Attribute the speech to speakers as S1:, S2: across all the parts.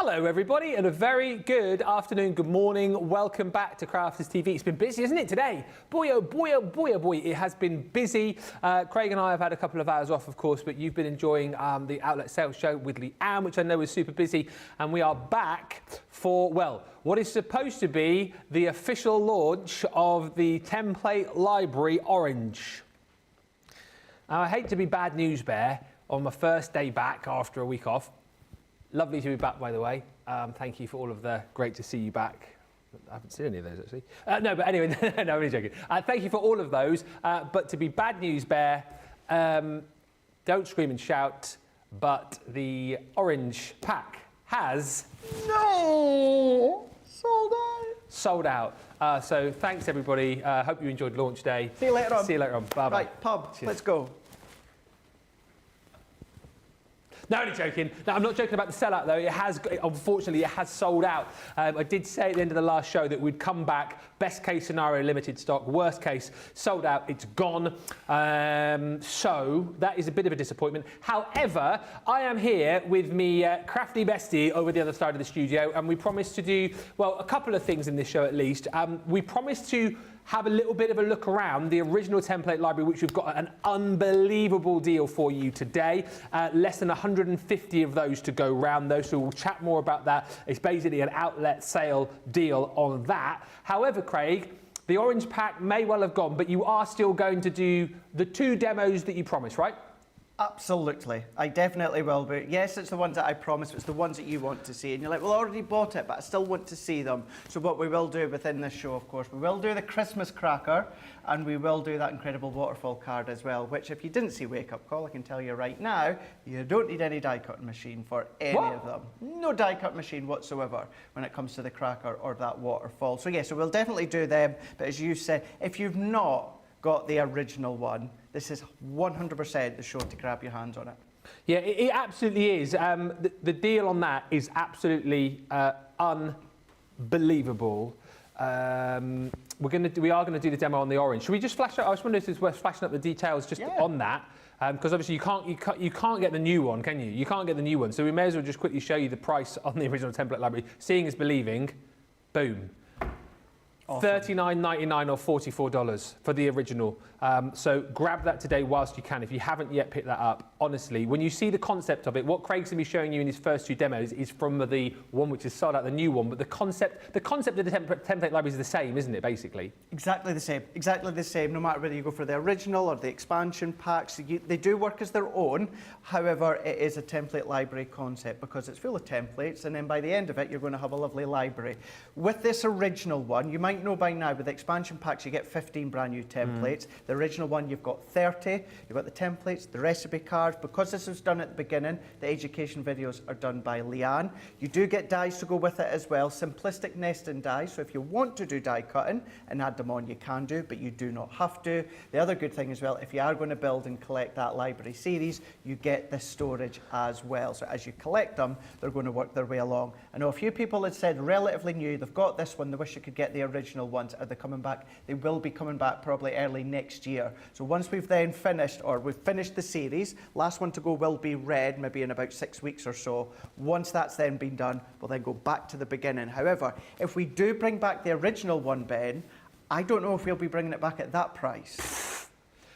S1: Hello everybody and a very good afternoon, good morning, welcome back to Crafters TV. It's been busy, isn't it, today? Boy, oh boy, oh boy, oh boy, it has been busy. Craig and I have had a couple of hours off, of course, but you've been enjoying the outlet sales show with Leanne, which I know is super busy, and we are back for, well, what is supposed to be the official launch of the template library Orange. Now, I hate to be bad news bear on my first day back after a week off. Lovely to be back, by the way. Thank you for all of the great to see you back. I haven't seen any of those, actually. No, but anyway, no, I'm only joking. Thank you for all of those. But to be bad news bear, don't scream and shout, but the Orange pack has...
S2: No! Sold out.
S1: Sold out. So thanks, everybody. Hope you enjoyed launch day.
S2: See you later on.
S1: See you later on. Bye-bye.
S2: Right, pub,
S1: Cheers.
S2: let's go.
S1: No, only joking. No, I'm not joking about the sellout though. Unfortunately, it has sold out. I did say at the end of the last show that we'd come back. Best case scenario, limited stock. Worst case, sold out. It's gone. So that is a bit of a disappointment. However, I am here with me crafty bestie over the other side of the studio, and we promised to do, well, a couple of things in this show at least. We promised to have a little bit of a look around the original template library, which we've got an unbelievable deal for you today. Less than 150 of those to go round though, so we'll chat more about that. It's basically an outlet sale deal on that. However, Craig, the orange pack may well have gone, but you are still going to do the 2 demos that you promised, right?
S2: Absolutely. I definitely will be. Yes, it's the ones that I promised, it's the ones that you want to see. And you're like, well, I already bought it, but I still want to see them. So what we will do within this show, of course, we will do the Christmas cracker, and we will do that incredible waterfall card as well, which if you didn't see Wake Up Call, I can tell you right now, you don't need any die cutting machine for any of them. No die cut machine whatsoever when it comes to the cracker or that waterfall. So yeah, so we'll definitely do them. But as you said, if you've not got the original one, this is 100% the show to grab your hands on it.
S1: Yeah, it absolutely is. The deal on that is absolutely unbelievable. We are going to do the demo on the orange. Should we just flash up? I was wondering if it's worth flashing up the details just on that, because obviously you can't get the new one, can you? You can't get the new one, so we may as well just quickly show you the price on the original template library. Seeing is believing. Boom. Awesome. $39.99 or $44 for the original. So grab that today whilst you can if you haven't yet picked that up. Honestly, when you see the concept of it, what Craig's going to be showing you in his first 2 demos is from the one which is sold out, the new one. But the concept of the template library is the same, isn't it, basically?
S2: Exactly the same. Exactly the same, no matter whether you go for the original or the expansion packs. They do work as their own. However, it is a template library concept because it's full of templates, and then by the end of it, you're going to have a lovely library. With this original one, you might know by now, with the expansion packs, you get 15 brand new templates. The original one, you've got 30. You've got the templates, the recipe cards. Because this was done at the beginning, the education videos are done by Leanne. You do get dies to go with it as well, simplistic nesting dies. So if you want to do die cutting and add them on, you can do, but you do not have to. The other good thing as well, if you are going to build and collect that library series, you get the storage as well. So as you collect them, they're going to work their way along. I know a few people had said relatively new, they've got this one, they wish you could get the original ones. Are they coming back? They will be coming back probably early next year. So once we've then finished, or we've finished the series, last one to go will be red, maybe in about 6 weeks or so. Once that's then been done, we'll then go back to the beginning. However, if we do bring back the original one, Ben, I don't know if we'll be bringing it back at that price.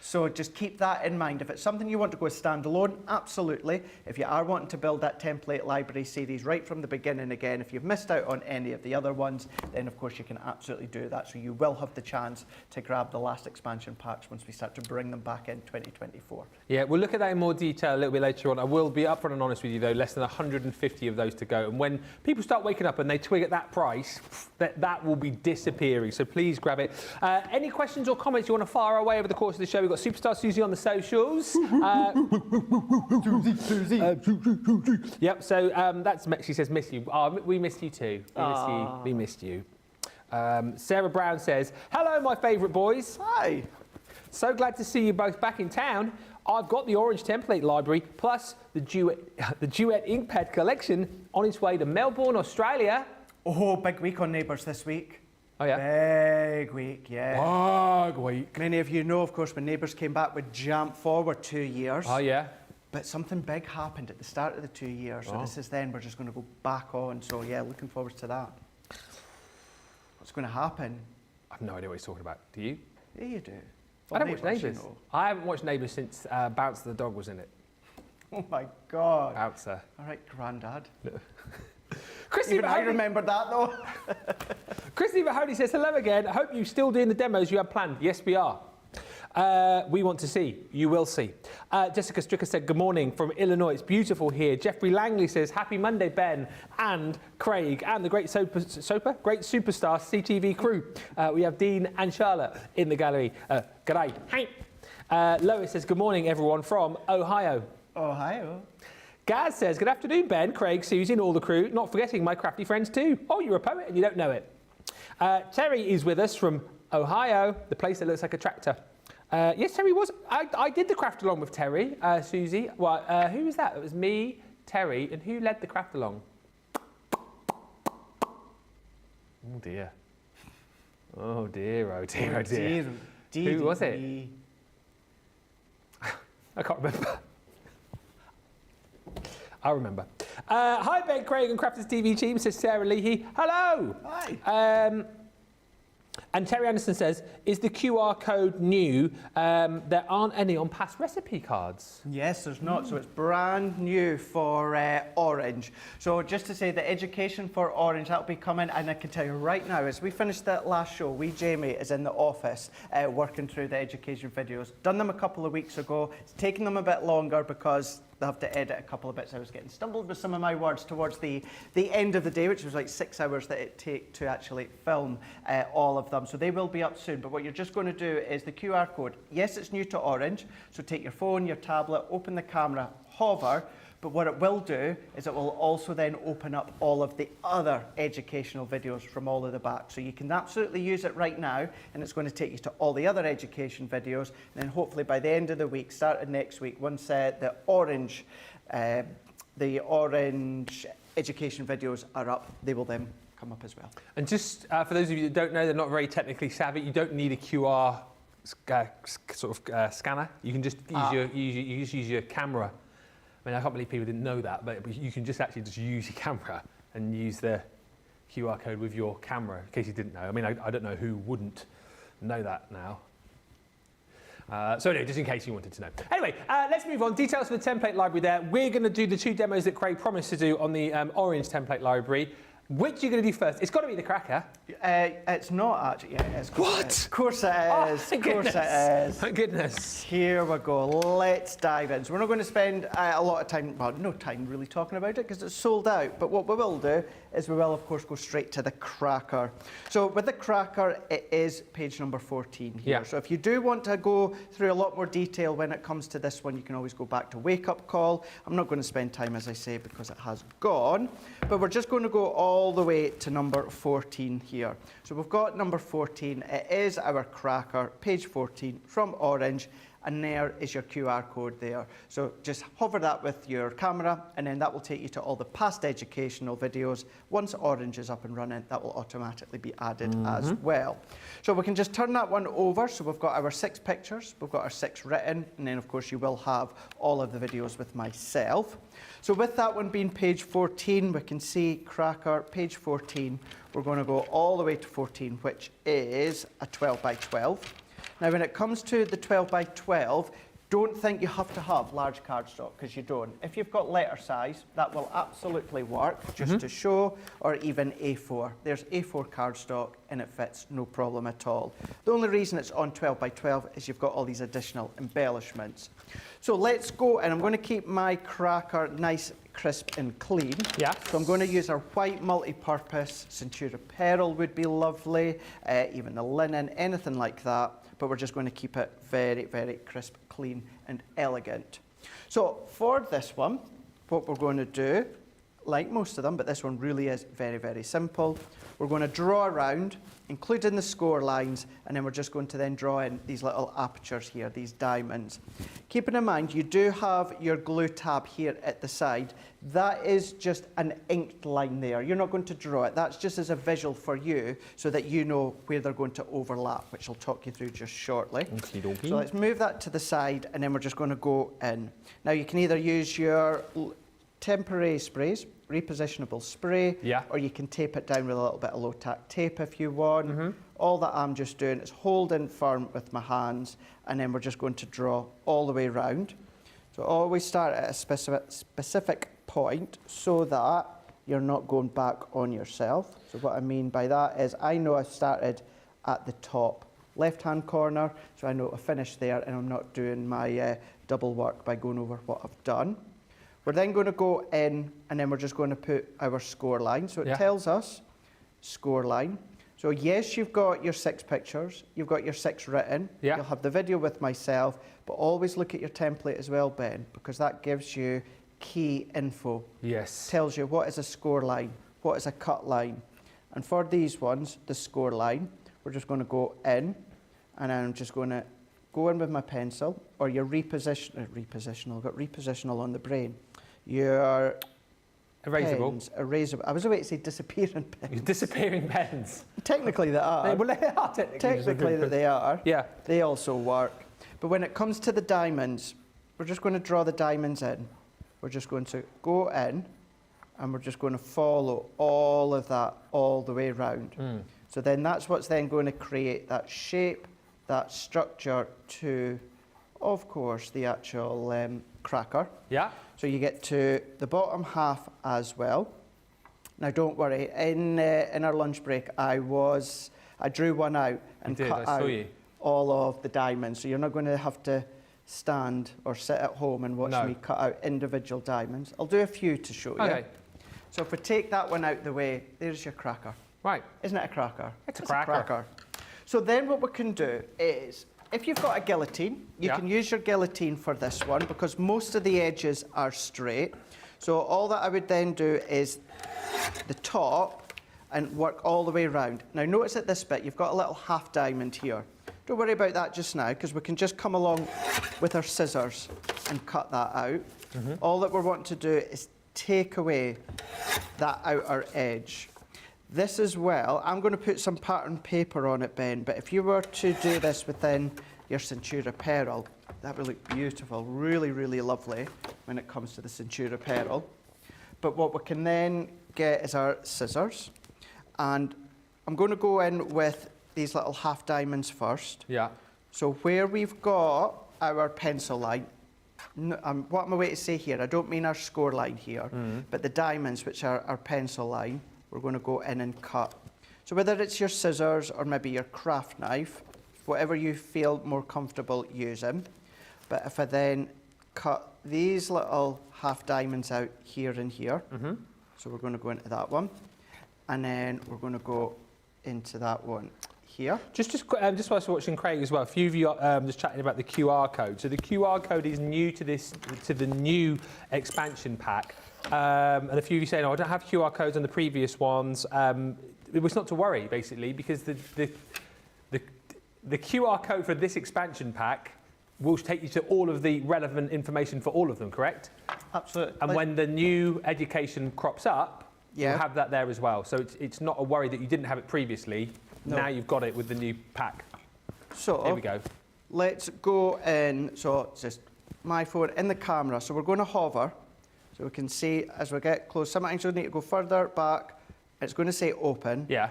S2: So just keep that in mind. If it's something you want to go standalone, absolutely. If you are wanting to build that template library series right from the beginning again, if you've missed out on any of the other ones, then of course you can absolutely do that. So you will have the chance to grab the last expansion packs once we start to bring them back in 2024.
S1: Yeah, we'll look at that in more detail a little bit later on. I will be upfront and honest with you though, less than 150 of those to go. And when people start waking up and they twig at that price, that will be disappearing. So please grab it. Any questions or comments you want to fire away over the course of the show? We've got Superstar Susie on the socials. Yep, so that's, she says, miss you. Oh, we missed you too. We missed you. Sarah Brown says, hello, my favourite boys.
S2: Hi.
S1: So glad to see you both back in town. I've got the orange template library, plus the Duet ink pad collection on its way to Melbourne, Australia.
S2: Oh, big week on Neighbours this week.
S1: Oh, yeah?
S2: Big week, yeah.
S1: Big week.
S2: Many of you know, of course, when Neighbours came back with Jump Forward 2 years.
S1: Oh, yeah.
S2: But something big happened at the start of the 2 years. So this is then, we're just going to go back on. So, yeah, looking forward to that. What's going to happen?
S1: I have no idea what he's talking about. Do you?
S2: Yeah, you do.
S1: I don't watch Neighbours. You know. I haven't watched Neighbours since Bouncer the dog was in it.
S2: Oh, my God.
S1: Bouncer.
S2: All right, Grandad.
S1: Christy
S2: I remembered that though.
S1: Christy Mahoney says, hello again. I hope you're still doing the demos you have planned. Yes, we are. We want to see. You will see. Jessica Stricker said, good morning from Illinois. It's beautiful here. Jeffrey Langley says, happy Monday, Ben and Craig and the great superstar CTV crew. We have Dean and Charlotte in the gallery. G'day. Hi. Lois says, good morning, everyone from Ohio.
S2: Ohio.
S1: Gaz says, good afternoon, Ben, Craig, Susie, and all the crew. Not forgetting my crafty friends too. Oh, you're a poet and you don't know it. Terry is with us from Ohio, the place that looks like a tractor. Yes, Terry was. I did the craft along with Terry, Susie. Well, who was that? It was me, Terry, and who led the craft along? Oh dear. Oh dear, oh dear, oh dear. Who was it? I can't remember. I remember. Hi, Ben Craig and Crafters TV team, says Sarah Leahy. Hello.
S2: Hi.
S1: And Terry Anderson says, is the QR code new? There aren't any on past recipe cards.
S2: Yes, there's not. So it's brand new for Orange. So just to say, the education for Orange, that'll be coming. And I can tell you right now, as we finished that last show, Jamie is in the office working through the education videos. Done them a couple of weeks ago. It's taken them a bit longer because they have to edit a couple of bits. I was getting stumbled with some of my words towards the end of the day, which was like 6 hours that it take to actually film all of them. So they will be up soon. But what you're just going to do is the QR code. Yes, it's new to Orange. So take your phone, your tablet, open the camera, hover. But what it will do is it will also then open up all of the other educational videos from all of the back. So you can absolutely use it right now, and it's going to take you to all the other education videos. And then hopefully by the end of the week, starting next week, once the orange education videos are up, they will then come up as well.
S1: And just for those of you that don't know, they're not very technically savvy, you don't need a QR scanner. You can just use your camera. I mean, I can't believe people didn't know that, but you can just actually just use your camera and use the QR code with your camera, in case you didn't know. I mean, I don't know who wouldn't know that now. So anyway, just in case you wanted to know. Anyway, let's move on. Details for the template library there. We're going to do the 2 demos that Craig promised to do on the Orange template library. Which are you going to do first? It's got to be the cracker.
S2: It's not actually. Yeah, it's
S1: what?
S2: Of course it is.
S1: Thank goodness.
S2: Of course it is.
S1: Thank goodness.
S2: Here we go. Let's dive in. So we're not going to spend a lot of time, well, no time really talking about it because it's sold out. But what we will do is we will, of course, go straight to the cracker. So with the cracker, it is page number 14 here.
S1: Yeah.
S2: So if you do want to go through a lot more detail when it comes to this one, you can always go back to Wake Up Call. I'm not going to spend time, as I say, because it has gone. But we're just going to go all the way to number 14 here. So we've got number 14. It is our cracker, page 14 from Orange, and there is your QR code there. So just hover that with your camera, and then that will take you to all the past educational videos. Once Orange is up and running, that will automatically be added as well. So we can just turn that one over. So we've got our 6 pictures, we've got our 6 written, and then of course you will have all of the videos with myself. So with that one being page 14, we can see cracker, page 14. We're going to go all the way to 14, which is a 12 by 12. Now, when it comes to the 12 by 12, don't think you have to have large cardstock, because you don't. If you've got letter size, that will absolutely work, just to show, or even A4. There's A4 cardstock, and it fits, no problem at all. The only reason it's on 12 by 12 is you've got all these additional embellishments. So let's go, and I'm going to keep my cracker nice, crisp and clean.
S1: Yeah.
S2: So I'm going to use our white multi-purpose. Centura Pearl would be lovely, even the linen, anything like that. But we're just going to keep it very, very crisp, clean and elegant. So for this one, what we're going to do, like most of them, but this one really is very, very simple. We're going to draw around, including the score lines, and then we're just going to then draw in these little apertures here, these diamonds. Keeping in mind, you do have your glue tab here at the side. That is just an inked line there. You're not going to draw it. That's just as a visual for you so that you know where they're going to overlap, which I'll talk you through just shortly. So let's move that to the side, and then we're just going to go in. Now you can either use your temporary sprays, repositionable spray, or you can tape it down with a little bit of low-tack tape if you want. All that I'm just doing is holding firm with my hands, and then we're just going to draw all the way around. So always start at a specific point so that you're not going back on yourself. So what I mean by that is I know I started at the top left-hand corner, so I know to finish there, and I'm not doing my double work by going over what I've done. We're then going to go in, and then we're just going to put our score line. So it tells us score line. So yes, you've got your 6 pictures, you've got your 6 written, you'll have the video with myself, but always look at your template as well, Ben, because that gives you key info.
S1: Yes.
S2: Tells you what is a score line, what is a cut line. And for these ones, the score line, we're just going to go in, and I'm just going to go in with my pencil, or your repositional, got repositional on the brain. Your
S1: Erasable.
S2: pens, erasable. I was about to say disappearing pens.
S1: Disappearing pens.
S2: Technically they are.
S1: Well, they are technically.
S2: Technically that they are.
S1: Yeah.
S2: They also work. But when it comes to the diamonds, we're just going to draw the diamonds in. We're just going to go in, and we're just going to follow all of that all the way around. So then that's what's then going to create that shape, that structure to, of course, the actual cracker.
S1: Yeah.
S2: So you get to the bottom half as well. Now don't worry, in our lunch break I drew one out and cut out all of the diamonds. So you're not going to have to stand or sit at home and watch me cut out individual diamonds. I'll do a few to show you. Okay. So if we take that one out the way, there's your cracker.
S1: Right.
S2: Isn't it a cracker?
S1: It's a cracker.
S2: So then what we can do is, if you've got a guillotine, you can use your guillotine for this one because most of the edges are straight. So all that I would then do is the top and work all the way around. Now notice at this bit, you've got a little half diamond here. Don't worry about that just now because we can just come along with our scissors and cut that out. All that we're wanting to do is take away that outer edge. This as well, I'm going to put some pattern paper on it, Ben, but if you were to do this within your Centura Pearl, that would look beautiful, really, really lovely when it comes to the Centura Pearl. But what we can then get is our scissors, and I'm going to go in with these little half diamonds first. Yeah. So where we've got our pencil line, what am I going to say here? I don't mean our score line here, but the diamonds, which are our pencil line, we're going to go in and cut. So whether it's your scissors or maybe your craft knife, whatever you feel more comfortable using. But if I then cut these little half diamonds out here and here, so we're going to go into that one, and then we're going to go into that one here. Just
S1: whilst we're watching Craig as well, a few of you just chatting about the QR code. So the QR code is new to the new expansion pack. And a few of you saying, "Oh, I don't have QR codes on the previous ones." It was not to worry, basically, because the QR code for this expansion pack will take you to all of the relevant information for all of them, correct?
S2: Absolutely.
S1: And when the new education crops up, you'll have that there as well. So it's not a worry that you didn't have it previously. No. Now you've got it with the new pack. So here we go.
S2: Let's go in. So it's just my phone in the camera. So we're going to hover. So we can see as we get close. Sometimes you'll need to go further back. It's going to say open. Yeah.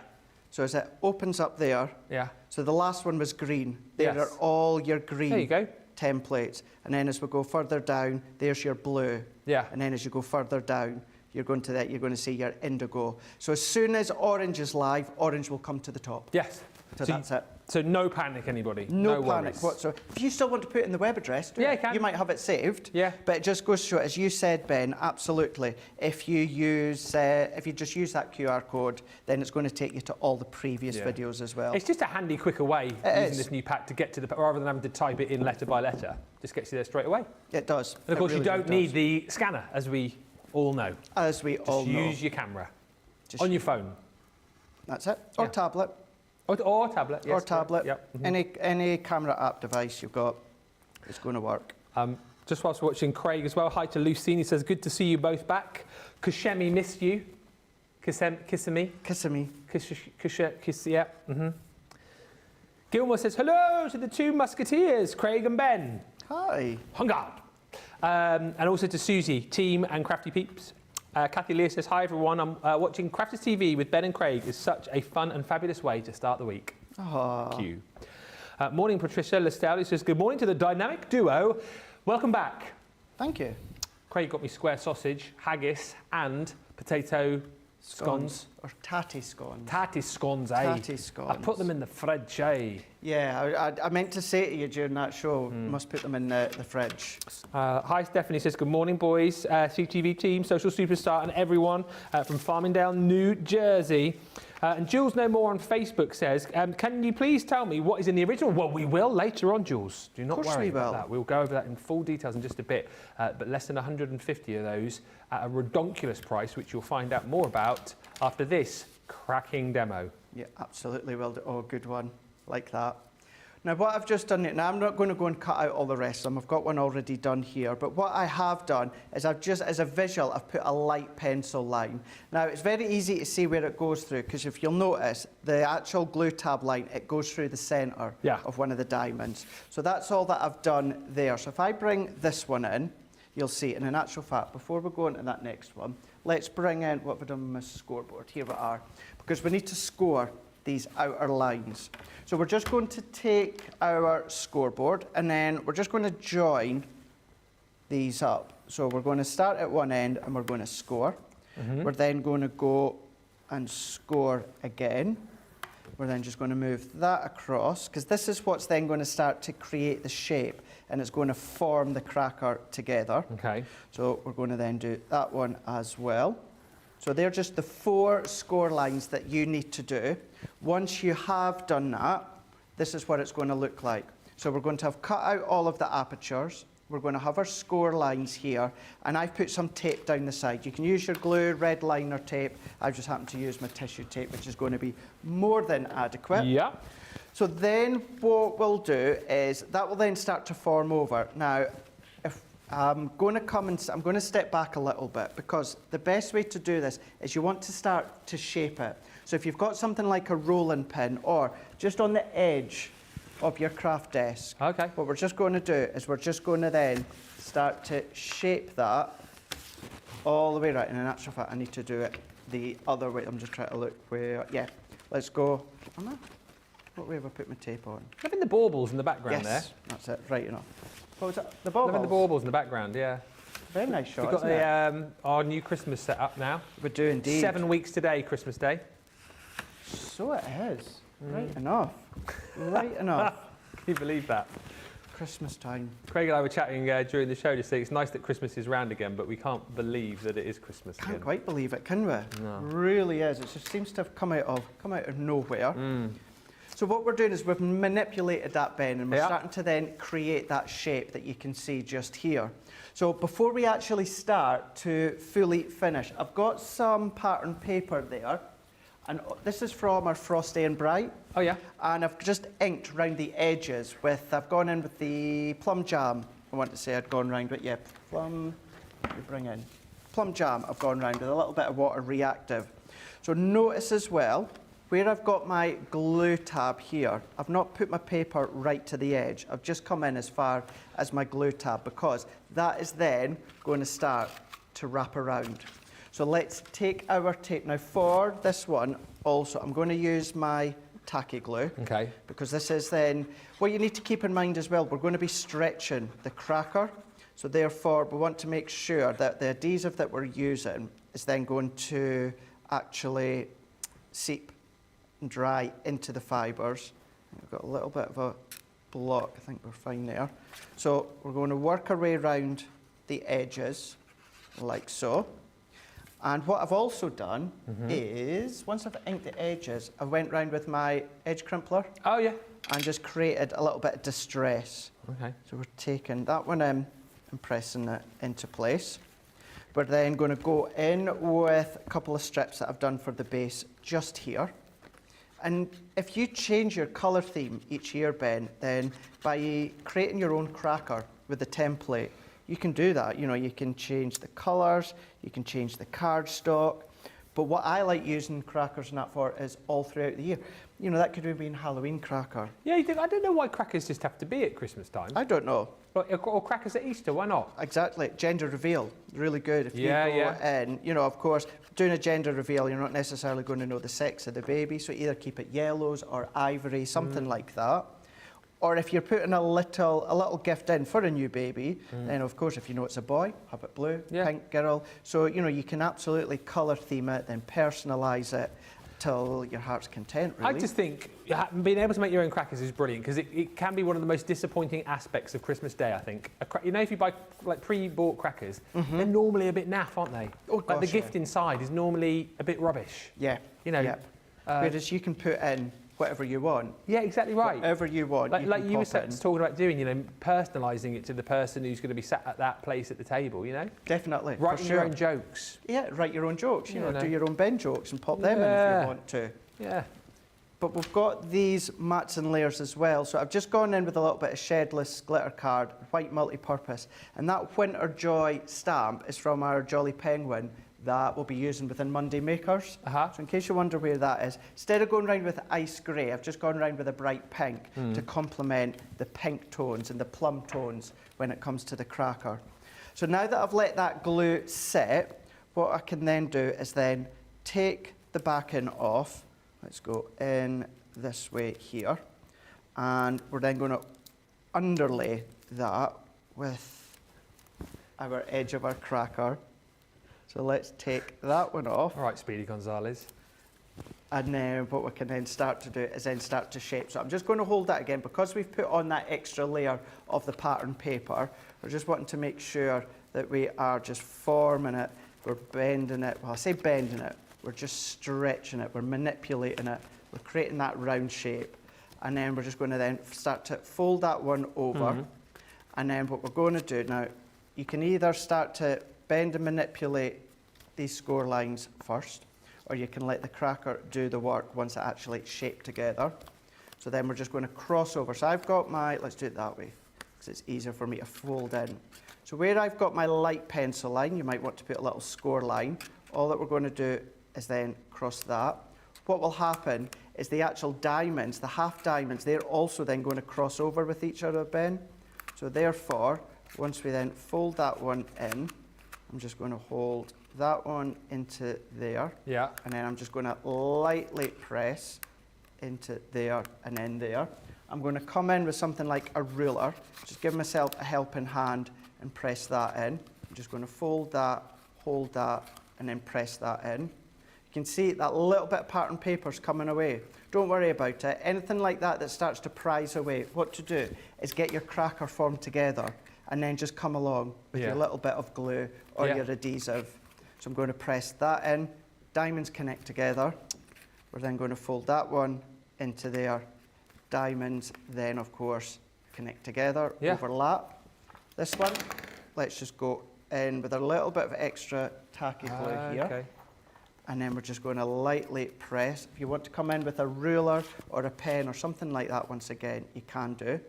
S2: So as it opens up there. Yeah. So the last one was green. There are all your green there you go. Templates. And then as we go further down, there's your blue. Yeah. And then as you go further down, you're going to see your indigo. So as soon as orange is live, orange will come to the top. Yes. So that's it.
S1: So no panic, anybody.
S2: No panic whatsoever. If you still want to put it in the web address,
S1: you can.
S2: You might have it saved. Yeah. But it just goes to show, as you said, Ben, absolutely. If you just use that QR code, then it's going to take you to all the previous videos as well.
S1: It's just a handy, quicker way using this new pack to get to the rather than having to type it in letter by letter. Just gets you there straight away.
S2: It does.
S1: And of course, you don't need the scanner, as we all know.
S2: As we all know.
S1: Just use your camera on your phone.
S2: That's it. Or tablet.
S1: Or tablet, yes.
S2: Or tablet. Yep. Any camera app device you've got is going to work.
S1: Just whilst we're watching Craig as well, hi to Lucine. He says, good to see you both back. Kushemi missed you. Kissami. Yeah. Gilmore says, hello to the two musketeers, Craig and Ben.
S2: Hi.
S1: On guard. And also to Susie, team and Crafty Peeps. Kathy Lear says, hi everyone, I'm watching Crafters TV with Ben and Craig is such a fun and fabulous way to start the week. Thank you. Morning, Patricia Lestalli says, good morning to the dynamic duo. Welcome back.
S2: Thank you.
S1: Craig got me square sausage, haggis and potato scones.
S2: Or tatty scones.
S1: Tatty scones, eh?
S2: Tatty scones.
S1: I put them in the fridge, eh?
S2: Yeah, I meant to say to you during that show, must put them in the fridge.
S1: Hi, Stephanie says, good morning, boys. CTV team, social superstar and everyone from Farmingdale, New Jersey. And Jules No More on Facebook says, can you please tell me what is in the original? Well, we will later on, Jules. Do not worry about that. We'll go over that in full details in just a bit. But less than 150 of those at a redonkulous price, which you'll find out more about after this cracking demo.
S2: Yeah, absolutely. Well, good one. Like that. Now what I've just done, now I'm not going to go and cut out all the rest of them, I've got one already done here, but what I have done is I've just, as a visual, I've put a light pencil line. Now it's very easy to see where it goes through, because if you'll notice, the actual glue tab line, it goes through the centre of one of the diamonds. So that's all that I've done there. So if I bring this one in, you'll see, and in actual fact, before we go into that next one, let's bring in, what have I done with my scoreboard? Here we are, because we need to score these outer lines. So we're just going to take our scoreboard and then we're just going to join these up. So we're going to start at one end and we're going to score. We're then going to go and score again. We're then just going to move that across, because this is what's then going to start to create the shape and it's going to form the cracker together.
S1: Okay.
S2: So we're going to then do that one as well. So they're just the 4 score lines that you need to do. Once you have done that, this is what it's going to look like. So we're going to have cut out all of the apertures. We're going to have our score lines here, and I've put some tape down the side. You can use your glue, red liner tape. I've just happened to use my tissue tape, which is going to be more than adequate.
S1: Yeah.
S2: So then what we'll do is that will then start to form over. Now, I'm going to step back a little bit, because the best way to do this is you want to start to shape it. So if you've got something like a rolling pin or just on the edge of your craft desk, what we're just going to do is we're just going to then start to shape that all the way right. And in actual fact, I need to do it the other way. I'm just trying to look where, let's go. What way have I put my tape on?
S1: Having the baubles in the background there.
S2: Yes, that's it, right enough. What was that? The baubles?
S1: Having the baubles in the background, yeah.
S2: Very nice shot,
S1: We've got our new Christmas set up now.
S2: We do indeed.
S1: 7 weeks today, Christmas Day.
S2: So it is. Right enough. Right enough.
S1: Can you believe that?
S2: Christmas time.
S1: Craig and I were chatting during the show to say it's nice that Christmas is round again, but we can't believe that it is Christmas again.
S2: Can't quite believe it, can we?
S1: No.
S2: Really is. It just seems to have come out of nowhere. So what we're doing is we've manipulated that, Ben, and we're starting to then create that shape that you can see just here. So before we actually start to fully finish, I've got some pattern paper there, and this is from our Frosty and Bright.
S1: Oh yeah.
S2: And I've just inked round the edges with, I've gone in with the plum jam. I want to say I'd gone round with, plum, plum jam I've gone round with a little bit of water reactive. So notice as well, where I've got my glue tab here, I've not put my paper right to the edge. I've just come in as far as my glue tab, because that is then going to start to wrap around. So let's take our tape. Now for this one, also, I'm going to use my tacky glue.
S1: Okay.
S2: Because this is then, what you need to keep in mind as well, we're going to be stretching the cracker. So therefore, we want to make sure that the adhesive that we're using is then going to actually seep and dry into the fibres. We've got a little bit of a block, I think we're fine there. So we're going to work our way around the edges, like so. And what I've also done is, once I've inked the edges, I went round with my edge crimpler.
S1: Oh yeah.
S2: And just created a little bit of distress.
S1: Okay.
S2: So we're taking that one in and pressing it into place. We're then going to go in with a couple of strips that I've done for the base just here. And if you change your colour theme each year, Ben, then by creating your own cracker with the template, you can do that. You know, you can change the colours, you can change the cardstock. But what I like using crackers and that for is all throughout the year. You know, that could have been Halloween cracker.
S1: Yeah, I don't know why crackers just have to be at Christmas time.
S2: I don't know.
S1: Or crackers at Easter, why not?
S2: Exactly. Gender reveal, really good. If you go in, you know, of course, doing a gender reveal, you're not necessarily going to know the sex of the baby, so either keep it yellows or ivory, something like that. Or if you're putting a little gift in for a new baby, then of course, if you know it's a boy, have it blue, pink, girl. So, you know, you can absolutely colour theme it, then personalise it till your heart's content, really.
S1: I just think being able to make your own crackers is brilliant, because it can be one of the most disappointing aspects of Christmas Day, I think. You know, if you buy like pre-bought crackers, they're normally a bit naff, aren't they?
S2: Oh, gosh,
S1: like the gift inside is normally a bit rubbish.
S2: Yeah.
S1: You know.
S2: Whereas you can put in whatever you want.
S1: Yeah, exactly right.
S2: Whatever you want.
S1: Like you were talking about doing, you know, personalising it to the person who's going to be sat at that place at the table, you know?
S2: Definitely.
S1: Writing your own jokes.
S2: Yeah, write your own jokes, you know, do your own Ben jokes and pop them in if you want to.
S1: Yeah.
S2: But we've got these mats and layers as well. So I've just gone in with a little bit of Shedless glitter card, white multi-purpose. And that Winter Joy stamp is from our Jolly Penguin that we'll be using within Monday Makers. So in case you wonder where that is, instead of going round with ice grey, I've just gone round with a bright pink to complement the pink tones and the plum tones when it comes to the cracker. So now that I've let that glue set, what I can then do is then take the backing off. Let's go in this way here. And we're then going to underlay that with our edge of our cracker. So let's take that one off.
S1: All right, Speedy Gonzalez.
S2: And then what we can then start to do is then start to shape. So I'm just going to hold that again. Because we've put on that extra layer of the pattern paper, we're just wanting to make sure that we are just forming it. We're bending it. Well, I say bending it. We're just stretching it, we're manipulating it, we're creating that round shape. And then we're just going to then start to fold that one over. And then what we're going to do now, you can either start to bend and manipulate these score lines first, or you can let the cracker do the work once it actually shaped together. So then we're just going to cross over. So I've got my, let's do it that way, because it's easier for me to fold in. So where I've got my light pencil line, you might want to put a little score line. All that we're going to do is then cross that. What will happen is the actual diamonds, the half diamonds, they're also then going to cross over with each other, Ben. So therefore, once we then fold that one in, I'm just going to hold that one into there.
S1: Yeah.
S2: And then I'm just going to lightly press into there and then there. I'm going to come in with something like a ruler, just give myself a helping hand and press that in. I'm just going to fold that, hold that, and then press that in. You can see that little bit of pattern paper's coming away. Don't worry about it. Anything like that that starts to prise away, what to do is get your cracker formed together and then just come along with your little bit of glue or your adhesive. So I'm going to press that in. Diamonds connect together. We're then going to fold that one into there. Diamonds then, of course, connect together, overlap. This one, let's just go in with a little bit of extra tacky glue here.
S1: Okay.
S2: And then we're just going to lightly press. If you want to come in with a ruler or a pen or something like that, once again, you can do.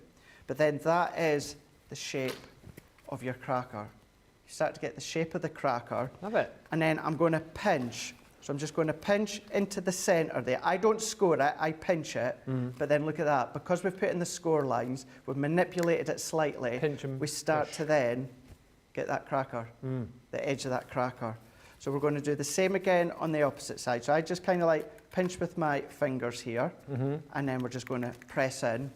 S2: But then that is the shape of your cracker. You start to get the shape of the cracker.
S1: Love it.
S2: And then I'm going to pinch. So I'm just going to pinch into the centre there. I don't score it, I pinch it. But then look at that. Because we've put in the score lines, we've manipulated it slightly.
S1: Pinch and
S2: we start
S1: push.
S2: to then get that cracker, the edge of that cracker. So we're going to do the same again on the opposite side. So I just kind of like pinch with my fingers here, and then we're just going to press in,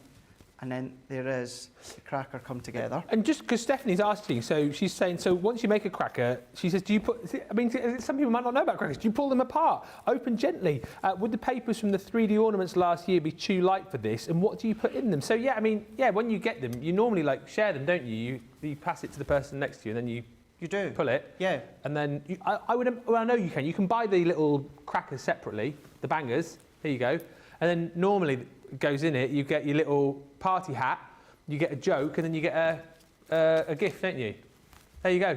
S2: and then there is the cracker come together.
S1: And just because Stephanie's asking, so she's saying, so once you make a cracker, she says, do you put, I mean, some people might not know about crackers, do you pull them apart, open gently? Would the papers from the 3D ornaments last year be too light for this, and what do you put in them? So yeah, I mean, yeah, when you get them, you normally like share them, don't you? You pass it to the person next to you, and then you do pull it.
S2: Yeah.
S1: And then well, I know you can. You can buy the little crackers separately, the bangers. Here you go. And then normally it goes in it. You get your little party hat. You get a joke, and then you get a gift, don't you? There you go.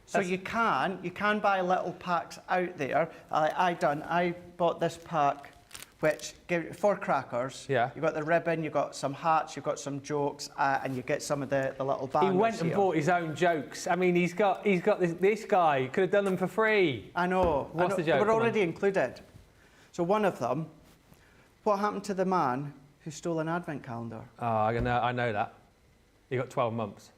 S2: So you can buy little packs out there. I bought this pack, which gave 4 crackers.
S1: Yeah.
S2: You've got the ribbon, you've got some hats, you've got some jokes, and you get some of the little bangers.
S1: He went and bought his own jokes. I mean, he's got this guy could have done them for free.
S2: I know.
S1: What's the joke?
S2: We're already included. So one of them, what happened to the man who stole an advent calendar?
S1: Oh, I know that. He got 12 months.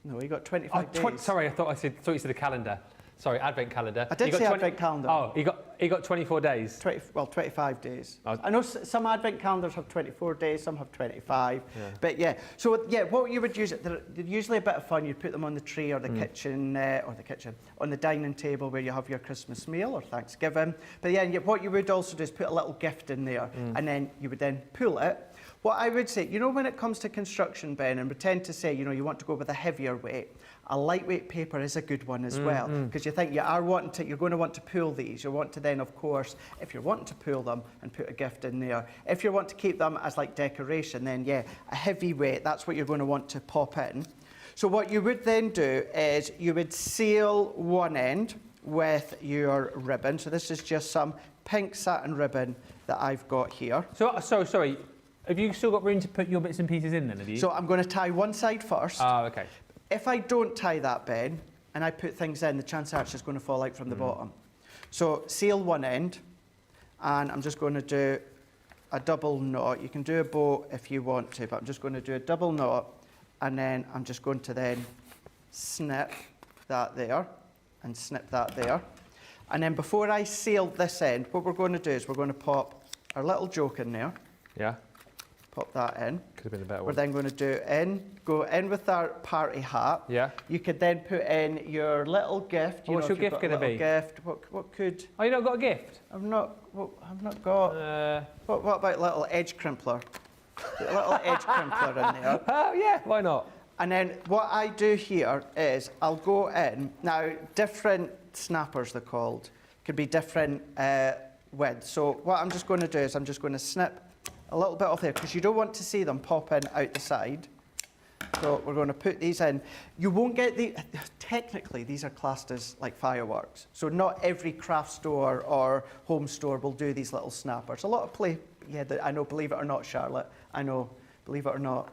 S2: No, he got 25 days.
S1: Sorry, I thought you said a calendar. Sorry, advent calendar.
S2: I did say advent calendar.
S1: Oh, he got 24 days.
S2: 25 days. I know some advent calendars have 24 days, some have 25. Yeah. But yeah, so yeah, what you would use it, they're usually a bit of fun. You'd put them on the tree or the kitchen, on the dining table where you have your Christmas meal or Thanksgiving. But yeah, what you would also do is put a little gift in there, and then you would then pull it. What I would say, when it comes to construction, Ben, and we tend to say, you want to go with a heavier weight, a lightweight paper is a good one as well, because you think you're going to want to pull these. You want to then, of course, if you're wanting to pull them and put a gift in there. If you want to keep them as like decoration, then yeah, a heavy weight, that's what you're going to want to pop in. So what you would then do is you would seal one end with your ribbon. So this is just some pink satin ribbon that I've got here.
S1: So, sorry. Have you still got room to put your bits and pieces in then, have you?
S2: So I'm going to tie one side first.
S1: Oh, okay.
S2: If I don't tie that, Ben, and I put things in, the chance are it's just going to fall out from the bottom. So seal one end, and I'm just going to do a double knot. You can do a bow if you want to, but I'm just going to do a double knot, and then I'm just going to then snip that there, and snip that there. And then before I seal this end, what we're going to do is we're going to pop our little joke in there.
S1: Yeah.
S2: Pop that in.
S1: Could have been a better
S2: We're
S1: one.
S2: then going to go in with our party hat.
S1: Yeah.
S2: You could then put in your little gift. You
S1: What's
S2: know,
S1: your
S2: if you've
S1: gift
S2: got a
S1: gonna
S2: little
S1: be?
S2: Gift. What could?
S1: Oh, you not got a gift?
S2: I've not got. What about little edge crimpler? A little edge crimpler in there.
S1: Oh, yeah, why not?
S2: And then what I do here is I'll go in. Now, different snappers, they're called, could be different widths. So what I'm just going to do is I'm just going to snip a little bit off there because you don't want to see them popping out the side. So we're going to put these in. You won't get the, technically these are classed as like fireworks. So not every craft store or home store will do these little snappers. A lot of I know, believe it or not, Charlotte, I know, believe it or not.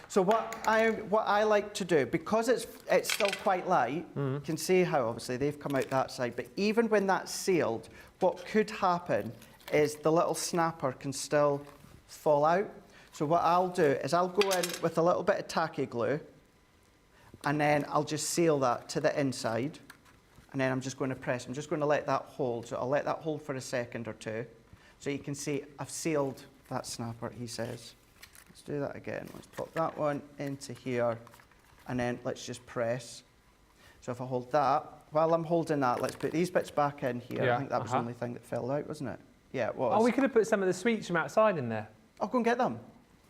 S2: So what I like to do, because it's still quite light, you can see how obviously they've come out that side, but even when that's sealed, what could happen is the little snapper can still fall out. So what I'll do is I'll go in with a little bit of tacky glue, and then I'll just seal that to the inside, and then I'm just going to press. I'm just going to let that hold. So I'll let that hold for a second or two. So you can see I've sealed that snapper, he says. Let's do that again. Let's pop that one into here, and then let's just press. So if I hold that, while I'm holding that, let's put these bits back in here.
S1: Yeah,
S2: I think that was the only thing that fell out, wasn't it? Yeah, it was.
S1: Oh, we could have put some of the sweets from outside in there.
S2: I'll go and get them.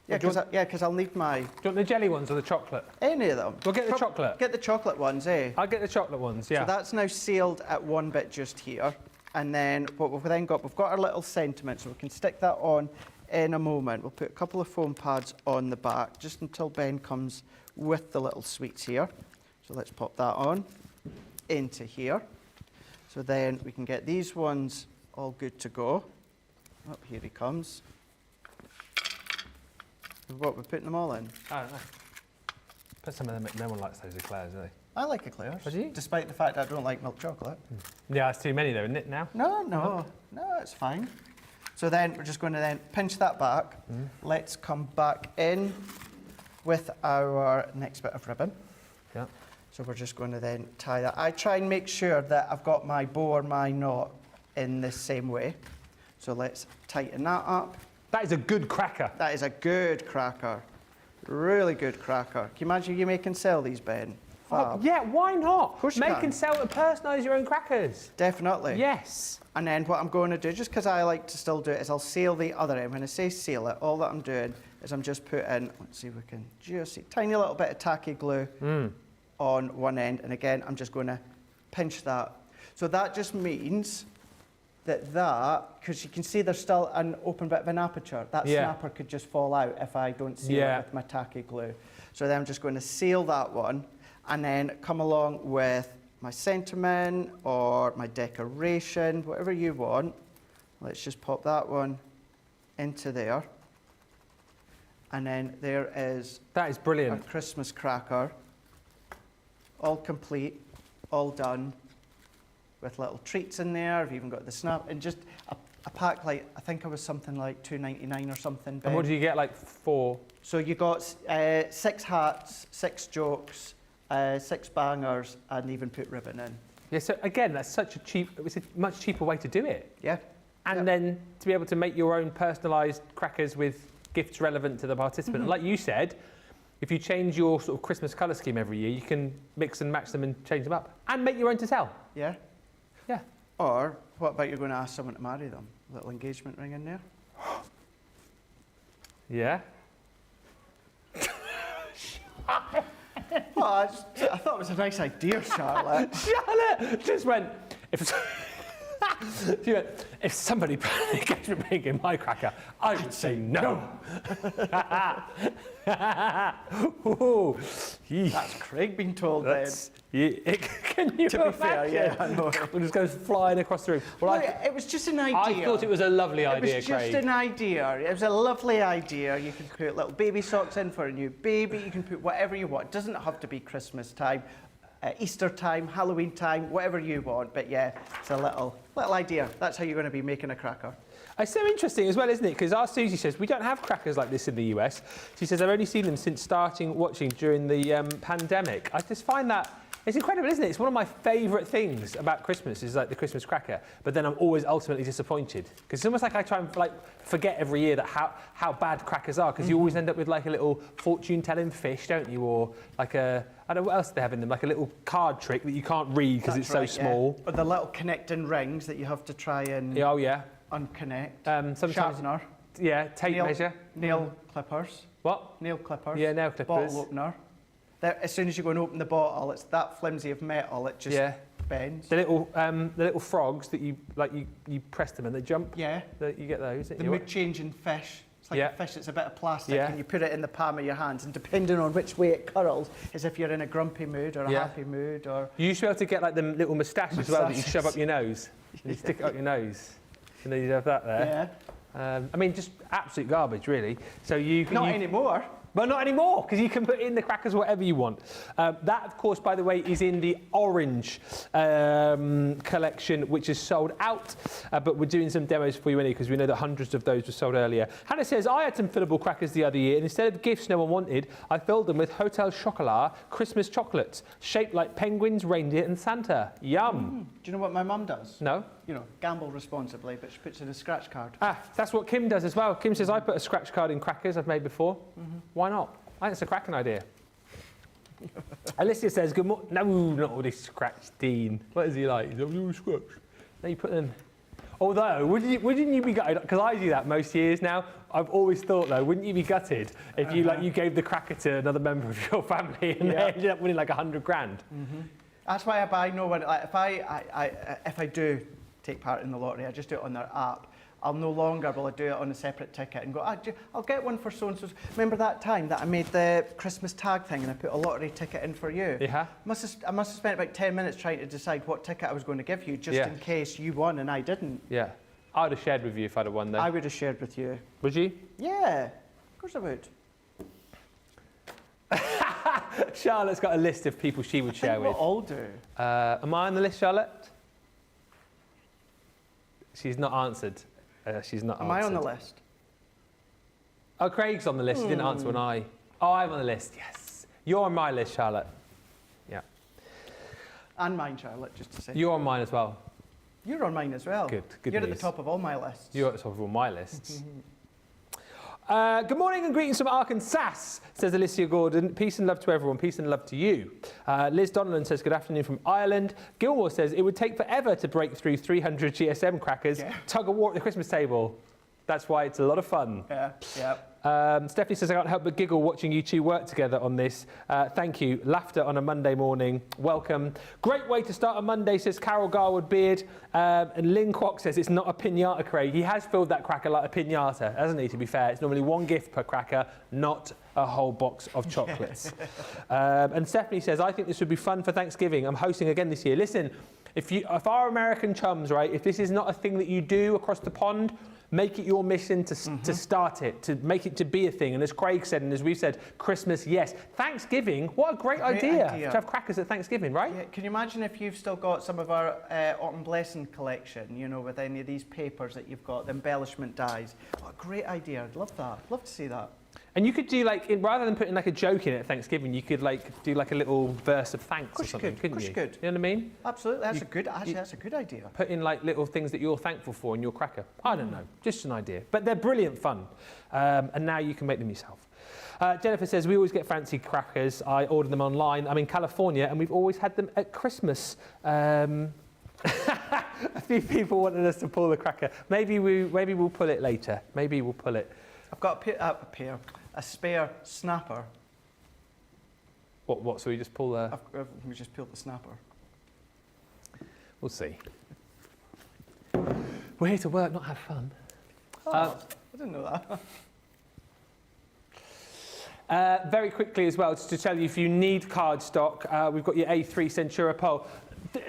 S2: Yeah,
S1: Do you
S2: because I'll need my...
S1: Do you want the jelly ones or the chocolate?
S2: Any of them.
S1: We'll get the chocolate.
S2: Get the chocolate ones, eh?
S1: I'll get the chocolate ones, yeah.
S2: So that's now sealed at one bit just here. And then what we've then got, we've got our little sentiment, so we can stick that on in a moment. We'll put a couple of foam pads on the back, just until Ben comes with the little sweets here. So let's pop that on into here. So then we can get these ones all good to go. Oh, here he comes. What, we're putting them all in?
S1: I don't know. Put some of them, no one likes those eclairs, do they?
S2: I like eclairs.
S1: Oh, do you?
S2: Despite the fact I don't like milk chocolate.
S1: Yeah, it's too many though, isn't it, now?
S2: No, it's fine. So then we're just going to then pinch that back. Let's come back in with our next bit of ribbon.
S1: Yeah.
S2: So we're just going to then tie that. I try and make sure that I've got my bow or my knot in the same way. So let's tighten that up.
S1: That is a good cracker.
S2: That is a good cracker. Really good cracker. Can you imagine you make and sell these, Ben?
S1: Oh, yeah, why not?
S2: Of course you
S1: Make
S2: can.
S1: and sell and personalise your own crackers.
S2: Definitely.
S1: Yes.
S2: And then what I'm going to do, just because I like to still do it, is I'll seal the other end. When I say seal it, all that I'm doing is I'm just putting, let's see if we can just see, tiny little bit of tacky glue on one end. And again, I'm just going to pinch that. So that just means that, because you can see there's still an open bit of an aperture, that snapper could just fall out if I don't seal it with my tacky glue. So then I'm just going to seal that one, and then come along with my sentiment or my decoration, whatever you want. Let's just pop that one into there. And then there is
S1: That is
S2: our
S1: brilliant.
S2: Christmas cracker, all complete, all done, with little treats in there. I've even got the snap, and just a pack like, I think it was something like $2.99 or something.
S1: And what do you get, like 4?
S2: So you got 6 hats, 6 jokes, 6 bangers, and even put ribbon in.
S1: Yeah, so again, that's such a cheap, it's a much cheaper way to do it.
S2: Yeah.
S1: And then to be able to make your own personalised crackers with gifts relevant to the participant. And like you said, if you change your sort of Christmas colour scheme every year, you can mix and match them and change them up. And make your own to sell.
S2: Yeah.
S1: Yeah.
S2: Or what about you're going to ask someone to marry them? A little engagement ring in there.
S1: Yeah.
S2: Well, I thought it was a nice idea, Charlotte.
S1: Charlotte just went, if You know, if somebody put an engagement ring in my cracker, I would say no. Ooh,
S2: That's Craig being told then.
S1: Can you
S2: To be fair,
S1: imagine?
S2: yeah, I know.
S1: It just goes flying across the room. Well,
S2: It was just an idea.
S1: I thought it was a lovely idea,
S2: It was just
S1: Craig.
S2: an idea. It was a lovely idea. You can put little baby socks in for a new baby. You can put whatever you want. It doesn't have to be Christmas time, Easter time, Halloween time, whatever you want. But yeah, it's a little idea. That's how you're going to be making a cracker.
S1: It's so interesting as well, isn't it? Because our Susie says, we don't have crackers like this in the US. She says, I've only seen them since starting watching during the pandemic. I just find that, it's incredible, isn't it? It's one of my favourite things about Christmas is like the Christmas cracker. But then I'm always ultimately disappointed. Because it's almost like I try and forget every year that how bad crackers are. Because you always end up with like a little fortune-telling fish, don't you? Or like a, I don't know what else they have in them, like a little card trick that you can't read because it's so small.
S2: Yeah. Or the little connecting rings that you have to try and unconnect.
S1: Sometimes,
S2: Sharpener.
S1: Yeah, tape measure.
S2: Nail clippers.
S1: What?
S2: Nail clippers.
S1: Yeah, nail clippers.
S2: Bottle opener. As soon as you go and open the bottle, it's that flimsy of metal, it just bends.
S1: The little frogs that you press them and they jump.
S2: Yeah.
S1: You get those.
S2: The mood-changing fish. It's like a fish that's a bit of plastic and you put it in the palm of your hands, and depending on which way it curls is if you're in a grumpy mood or a happy mood or...
S1: You used to be able to get like the little moustache as well that you shove up your nose. You stick it up your nose. And then you'd have that there.
S2: Yeah.
S1: I mean, just absolute garbage, really. So
S2: Not anymore.
S1: Well, not anymore, because you can put in the crackers whatever you want. That, of course, by the way, is in the orange collection, which is sold out. But we're doing some demos for you anyway, because we know that hundreds of those were sold earlier. Hannah says, I had some fillable crackers the other year, and instead of gifts no one wanted, I filled them with Hotel Chocolat Christmas chocolates, shaped like penguins, reindeer, and Santa. Yum.
S2: Do you know what my mum does?
S1: No.
S2: You know, gamble responsibly, but she puts in a scratch card.
S1: That's what Kim does as well. Kim says, I put a scratch card in crackers I've made before. Why not? I think it's a cracking idea. Alicia says, good morning. No, not all this scratch, Dean. What is he like? He's like, oh, scratch. No, you put them. Although, wouldn't you be gutted? Because I do that most years now. I've always thought, though, wouldn't you be gutted if you gave the cracker to another member of your family and they ended up winning like 100 grand?
S2: That's why I buy no one. Like if I do take part in the lottery, I just do it on their app. I'll no longer will I do it on a separate ticket and go, I'll get one for so-and-so. Remember that time that I made the Christmas tag thing and I put a lottery ticket in for you?
S1: Yeah.
S2: I must have spent about 10 minutes trying to decide what ticket I was going to give you, just in case you won and I didn't.
S1: Yeah. I would have shared with you if I'd have won, though.
S2: I would have shared with you.
S1: Would you?
S2: Yeah, of course I would.
S1: Charlotte's got a list of people she would share with.
S2: We'll all do.
S1: Am I on the list, Charlotte? She's not answered. She's not
S2: Am I on the list?
S1: Oh, Craig's on the list. He didn't answer when I... Oh, I'm on the list, yes. You're on my list, Charlotte. Yeah.
S2: And mine, Charlotte, just to say.
S1: You're on mine as well.
S2: You're on mine as well.
S1: Good
S2: You're
S1: news.
S2: at the top of all my lists.
S1: You're at the top of all my lists. Good morning and greetings from Arkansas, says Alicia Gordon. Peace and love to everyone. Peace and love to you. Liz Donnellan says, good afternoon from Ireland. Gilmore says, it would take forever to break through 300 GSM crackers. Yeah. Tug of war at the Christmas table. That's why it's a lot of fun.
S2: Yeah.
S1: Stephanie says, I can't help but giggle watching you two work together on this. Thank you. Laughter on a Monday morning. Welcome. Great way to start a Monday, says Carol Garwood Beard. And Lynn Kwok says, it's not a piñata, Craig. He has filled that cracker like a piñata, hasn't he, to be fair? It's normally one gift per cracker, not a whole box of chocolates. And Stephanie says, I think this would be fun for Thanksgiving. I'm hosting again this year. Listen, if our American chums, right, if this is not a thing that you do across the pond, make it your mission to start it, to make it to be a thing. And as Craig said, and as we've said, Christmas, yes. Thanksgiving, what a great idea to have crackers at Thanksgiving, right?
S2: Yeah. Can you imagine if you've still got some of our Autumn Blessing collection, you know, with any of these papers that you've got, the embellishment dies. What a great idea. I'd love that. Love to see that.
S1: And you could do rather than putting like a joke in it at Thanksgiving, you could do like a little verse of thanks or something, couldn't you?
S2: Of course you could.
S1: You know what I mean?
S2: Absolutely. That's a good idea.
S1: Put in like little things that you're thankful for in your cracker. I don't know, just an idea. But they're brilliant fun. And now you can make them yourself. Jennifer says, we always get fancy crackers. I order them online. I'm in California and we've always had them at Christmas. A few people wanted us to pull the cracker. Maybe we'll pull it later. Maybe we'll pull it.
S2: I've got a spare snapper.
S1: What? So we just pull the...
S2: We just pulled the snapper.
S1: We'll see. We're here to work, not have fun.
S2: Oh, I didn't know that.
S1: Very quickly as well, just to tell you, if you need cardstock, we've got your A3 Centura Pearl.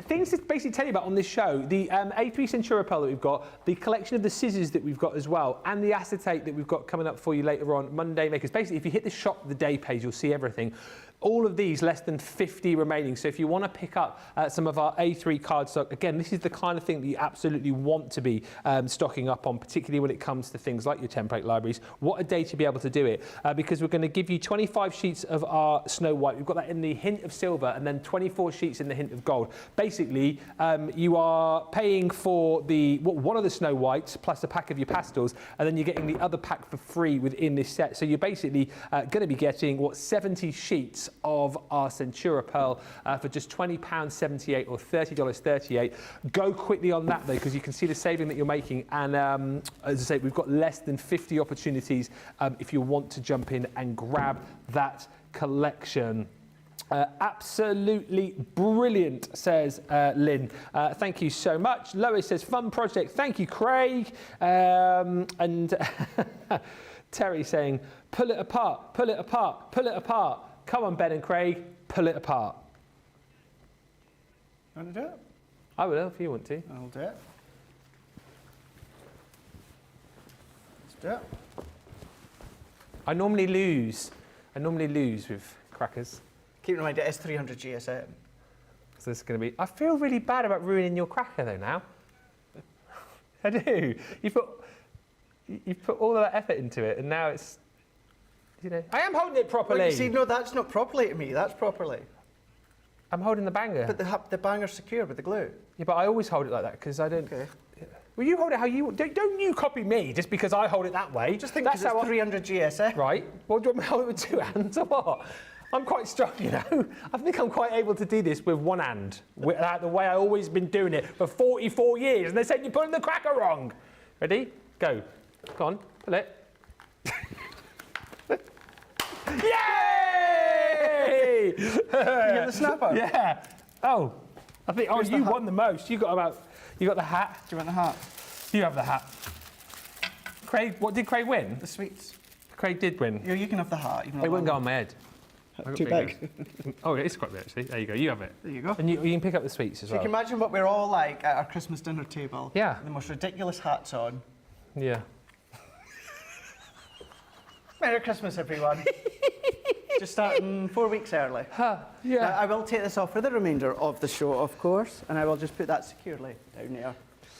S1: Things to basically tell you about on this show, the A3 Centura Pearl that we've got, the collection of the scissors that we've got as well, and the acetate that we've got coming up for you later on, Monday Makers. Basically, if you hit the shop the day page, you'll see everything. All of these, less than 50 remaining. So if you want to pick up some of our A3 cardstock, again, this is the kind of thing that you absolutely want to be stocking up on, particularly when it comes to things like your template libraries. What a day to be able to do it, because we're going to give you 25 sheets of our Snow White. We've got that in the hint of silver, and then 24 sheets in the hint of gold. Basically, you are paying for one of the Snow Whites plus a pack of your pastels, and then you're getting the other pack for free within this set. So you're basically going to be getting, 70 sheets of our Centura Pearl for just £20.78 or $30.38. Go quickly on that though, because you can see the saving that you're making, and as I say, we've got less than 50 opportunities if you want to jump in and grab that collection. Absolutely brilliant, says Lynn. Thank you so much. Lois says, fun project. Thank you, Craig. And Terry saying, pull it apart, pull it apart, pull it apart. Come on, Ben and Craig, pull it apart.
S2: You want to do it?
S1: I will if you want to.
S2: I'll do it. Let's do it.
S1: I normally lose with crackers.
S2: Keep in mind, it is 300 GSM.
S1: So this is going to be... I feel really bad about ruining your cracker though now. I do. You put all of that effort into it, and now it's... You know, I am holding it properly.
S2: Well, you see, no, that's not properly to me. That's properly.
S1: I'm holding the banger.
S2: But the banger's secure with the glue.
S1: Yeah, but I always hold it like that because I don't...
S2: Okay.
S1: Well, you hold it how you... Don't you copy me just because I hold it that way.
S2: Just think because it's 300 GSM.
S1: Right. Well, do you want me to hold it with two hands or what? I'm quite strong, you know. I think I'm quite able to do this with one hand, the way I've always been doing it for 44 years. And they said you're putting the cracker wrong. Ready? Go. Come on, pull it. Yay!
S2: You get the snapper?
S1: Yeah. Oh, I think. Oh, you won the most. You got the hat.
S2: Do you want the hat?
S1: You have the hat. Craig, what did Craig win?
S2: The sweets.
S1: Craig did win.
S2: You can have the hat.
S1: It wouldn't go on my head.
S2: Too big.
S1: Oh, it is quite big actually. There you go. You have it.
S2: There you go.
S1: And you can pick up the sweets as well.
S2: You can imagine what we're all like at our Christmas dinner table.
S1: Yeah.
S2: The most ridiculous hats on.
S1: Yeah.
S2: Merry Christmas, everyone. Just starting 4 weeks early.
S1: Yeah.
S2: Now, I will take this off for the remainder of the show, of course, and I will just put that securely down there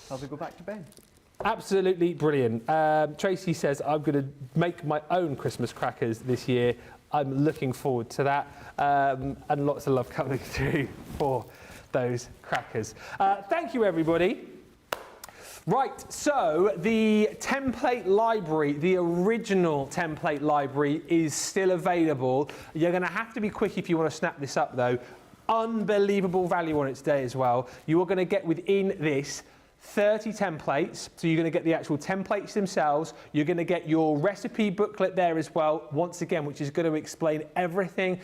S2: while we go back to bed.
S1: Absolutely brilliant. Tracy says, I'm going to make my own Christmas crackers this year. I'm looking forward to that, and lots of love coming through for those crackers. Thank you, everybody. Right, so the template library, the original template library, is still available. You're going to have to be quick if you want to snap this up, though. Unbelievable value on it today as well. You are going to get within this 30 templates, so you're going to get the actual templates themselves. You're going to get your recipe booklet there as well, once again, which is going to explain everything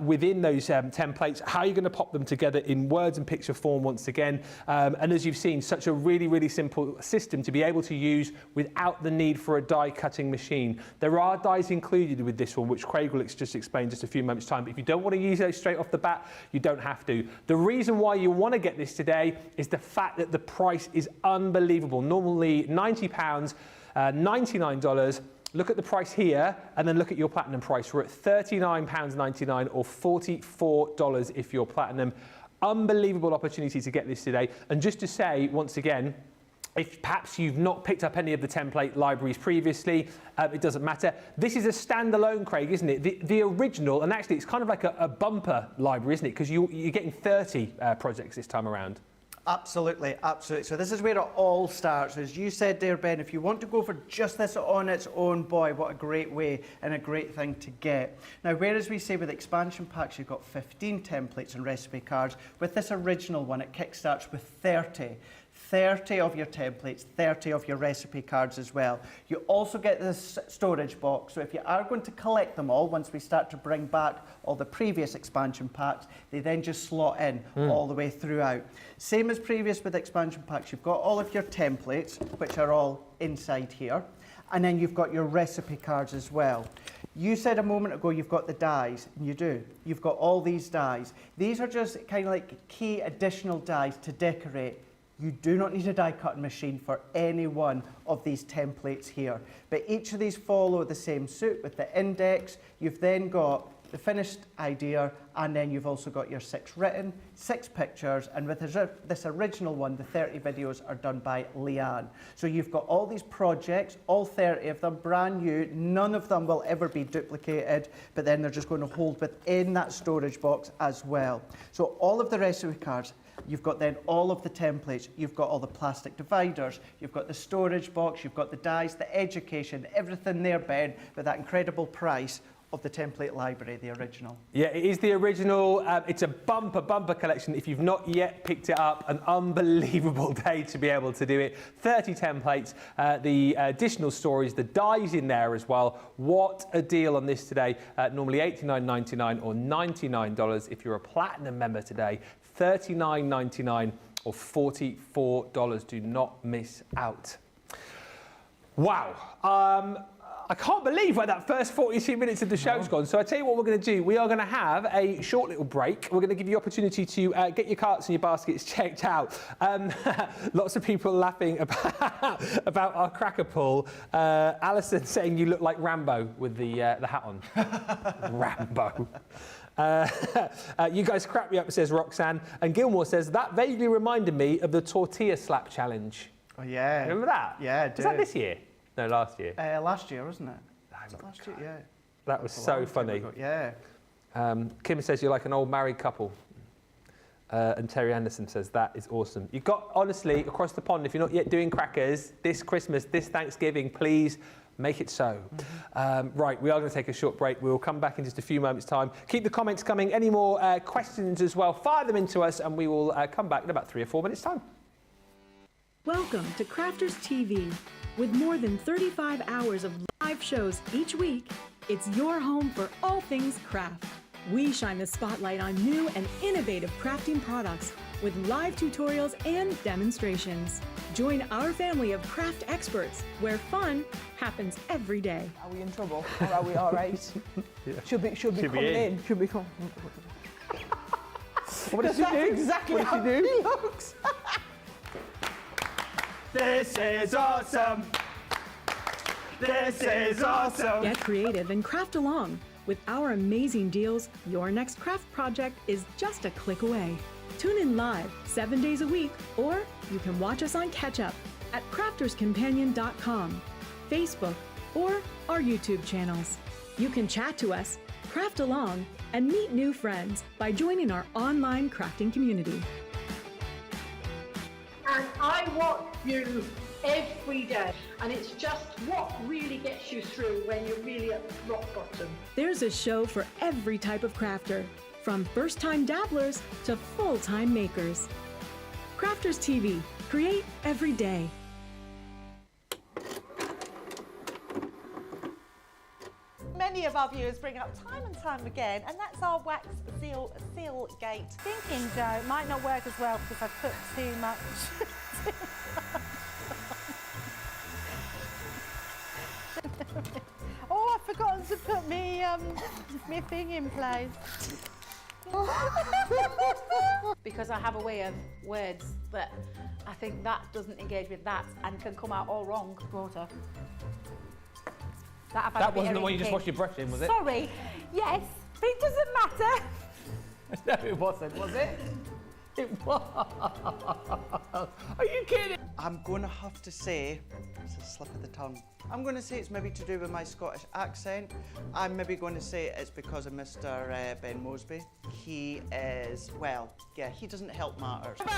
S1: within those templates, how you're going to pop them together in words and picture form once again. And as you've seen, such a really, really simple system to be able to use without the need for a die cutting machine. There are dies included with this one, which Craig will just explain just a few moments time, but if you don't want to use those straight off the bat, you don't have to. The reason why you want to get this today is the fact that the price is unbelievable. Normally £90, $99. Look at the price here and then look at your platinum price. We're at £39.99 or $44 if you're platinum. Unbelievable opportunity to get this today. And just to say, once again, if perhaps you've not picked up any of the template libraries previously, it doesn't matter. This is a standalone, Craig, isn't it? The original, and actually it's kind of like a bumper library, isn't it? Because you're getting 30 projects this time around.
S2: Absolutely, absolutely. So this is where it all starts. As you said there, Ben, if you want to go for just this on its own, boy, what a great way and a great thing to get. Now, whereas we say with expansion packs, you've got 15 templates and recipe cards, with this original one, it kickstarts with 30. 30 of your templates, 30 of your recipe cards as well. You also get this storage box, so if you are going to collect them all, once we start to bring back all the previous expansion packs, they then just slot in all the way throughout. Same as previous with expansion packs, you've got all of your templates, which are all inside here, and then you've got your recipe cards as well. You said a moment ago you've got the dies, and you do. You've got all these dies. These are just kind of like key additional dies to decorate. You do not need a die cutting machine for any one of these templates here. But each of these follow the same suit with the index. You've then got the finished idea, and then you've also got your 6 written, 6 pictures, and with this original one, the 30 videos are done by Leanne. So you've got all these projects, all 30 of them, brand new. None of them will ever be duplicated, but then they're just going to hold within that storage box as well. So all of the recipe cards, you've got then all of the templates, you've got all the plastic dividers, you've got the storage box, you've got the dies, the education, everything there, Ben, with that incredible price of the template library, the original. Yeah, it is the original. It's a bumper collection. If you've not yet picked it up, an unbelievable day to be able to do it. 30 templates, the additional stories, the dies in there as well. What a deal on this today. Normally $89.99 or $99 if you're a platinum member today. $39.99 or $44. Do not miss out. Wow. I can't believe where that first 42 minutes of the show's gone. So I tell you what we're going to do. We are going to have a short little break. We're going to give you opportunity to get your carts and your baskets checked out. Lots of people laughing about our cracker pull. Alison saying you look like Rambo with the hat on. Rambo. You guys crap me up, says Roxanne. And Gilmore says, that vaguely reminded me of the tortilla slap challenge. Oh, yeah.
S1: Remember that?
S2: Yeah, I do.
S1: Was that this year? No, last year.
S2: Last year, wasn't it?
S1: Last year,
S2: yeah.
S1: That was so funny.
S2: Yeah.
S1: Kim says you're like an old married couple. And Terry Anderson says that is awesome. You've got, honestly, across the pond, if you're not yet doing crackers this Christmas, this Thanksgiving, please make it so. Right, we are going to take a short break. We will come back in just a few moments' time. Keep the comments coming. Any more questions as well, fire them into us, and we will come back in about 3 or 4 minutes' time.
S3: Welcome to Crafters TV. With more than 35 hours of live shows each week, it's your home for all things craft. We shine the spotlight on new and innovative crafting products with live tutorials and demonstrations. Join our family of craft experts where fun happens every day.
S4: Are we in trouble or are we all right?
S1: Yeah.
S4: Should be coming in. Should be coming.
S1: What did she do?
S4: Exactly how he looks.
S2: This is awesome. This is awesome.
S3: Get creative and craft along. With our amazing deals, your next craft project is just a click away. Tune in live 7 days a week, or you can watch us on catch up at crafterscompanion.com, Facebook, or our YouTube channels. You can chat to us, craft along, and meet new friends by joining our online crafting community.
S5: And I watch you every day, and it's just what really gets you through when you're really at rock bottom.
S3: There's a show for every type of crafter, from first-time dabblers to full-time makers. Crafters TV, create every day.
S6: Many of our viewers bring up time and time again, and that's our wax seal gate. Thinking, Joe, it might not work as well because I've put too much. Oh, I've forgotten to put me thing in place. Because I have a way of words that I think that doesn't engage with that and can come out all wrong. Water.
S1: That wasn't the one you just washed your brush in, was it?
S6: Sorry. Yes, but it doesn't matter.
S1: No, it wasn't, was it? It was. Are you kidding?
S2: I'm going to have to say, it's a slip of the tongue. I'm going to say it's maybe to do with my Scottish accent. I'm maybe going to say it's because of Mr. Ben Moseby. He is, well, yeah, he doesn't help matters.
S6: Five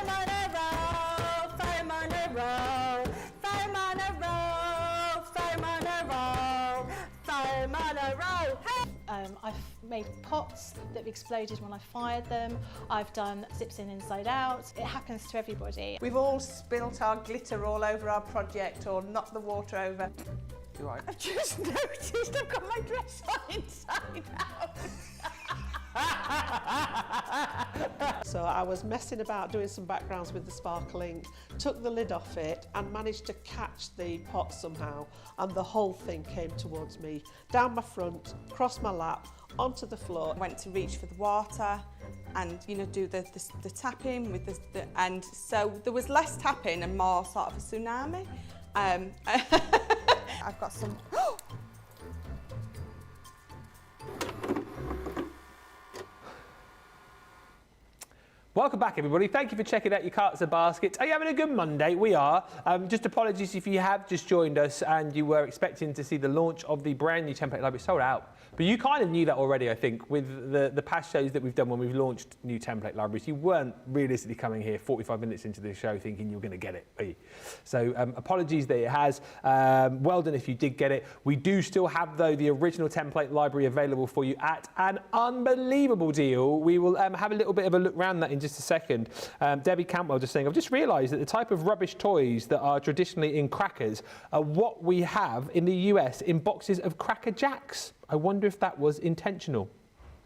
S6: on a roll, five on a roll, five on a roll, five on a roll, five on a roll. Hey! I've made pots that have exploded when I fired them. I've done zips in inside out. It happens to everybody.
S4: We've all spilt our glitter all over our project or knocked the water over. You all right? I've just noticed I've got my dress on inside out.
S7: So I was messing about doing some backgrounds with the sparkling, took the lid off it and managed to catch the pot somehow, and the whole thing came towards me, down my front, across my lap, onto the floor.
S8: I went to reach for the water and, you know, do the tapping with and so there was less tapping and more sort of a tsunami.
S4: I've got some...
S1: Welcome back, everybody. Thank you for checking out your carts and baskets. Are you having a good Monday? We are. Just apologies if you have just joined us and you were expecting to see the launch of the brand new template library. Sold out. But you kind of knew that already, I think, with the past shows that we've done when we've launched new template libraries. You weren't realistically coming here 45 minutes into the show thinking you were going to get it, were you? So apologies that it has. Well done if you did get it. We do still have, though, the original template library available for you at an unbelievable deal. We will have a little bit of a look around that in just a second. Debbie Campbell just saying, I've just realised that the type of rubbish toys that are traditionally in crackers are what we have in the US in boxes of Cracker Jacks. I wonder if that was intentional.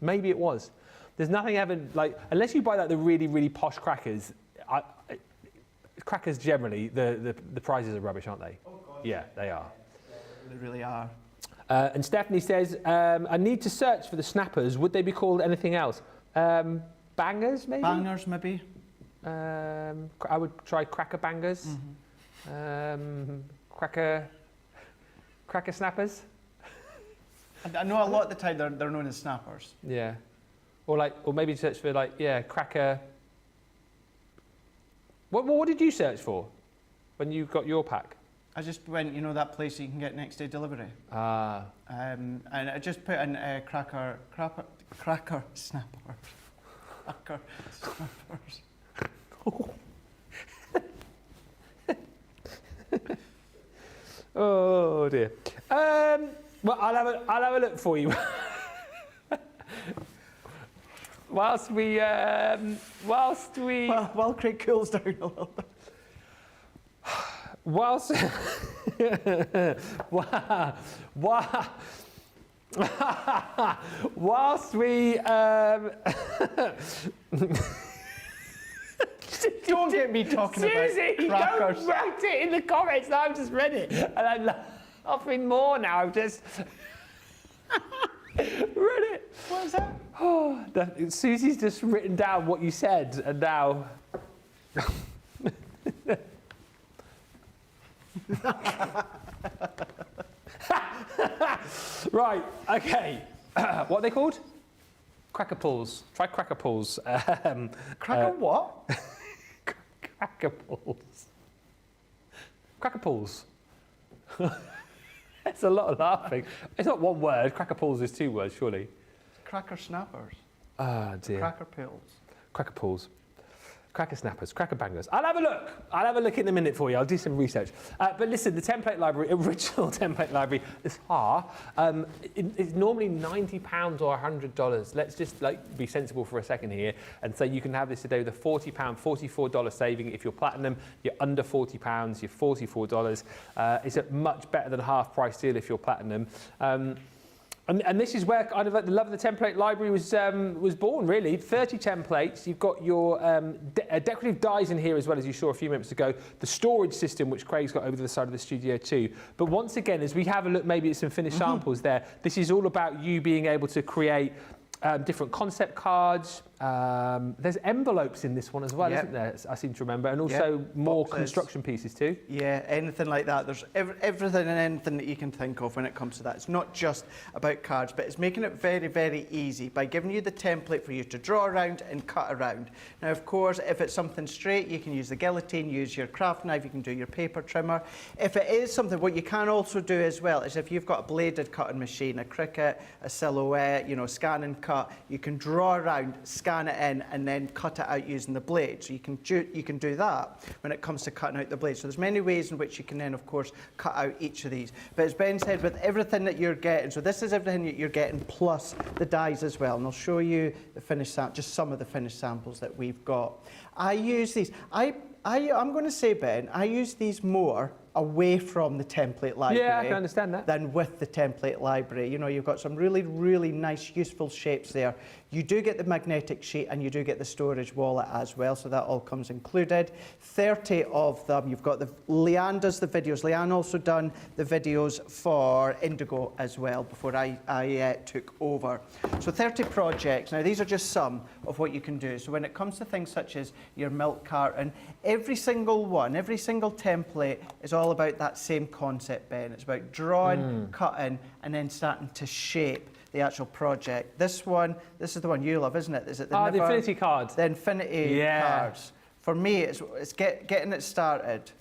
S1: Maybe it was. There's nothing ever, like, unless you buy like the really, really posh crackers, crackers generally, the prizes are rubbish, aren't they? Oh, God. Yeah, they are.
S2: They really are.
S1: And Stephanie says, I need to search for the snappers. Would they be called anything else? Bangers, maybe?
S2: Bangers, maybe.
S1: I would try cracker bangers. Mm-hmm. Cracker snappers.
S2: I know a lot of the time they're known as snappers.
S1: Yeah. Or maybe search for cracker. What did you search for when you got your pack?
S2: I just went, you know, that place you can get next day delivery.
S1: Ah.
S2: And I just put in cracker snapper. Cracker snappers.
S1: Oh dear. Well, I'll have a look for you. whilst we.
S2: While Craig cools down a little bit.
S1: Whilst we
S2: Don't get me talking
S1: Susie,
S2: about crackers.
S1: Don't write it in the comments. Now I've just read it, and I'm laughing more now. I've just read it.
S2: What is that?
S1: Oh, Susie's just written down what you said, and now. Right, okay. What are they called? Cracker pulls. Try cracker pulls.
S2: Cracker what?
S1: Cracker pulls. Cracker pulls. It's a lot of laughing. It's not one word. Cracker pulls is 2 words, surely.
S2: Cracker snappers.
S1: Ah, dear.
S2: Cracker pills.
S1: Cracker pulls. Cracker snappers, cracker bangers. I'll have a look. I'll have a look in a minute for you. I'll do some research. But listen, the template library, original template library, it's normally £90 or $100. Let's just be sensible for a second here and say you can have this today with a £40, $44 saving. If you're platinum, you're under £40, you're $44. It's a much better than half price deal if you're platinum. And this is where kind of the love of the template library was born, really. 30 templates. You've got your decorative dies in here as well, as you saw a few minutes ago. The storage system, which Craig's got over to the side of the studio too. But once again, as we have a look maybe at some finished samples there, this is all about you being able to create different concept cards. There's envelopes in this one as well, isn't there? I seem to remember. And also more
S2: boxes.
S1: Construction pieces too.
S2: Yeah, anything like that. There's everything and anything that you can think of when it comes to that. It's not just about cards, but it's making it very, very easy by giving you the template for you to draw around and cut around. Now, of course, if it's something straight, you can use the guillotine, use your craft knife, you can do your paper trimmer. If it is something, what you can also do as well is if you've got a bladed cutting machine, a Cricut, a Silhouette, you know, scan and cut, you can draw around, scan it in, and then cut it out using the blade. So you can do that when it comes to cutting out the blade. So there's many ways in which you can then, of course, cut out each of these. But as Ben said, with everything that you're getting, so this is everything that you're getting plus the dies as well. And I'll show you the finished just some of the finished samples that we've got. I use these. I'm going to say, Ben, I use these more away from the template library.
S1: Yeah, I can understand that.
S2: Than with the template library. You know, you've got some really, really nice, useful shapes there. You do get the magnetic sheet and you do get the storage wallet as well, so that all comes included. 30 of them. You've got Leanne does the videos. Leanne also done the videos for Indigo as well before I took over. So 30 projects. Now, these are just some of what you can do. So when it comes to things such as your milk carton, every single one, every single template is all about that same concept, Ben. It's about drawing, cutting, and then starting to shape the actual project. This is the one you love, isn't it? Is it
S1: the Infinity cards?
S2: The Infinity cards. For me, it's getting it started.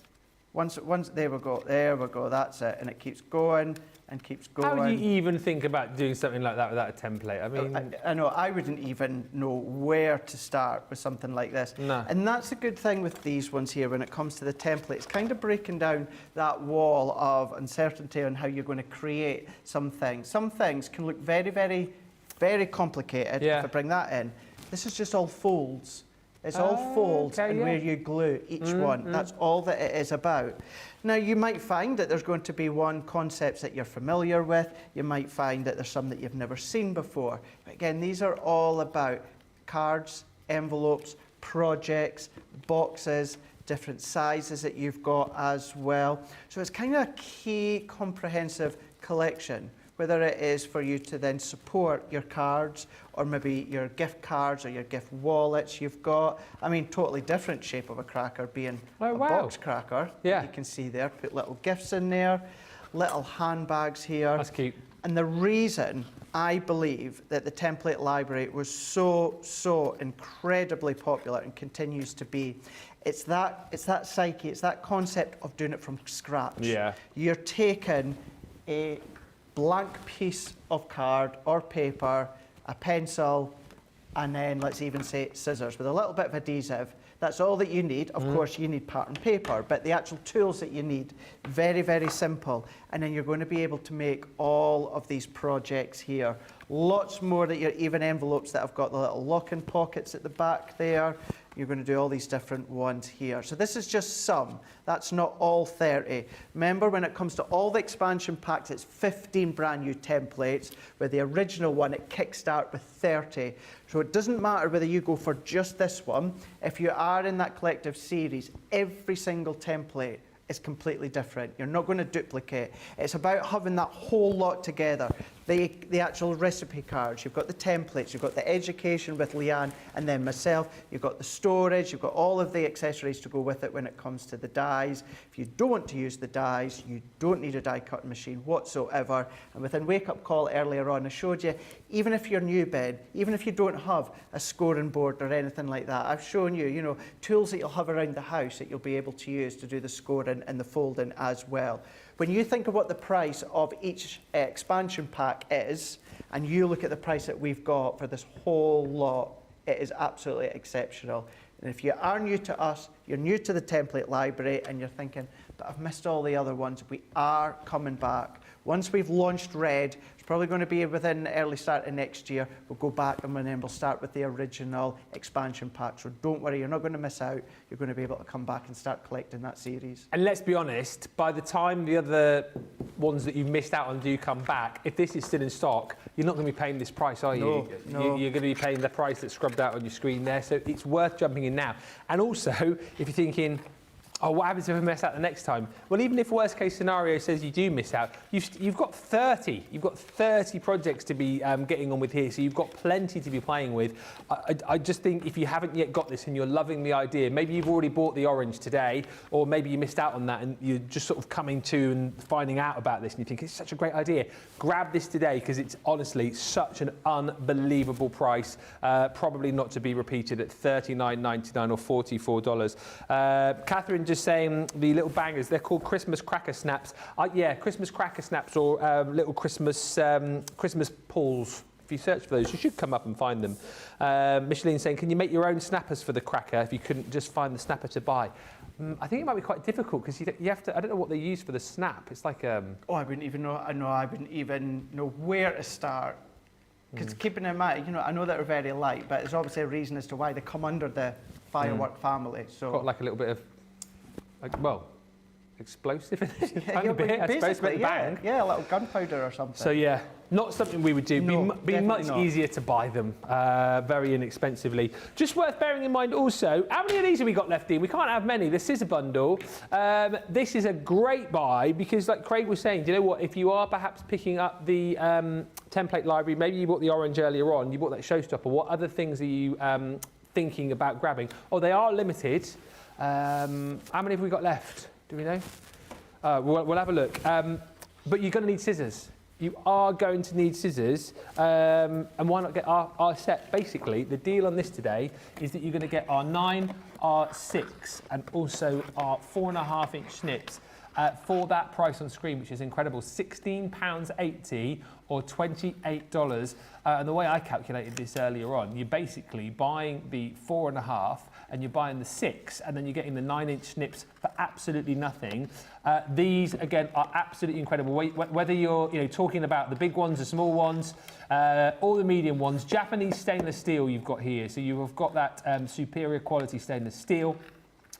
S2: Once there we go, that's it. And it keeps going and keeps going.
S1: How would you even think about doing something like that without a template? I mean,
S2: I know, I wouldn't even know where to start with something like this.
S1: No.
S2: And that's a good thing with these ones here when it comes to the templates, kind of breaking down that wall of uncertainty on how you're going to create some things. Some things can look very, very, very complicated if I bring that in. This is just all folds. It's all folds and where you glue each one. That's all that it is about. Now, you might find that there's going to be concepts that you're familiar with. You might find that there's some that you've never seen before. But again, these are all about cards, envelopes, projects, boxes, different sizes that you've got as well. So it's kind of a key comprehensive collection, whether it is for you to then support your cards or maybe your gift cards or your gift wallets you've got. I mean, totally different shape of a cracker being a box cracker.
S1: Yeah.
S2: You can see there, put little gifts in there, little handbags here.
S1: That's cute.
S2: And the reason I believe that the template library was so incredibly popular and continues to be, it's that psyche, it's that concept of doing it from scratch.
S1: Yeah.
S2: You're taking a blank piece of card or paper, a pencil, and then let's even say scissors with a little bit of adhesive. That's all that you need. Of course, you need pattern paper, but the actual tools that you need, very, very simple. And then you're going to be able to make all of these projects here. Lots more that you're even envelopes that have got the little lock-in pockets at the back there. You're going to do all these different ones here. So this is just some. That's not all 30. Remember, when it comes to all the expansion packs, it's 15 brand new templates. With the original one, it kickstart with 30. So it doesn't matter whether you go for just this one. If you are in that collective series, every single template is completely different. You're not going to duplicate. It's about having that whole lot together. The actual recipe cards, you've got the templates, you've got the education with Leanne and then myself, you've got the storage, you've got all of the accessories to go with it when it comes to the dies. If you don't want to use the dies, you don't need a die cutting machine whatsoever. And within Wake Up Call earlier on, I showed you, even if you're new, Ben, even if you don't have a scoring board or anything like that, I've shown you, tools that you'll have around the house that you'll be able to use to do the scoring and the folding as well. When you think of what the price of each expansion pack is, and you look at the price that we've got for this whole lot, it is absolutely exceptional. And if you are new to us, you're new to the template library, and you're thinking, but I've missed all the other ones, we are coming back. Once we've launched Red, it's probably going to be within the early start of next year, we'll go back and then we'll start with the original expansion pack. So don't worry, you're not going to miss out. You're going to be able to come back and start collecting that series.
S1: And let's be honest, by the time the other ones that you've missed out on do come back, if this is still in stock, you're not going to be paying this price, are you?
S2: No.
S1: You're going to be paying the price that's scrubbed out on your screen there. So it's worth jumping in now. And also, if you're thinking, oh, what happens if I miss out the next time? Well, even if worst case scenario says you do miss out, you've got 30. You've got 30 projects to be getting on with here, so you've got plenty to be playing with. I just think if you haven't yet got this and you're loving the idea, maybe you've already bought the orange today, or maybe you missed out on that and you're just sort of coming to and finding out about this and you think it's such a great idea. Grab this today because it's honestly such an unbelievable price, probably not to be repeated at $39.99 or $44. Catherine just saying the little bangers, they're called Christmas cracker snaps. Yeah, Christmas cracker snaps or little Christmas Christmas pulls. if you search for those, you should come up and find them. Micheline saying, can you make your own snappers for the cracker if you couldn't just find the snapper to buy? I think it might be quite difficult because you have to. I don't know what they use for the snap. It's like
S2: Oh, I wouldn't even know. I wouldn't even know where to start. Because keeping in mind, I know that they're very light, but there's obviously a reason as to why they come under the firework family. So
S1: got like a little bit of, explosive in it.
S2: yeah, basically,
S1: bang.
S2: yeah, a little gunpowder or something.
S1: So yeah, not something we would do.
S2: No,
S1: be much
S2: not.
S1: easier to buy them, very inexpensively. Just worth bearing in mind also, how many of these have we got left in? We can't have many. The scissor bundle. This is a great buy because, like Craig was saying, do you know what? If you are perhaps picking up the template library, maybe you bought the orange earlier on, you bought that showstopper. What other things are you thinking about grabbing? Oh, they are limited. How many have we got left? Do we know? We'll have a look. But you're going to need scissors. You are going to need scissors. And why not get our set? Basically, the deal on this today is that you're going to get our 9, our 6, and also our 4.5-inch snips for that price on screen, which is incredible. £16.80 or $28. And the way I calculated this earlier on, you're basically buying the 4.5 and you're buying the 6, and then you're getting the 9-inch snips for absolutely nothing. These, again, are absolutely incredible. Whether you're talking about the big ones, the small ones, or the medium ones, Japanese stainless steel you've got here. So you've got that superior quality stainless steel.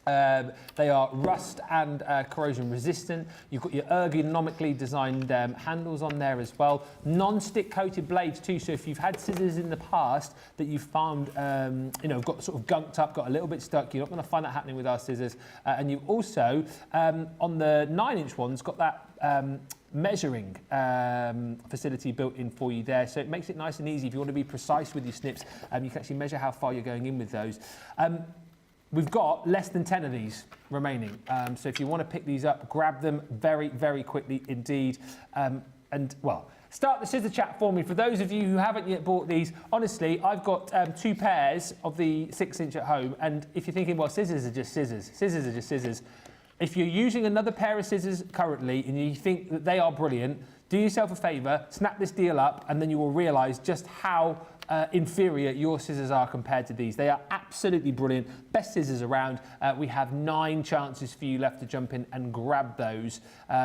S1: They are rust and corrosion resistant. You've got your ergonomically designed handles on there as well. Non-stick coated blades too, so if you've had scissors in the past that you've found, got sort of gunked up, got a little bit stuck, you're not going to find that happening with our scissors. And you've also, on the 9-inch ones, got that measuring facility built in for you there, so it makes it nice and easy. If you want to be precise with your snips, you can actually measure how far you're going in with those. We've got less than 10 of these remaining, so if you want to pick these up, grab them very, very quickly indeed. Start the scissor chat for me. For those of you who haven't yet bought these, honestly, I've got 2 pairs of the 6-inch at home, and if you're thinking, well, scissors are just scissors, scissors are just scissors. If you're using another pair of scissors currently and you think that they are brilliant, do yourself a favour, snap this deal up, and then you will realise just how inferior your scissors are compared to these. They are absolutely brilliant. Best scissors around. We have 9 chances for you left to jump in and grab those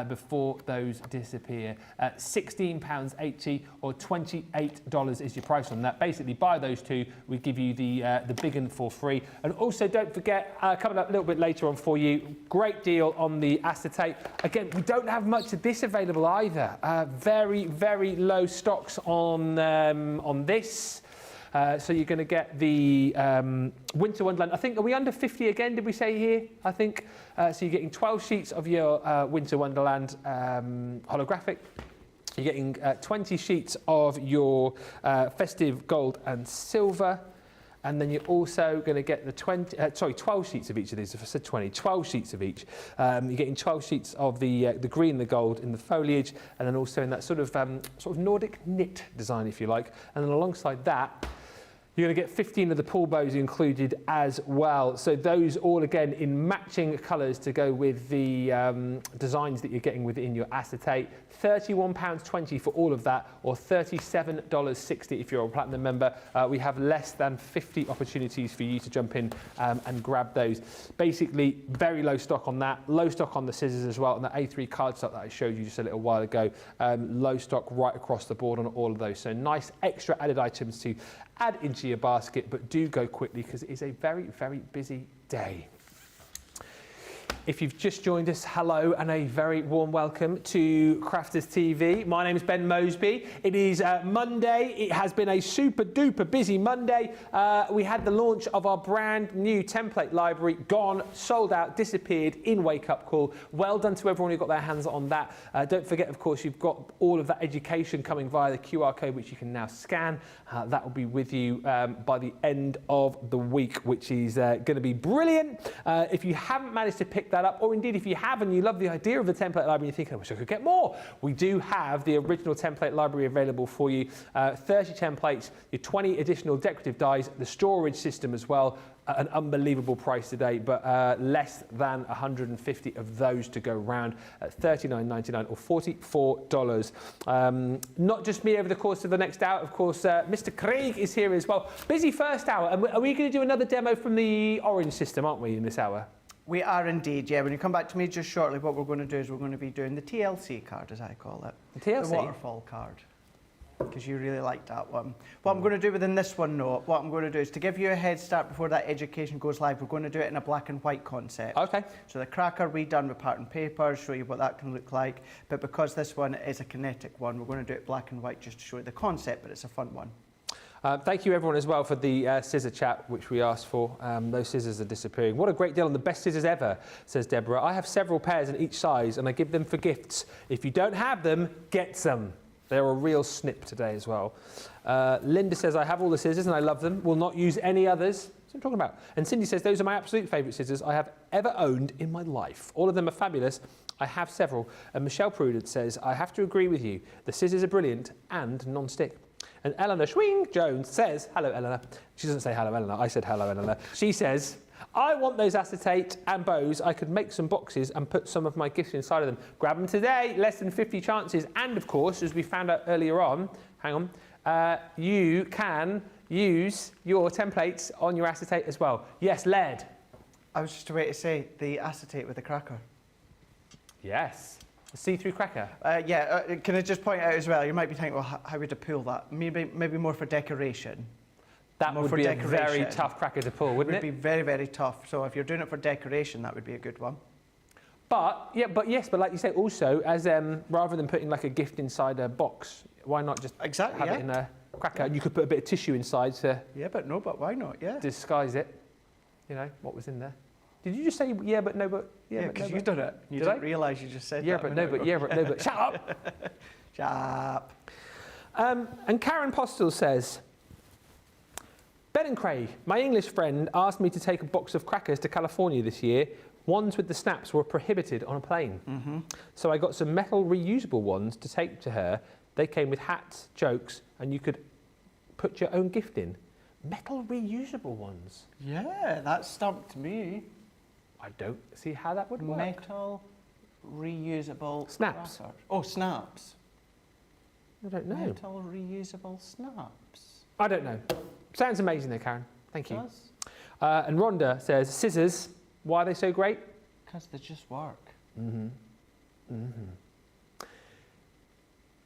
S1: before those disappear. £16.80 or $28 is your price on that. Basically, buy those 2, we give you the big one for free. And also, don't forget, coming up a little bit later on for you, great deal on the acetate. Again, we don't have much of this available either. Very, very low stocks on this. So you're going to get the Winter Wonderland. I think, are we under 50 again, did we say here? I think. So you're getting 12 sheets of your Winter Wonderland holographic. You're getting 20 sheets of your festive gold and silver. And then you're also going to get the 12 sheets of each of these. If I said 20, 12 sheets of each. You're getting 12 sheets of the green, the gold in the foliage, and then also in that sort of Nordic knit design, if you like. And then alongside that, you're going to get 15 of the pull bows included as well. So those all, again, in matching colours to go with the designs that you're getting within your acetate. £31.20 for all of that, or $37.60 if you're a Platinum member. We have less than 50 opportunities for you to jump in and grab those. Basically, very low stock on that. Low stock on the scissors as well, and the A3 cardstock that I showed you just a little while ago. Low stock right across the board on all of those. So nice extra added items to add into your basket, but do go quickly because it is a very, very busy day. If you've just joined us, hello and a very warm welcome to Crafters TV. My name is Ben Moseby. It is Monday. It has been a super duper busy Monday. We had the launch of our brand new template library, gone, sold out, disappeared in Wake Up Call. Well done to everyone who got their hands on that. Don't forget, of course, you've got all of that education coming via the QR code, which you can now scan. That will be with you by the end of the week, which is going to be brilliant. If you haven't managed to pick that up, or indeed if you have and you love the idea of the template library and you think, I wish I could get more, we do have the original template library available for you. 30 templates, your 20 additional decorative dies, the storage system as well, at an unbelievable price today, but less than 150 of those to go round at $39.99 or $44. Not just me over the course of the next hour, of course, Mr. Craig is here as well. Busy first hour, and are we going to do another demo from the orange system, aren't we, in this hour?
S2: We are indeed, yeah. When you come back to me just shortly, what we're going to do is we're going to be doing the TLC card, as I call it.
S1: The TLC?
S2: The Waterfall card. Because you really liked that one. What I'm going to do within this one, though, what I'm going to do is to give you a head start before that education goes live, we're going to do it in a black and white concept.
S1: Okay.
S2: So the cracker we done with pattern paper, show you what that can look like. But because this one is a kinetic one, we're going to do it black and white just to show you the concept, but it's a fun one.
S1: Thank you everyone as well for the scissor chat which we asked for. Those scissors are disappearing. What a great deal on the best scissors ever, says Deborah. I have several pairs in each size and I give them for gifts. If you don't have them, get some. They're a real snip today as well. Linda says, I have all the scissors and I love them. Will not use any others. That's what I'm talking about. And Cindy says, those are my absolute favourite scissors I have ever owned in my life. All of them are fabulous. I have several. And Michelle Prudence says, I have to agree with you. The scissors are brilliant and non-stick. And Eleanor Schwing Jones says, hello, Eleanor. She doesn't say hello, Eleanor. I said hello, Eleanor. She says, I want those acetate and bows. I could make some boxes and put some of my gifts inside of them. Grab them today, less than 50 chances. And of course, as we found out earlier on, you can use your templates on your acetate as well. Yes, lead.
S2: I was just about to say, the acetate with the cracker.
S1: Yes. A see-through cracker.
S2: Can I just point out as well, you might be thinking, well, how would I pull that? Maybe more for decoration.
S1: That would be a very tough cracker to pull, wouldn't it?
S2: It would be very, very tough. So if you're doing it for decoration, that would be a good one.
S1: But like you say, also, as rather than putting like a gift inside a box, why not just have it in a cracker? And you could put a bit of tissue inside to
S2: but why not? Yeah.
S1: Disguise it. You know, what was in there. Did you just say yeah, but no, but
S2: yeah? Because you done it. You didn't realise you just said
S1: yeah,
S2: that.
S1: But no, but yeah, but no, but shut up.
S2: Shut up.
S1: And Karen Postel says, Ben and Craig, my English friend asked me to take a box of crackers to California this year. Ones with the snaps were prohibited on a plane. So I got some metal reusable ones to take to her. They came with hats, jokes, and you could put your own gift in. Metal reusable ones.
S2: Yeah, that stumped me.
S1: I don't see how that would work.
S2: Metal reusable
S1: snaps.
S2: Crackers. Oh, snaps.
S1: I don't know.
S2: Metal reusable snaps.
S1: I don't know. Sounds amazing though, Karen. Thank you.
S2: Does?
S1: And Rhonda says, scissors, why are they so great?
S2: Because they just work.
S1: We're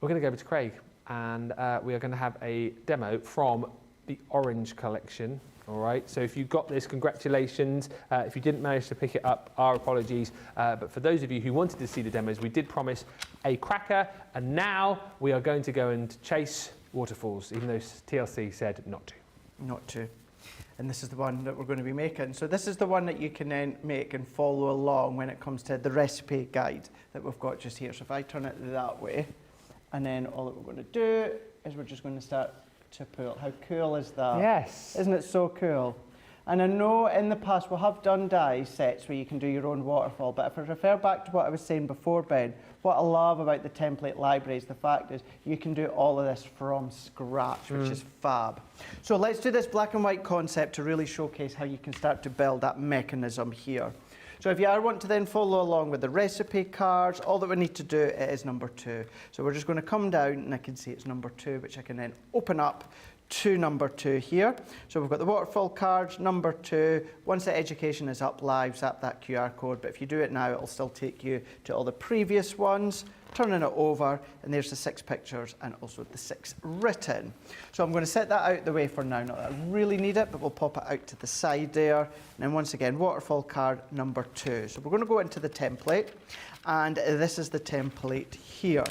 S1: going to go over to Craig and we are going to have a demo from the orange collection. All right, so if you got this, congratulations. If you didn't manage to pick it up, our apologies. But for those of you who wanted to see the demos, we did promise a cracker, and now we are going to go and chase waterfalls, even though TLC said not to.
S2: Not to. And this is the one that we're going to be making. So this is the one that you can then make and follow along when it comes to the recipe guide that we've got just here. So if I turn it that way, and then all that we're going to do is we're just going to start to pull. How cool is that?
S1: Yes.
S2: Isn't it so cool? And I know in the past we have done die sets where you can do your own waterfall, but if I refer back to what I was saying before, Ben, what I love about the template library is the fact is you can do all of this from scratch, which is fab. So let's do this black and white concept to really showcase how you can start to build that mechanism here. So if you are want to then follow along with the recipe cards, all that we need to do is number 2. So we're just going to come down and I can see it's number 2, which I can then open up to number 2 here. So we've got the waterfall cards, number 2. Once the education is up live, zap that QR code. But if you do it now, it'll still take you to all the previous ones. Turning it over, and there's the 6 pictures and also the 6 written. So I'm going to set that out the way for now. Not that I really need it, but we'll pop it out to the side there. And then once again, waterfall card number 2. So we're going to go into the template, and this is the template here.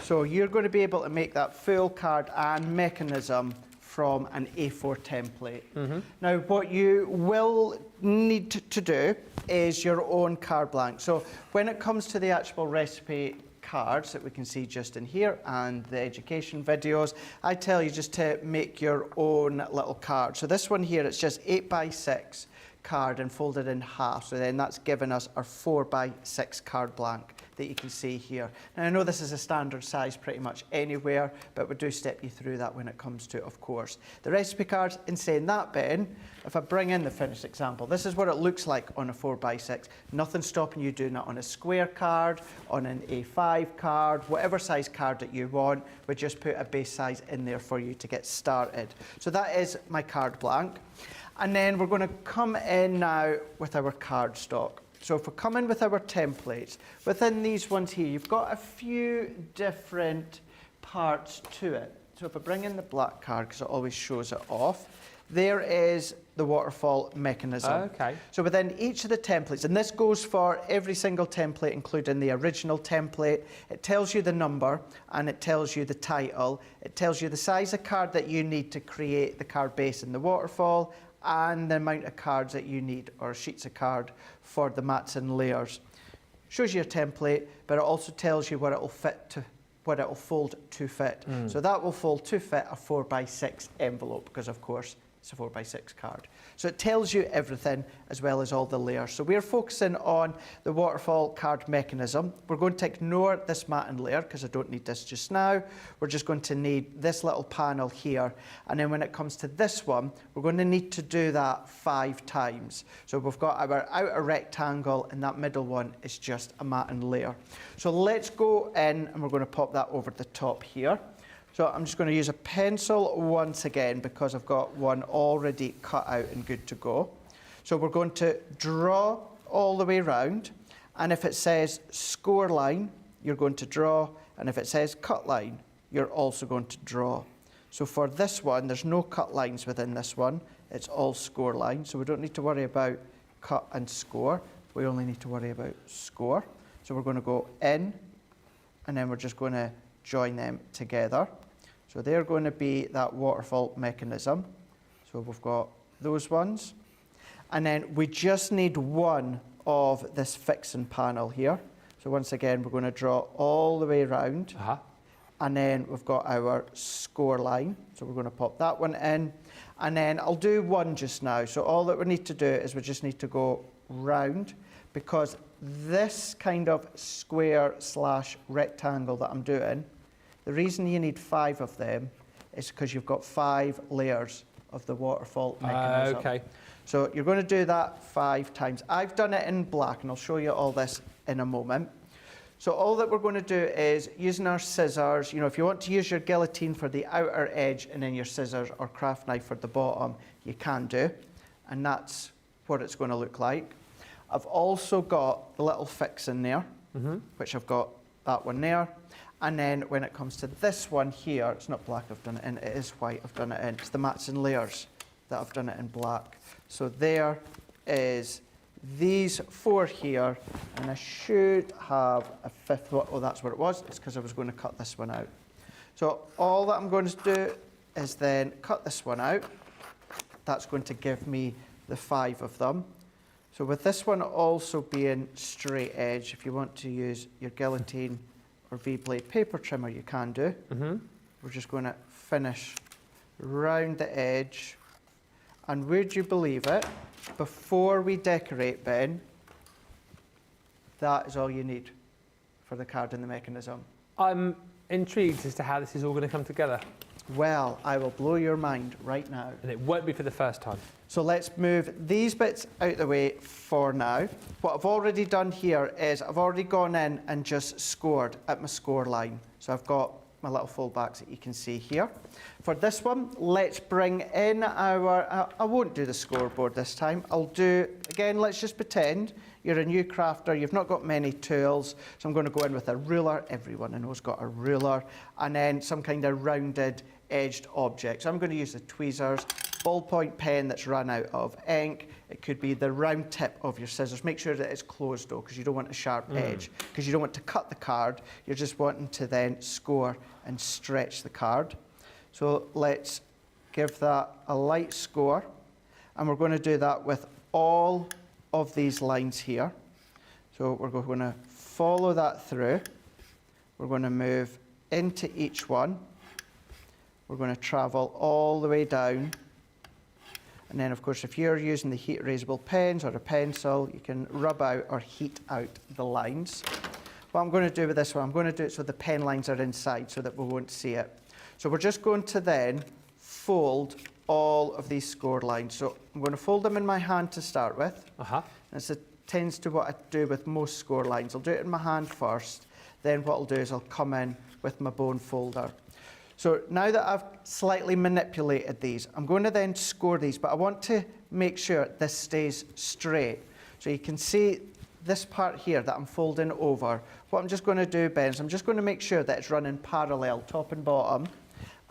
S2: So you're going to be able to make that full card and mechanism from an A4 template. Now, what you will need to do is your own card blank. So when it comes to the actual recipe cards that we can see just in here and the education videos. I tell you just to make your own little card. So this one here, it's just 8x6 card and folded in half. So then that's given us our 4x6 card blank that you can see here. Now I know this is a standard size pretty much anywhere, but we do step you through that when it comes to, of course, the recipe cards. In saying that, Ben, if I bring in the finished example, this is what it looks like on a 4x6. Nothing stopping you doing it on a square card, on an A5 card, whatever size card that you want. We just put a base size in there for you to get started. So that is my card blank. And then we're going to come in now with our cardstock. So if we come in with our templates, within these ones here, you've got a few different parts to it. So if I bring in the black card, because it always shows it off, there is the waterfall mechanism.
S1: Okay.
S2: So within each of the templates, and this goes for every single template, including the original template, it tells you the number and it tells you the title. It tells you the size of card that you need to create the card base in the waterfall, and the amount of cards that you need, or sheets of card for the mats and layers. Shows you your template, but it also tells you what it will fit to, what it will fold to fit. So that will fold to fit a 4x6 envelope, because of course it's a 4x6 card. So it tells you everything as well as all the layers. So we're focusing on the waterfall card mechanism. We're going to ignore this mat and layer because I don't need this just now. We're just going to need this little panel here. And then when it comes to this one, we're going to need to do that 5 times. So we've got our outer rectangle and that middle one is just a mat and layer. So let's go in and we're going to pop that over the top here. So I'm just going to use a pencil once again because I've got one already cut out and good to go. So we're going to draw all the way around, and if it says score line, you're going to draw, and if it says cut line, you're also going to draw. So for this one, there's no cut lines within this one. It's all score line, so we don't need to worry about cut and score. We only need to worry about score. So we're going to go in, and then we're just going to join them together. So they're going to be that waterfall mechanism. So we've got those ones. And then we just need one of this fixing panel here. So once again, we're going to draw all the way around. And then we've got our score line. So we're going to pop that one in. And then I'll do one just now. So all that we need to do is we just need to go round, because this kind of square / rectangle that I'm doing, the reason you need 5 of them is because you've got 5 layers of the waterfall mechanism.
S1: Okay.
S2: So you're going to do that 5 times. I've done it in black, and I'll show you all this in a moment. So all that we're going to do is, using our scissors, you know, if you want to use your guillotine for the outer edge and then your scissors or craft knife for the bottom, you can do. And that's what it's going to look like. I've also got the little fix in there, which I've got that one there. And then when it comes to this one here, it's not black I've done it in, it is white I've done it in. It's the mats and layers that I've done it in black. So there is these 4 here, and I should have a 5th one. Oh, that's what it was. It's because I was going to cut this one out. So all that I'm going to do is then cut this one out. That's going to give me the 5 of them. So with this one also being straight edge, if you want to use your guillotine or V-blade paper trimmer, you can do. We're just going to finish round the edge. And would you believe it, before we decorate, Ben, that is all you need for the card and the mechanism.
S1: I'm intrigued as to how this is all going to come together.
S2: Well, I will blow your mind right now.
S1: And it won't be for the first time.
S2: So let's move these bits out the way for now. What I've already done here is I've already gone in and just scored at my score line. So I've got my little fullbacks that you can see here. For this one, let's bring in our, I won't do the scoreboard this time. I'll do, again, let's just pretend you're a new crafter, you've not got many tools. So I'm going to go in with a ruler. Everyone I know has got a ruler. And then some kind of rounded edged object. So I'm going to use the tweezers, ballpoint pen that's run out of ink. It could be the round tip of your scissors. Make sure that it's closed though, because you don't want a sharp edge, because you don't want to cut the card. You're just wanting to then score and stretch the card. So let's give that a light score, and we're going to do that with all of these lines here. So we're going to follow that through, We're going to move into each one. We're going to travel all the way down. And then, of course, if you're using the heat erasable pens or a pencil, you can rub out or heat out the lines. What I'm going to do with this one, I'm going to do it so the pen lines are inside so that we won't see it. So we're just going to then fold all of these score lines. So I'm going to fold them in my hand to start with. This tends to what I do with most score lines. I'll do it in my hand first. Then what I'll do is I'll come in with my bone folder. So now that I've slightly manipulated these, I'm going to then score these, but I want to make sure this stays straight. So you can see this part here that I'm folding over. What I'm just going to do, Ben, is I'm just going to make sure that it's running parallel, top and bottom,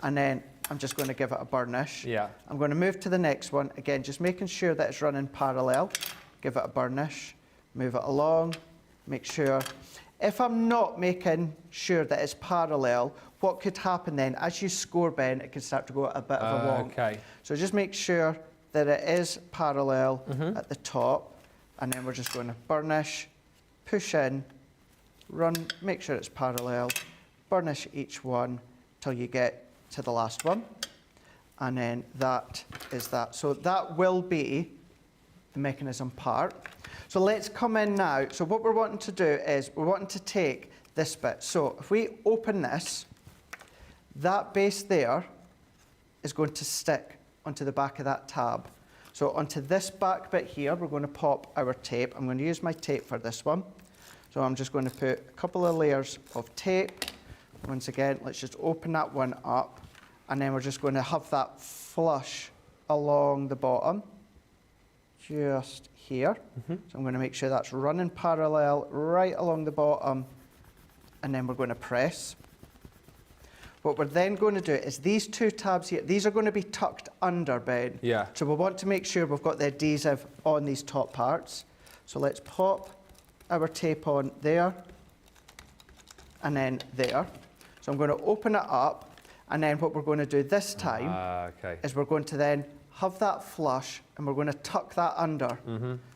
S2: and then I'm just going to give it a burnish.
S1: Yeah.
S2: I'm going to move to the next one. Again, just making sure that it's running parallel. Give it a burnish, move it along, make sure. If I'm not making sure that it's parallel, what could happen then, as you score, Ben, it can start to go a bit of a wonk.
S1: Okay.
S2: So just make sure that it is parallel at the top, and then we're just going to burnish, push in, run, make sure it's parallel, burnish each one till you get to the last one, and then that is that. So that will be the mechanism part. So let's come in now. So what we're wanting to do is we're wanting to take this bit. So if we open this, that base there is going to stick onto the back of that tab. So onto this back bit here, we're going to pop our tape. I'm going to use my tape for this one. So I'm just going to put a couple of layers of tape. Once again, let's just open that one up, and then we're just going to have that flush along the bottom, just here. So I'm going to make sure that's running parallel right along the bottom, and then we're going to press. What we're then going to do is these two tabs here, these are going to be tucked under, Ben.
S1: Yeah.
S2: So we want to make sure we've got the adhesive on these top parts. So let's pop our tape on there, and then there. So I'm going to open it up, and then what we're going to do this time is we're going to then have that flush, and we're going to tuck that under.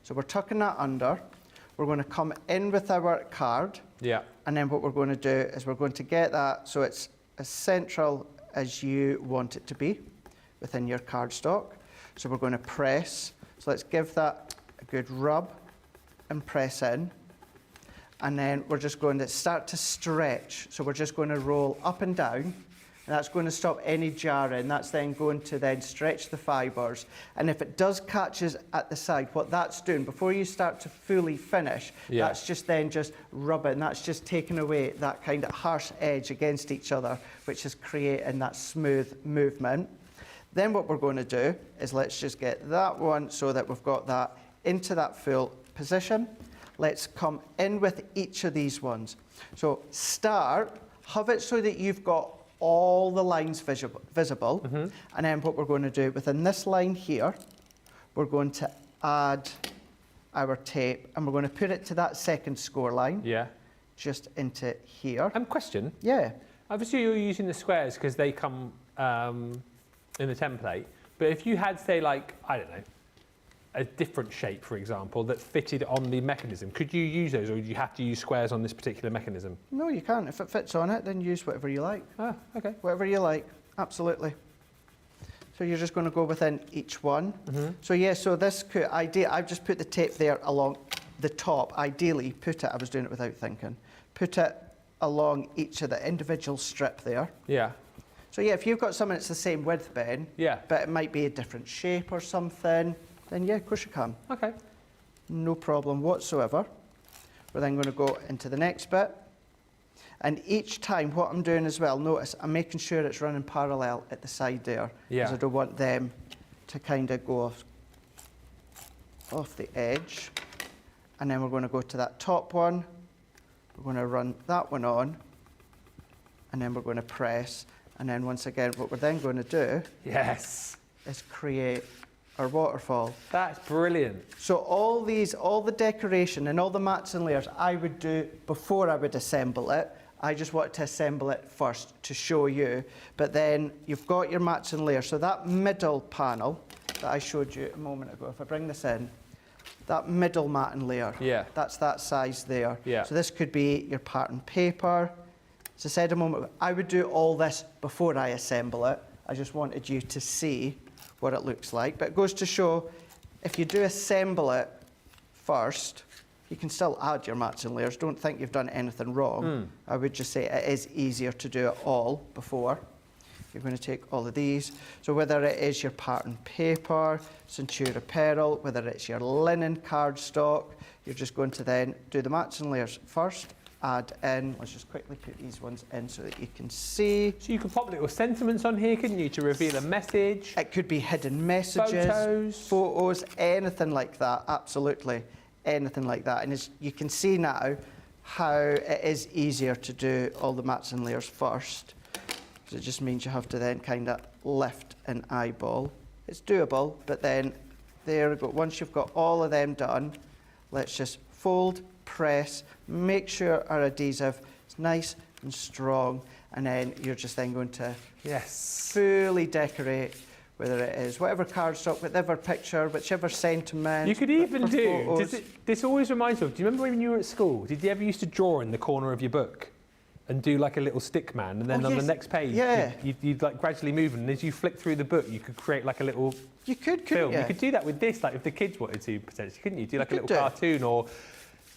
S2: So we're tucking that under. We're going to come in with our card.
S1: Yeah.
S2: And then what we're going to do is we're going to get that so it's as central as you want it to be within your cardstock. So we're going to press. So let's give that a good rub and press in. And then we're just going to start to stretch. So we're just going to roll up and down. And that's going to stop any jarring. That's then going to then stretch the fibres. And if it does catches at the side, what that's doing, before you start to fully finish, that's just then just rubbing. That's just taking away that kind of harsh edge against each other, which is creating that smooth movement. Then what we're going to do is let's just get that one so that we've got that into that full position. Let's come in with each of these ones. So start, have it so that you've got all the lines visible. And then what we're going to do within this line here, we're going to add our tape, and we're going to put it to that second score line.
S1: Yeah.
S2: Just into here.
S1: Question.
S2: Yeah.
S1: Obviously you're using the squares because they come in the template, but if you had, say, like, I don't know, a different shape, for example, that fitted on the mechanism, could you use those, or would you have to use squares on this particular mechanism?
S2: No, you can't. If it fits on it, then use whatever you like.
S1: Ah, okay.
S2: Whatever you like, absolutely. So you're just going to go within each one. So yeah, so this could, I've just put the tape there along the top. Ideally, put it, I was doing it without thinking, put it along each of the individual strip there.
S1: Yeah.
S2: So yeah, if you've got something that's the same width, Ben, but it might be a different shape or something, then yeah, of course you can.
S1: Okay.
S2: No problem whatsoever. We're then going to go into the next bit. And each time, what I'm doing as well, notice I'm making sure it's running parallel at the side there. Because I don't want them to kind of go off the edge. And then we're going to go to that top one. We're going to run that one on. And then we're going to press. And then once again, what we're then going to do is create our waterfall.
S1: That's brilliant.
S2: So all the decoration and all the mats and layers I would do before I would assemble it. I just wanted to assemble it first to show you. But then you've got your mats and layers. So that middle panel that I showed you a moment ago, if I bring this in, that middle mat and layer, that's that size there. So this could be your pattern paper, As I said a moment ago, I would do all this before I assemble it. I just wanted you to see what it looks like. But it goes to show, if you do assemble it first, you can still add your mats and layers. Don't think you've done anything wrong. I would just say it is easier to do it all before. You're going to take all of these. So whether it is your pattern paper, Centura apparel, whether it's your linen cardstock, you're just going to then do the mats and layers first. Add in, let's just quickly put these ones in so that you can see.
S1: So you could pop little sentiments on here, couldn't you, to reveal a message?
S2: It could be hidden messages, photos, anything like that, absolutely, anything like that. And you can see now how it is easier to do all the mats and layers first. So it just means you have to then kind of lift an eyeball. It's doable, but then there we go. Once you've got all of them done, let's just fold, press, make sure our adhesive is nice and strong, and then you're just then going to fully decorate, whether it is whatever cardstock, whatever picture, whichever sentiment.
S1: You could even do, this always reminds me of, do you remember when you were at school, did you ever used to draw in the corner of your book? And do like a little stick man, and then on the next page, you'd like gradually move, and as you flick through the book, you could create like a little film. You could do that with this, like if the kids wanted to, potentially, couldn't you? Do like a little cartoon, or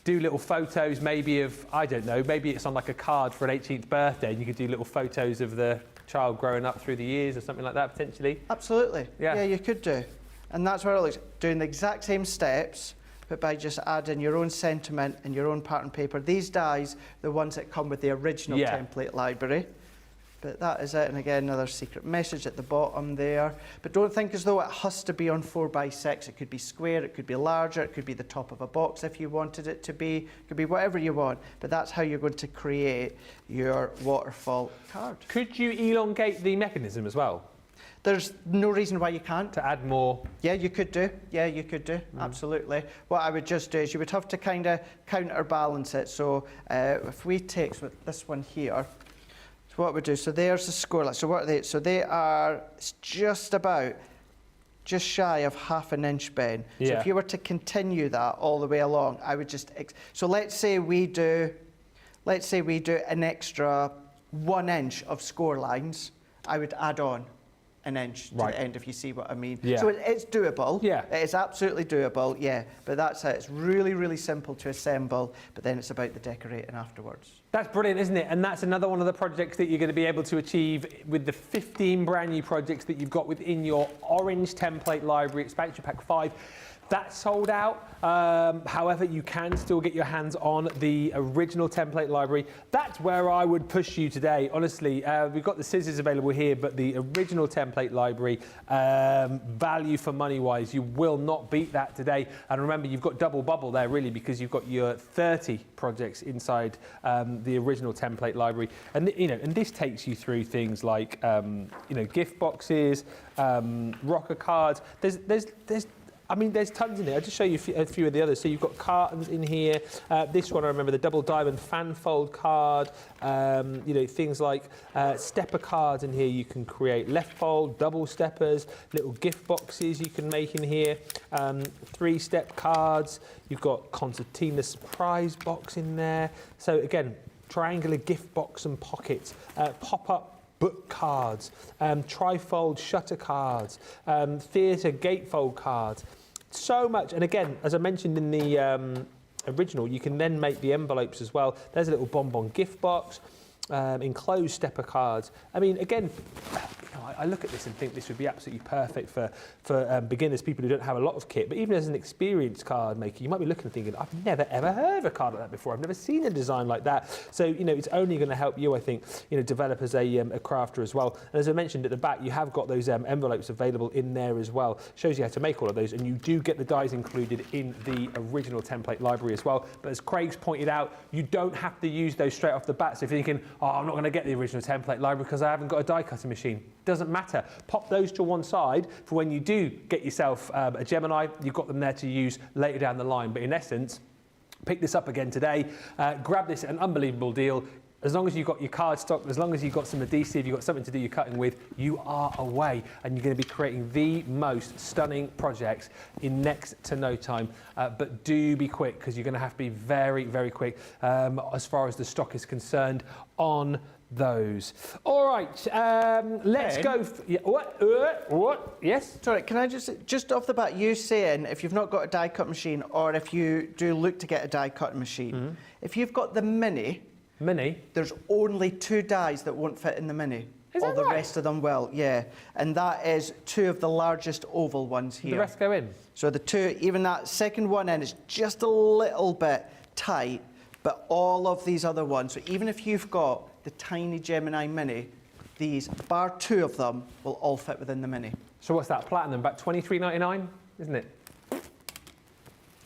S1: do little photos maybe of, I don't know, maybe it's on like a card for an 18th birthday, and you could do little photos of the child growing up through the years or something like that, potentially. Absolutely. Yeah, you could do. And that's where it looks, doing the exact same steps, but by just adding your own sentiment and your own pattern paper. These dies, the ones that come with the original template library. But that is it, and again, another secret message at the bottom there. But don't think as though it has to be on 4x6. It could be square, it could be larger, it could be the top of a box if you wanted it to be. It could be whatever you want, but that's how you're going to create your waterfall card. Could you elongate the mechanism as well?
S2: There's no reason why you can't.
S1: To add more?
S2: Yeah, you could do. Yeah, you could do. Absolutely. What I would just do is you would have to kind of counterbalance it. So if we take this one here, so what we do, so there's the score line. So what are they? So they are just shy of ½ an inch bend. So if you were to continue that all the way along, I would just, so let's say we do an extra 1 inch of score lines, I would add on an inch to the end, if you see what I mean. So it's doable. It is absolutely doable, but that's it. It's really, really simple to assemble, but then it's about the decorating afterwards.
S1: That's brilliant, isn't it? And that's another one of the projects that you're going to be able to achieve with the 15 brand new projects that you've got within your orange template library expansion pack 5. That's sold out. However, you can still get your hands on the original template library. That's where I would push you today. Honestly, we've got the scissors available here, but the original template library, value for money wise, you will not beat that today. And remember, you've got double bubble there really, because you've got your 30 projects inside the original template library. And and this takes you through things like gift boxes, rocker cards. There's tons in there. I'll just show you a few of the others. So you've got cartons in here. This one, I remember, the double diamond fan fold card. Things like stepper cards in here you can create. Left fold, double steppers, little gift boxes you can make in here. 3-step cards. You've got concertina surprise box in there. So again, triangular gift box and pockets. Pop-up book cards, trifold shutter cards, theatre gatefold cards, so much. And again, as I mentioned in the original, you can then make the envelopes as well. There's a little bonbon gift box, enclosed stepper cards. I mean, again, I look at this and think this would be absolutely perfect for beginners, people who don't have a lot of kit. But even as an experienced card maker, you might be looking and thinking, I've never ever heard of a card like that before. I've never seen a design like that. So it's only going to help you, I think, develop as a crafter as well. And as I mentioned at the back, you have got those envelopes available in there as well. Shows you how to make all of those, and you do get the dies included in the original template library as well. But as Craig's pointed out, you don't have to use those straight off the bat. So if you're thinking, I'm not going to get the original template library because I haven't got a die cutting machine, doesn't matter. Pop those to one side for when you do get yourself a Gemini. You've got them there to use later down the line. But in essence, pick this up again today. Grab this at an unbelievable deal. As long as you've got your cardstock, as long as you've got some adhesive, you've got something to do your cutting with, you are away. And you're going to be creating the most stunning projects in next to no time. But do be quick, because you're going to have to be very, very quick as far as the stock is concerned on those. All right, let's go. Yeah, what? Yes?
S2: Sorry, can I just off the bat, you saying if you've not got a die cut machine, or if you do look to get a die cutting machine, if you've got the mini, there's only 2 dies that won't fit in the mini. All the rest of them will, yeah. And that is 2 of the largest oval ones here.
S1: The rest go in?
S2: So the 2, even that second one in is just a little bit tight, but all of these other ones, so even if you've got the tiny Gemini Mini, these, bar 2 of them, will all fit within the Mini.
S1: So what's that, platinum? About $23.99, isn't it?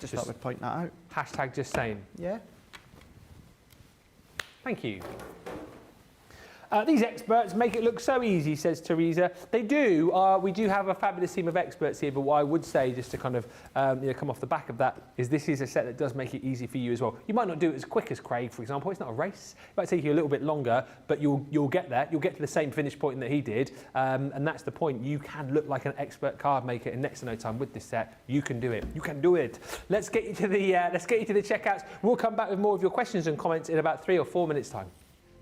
S2: Just thought we'd point that out.
S1: Hashtag just saying.
S2: Yeah.
S1: Thank you. These experts make it look so easy, says Teresa. They do. We do have a fabulous team of experts here, but what I would say, just to kind of come off the back of that, is this is a set that does make it easy for you as well. You might not do it as quick as Craig, for example. It's not a race. It might take you a little bit longer, but you'll get there. You'll get to the same finish point that he did, and that's the point. You can look like an expert card maker in next to no time with this set. You can do it. You can do it. Let's get you to the checkouts. We'll come back with more of your questions and comments in about 3 or 4 minutes' time.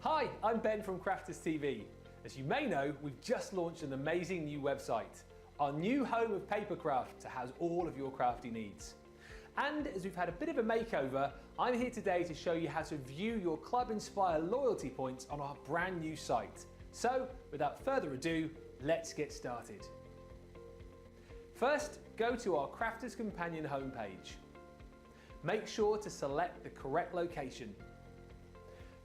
S1: Hi, I'm Ben from Crafters TV. As you may know, we've just launched an amazing new website, our new home of papercraft to house all of your crafty needs. And as we've had a bit of a makeover, I'm here today to show you how to view your Club Inspire loyalty points on our brand new site. So, without further ado, let's get started. First, go to our Crafters Companion homepage. Make sure to select the correct location.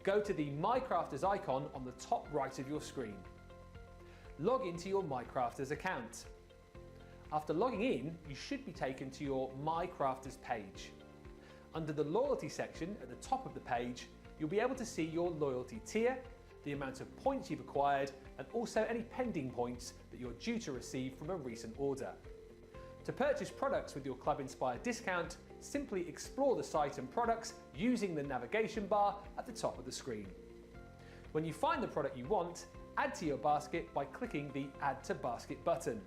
S1: Go to the My Crafters icon on the top right of your screen. Log into your My Crafters account. After logging in, you should be taken to your My Crafters page. Under the Loyalty section at the top of the page, you'll be able to see your loyalty tier, the amount of points you've acquired, and also any pending points that you're due to receive from a recent order. To purchase products with your Club Inspire discount, simply explore the site and products using the navigation bar at the top of the screen. When you find the product you want, add to your basket by clicking the Add to Basket button.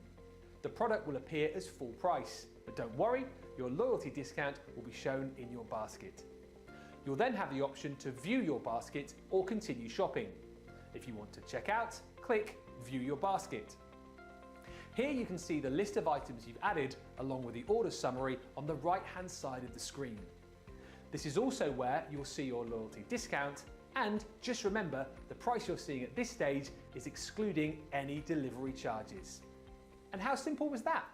S1: The product will appear as full price, but don't worry, your loyalty discount will be shown in your basket. You'll then have the option to view your basket or continue shopping. If you want to check out, click View Your Basket. Here you can see the list of items you've added along with the order summary on the right-hand side of the screen. This is also where you'll see your loyalty discount, and just remember the price you're seeing at this stage is excluding any delivery charges. And how simple was that?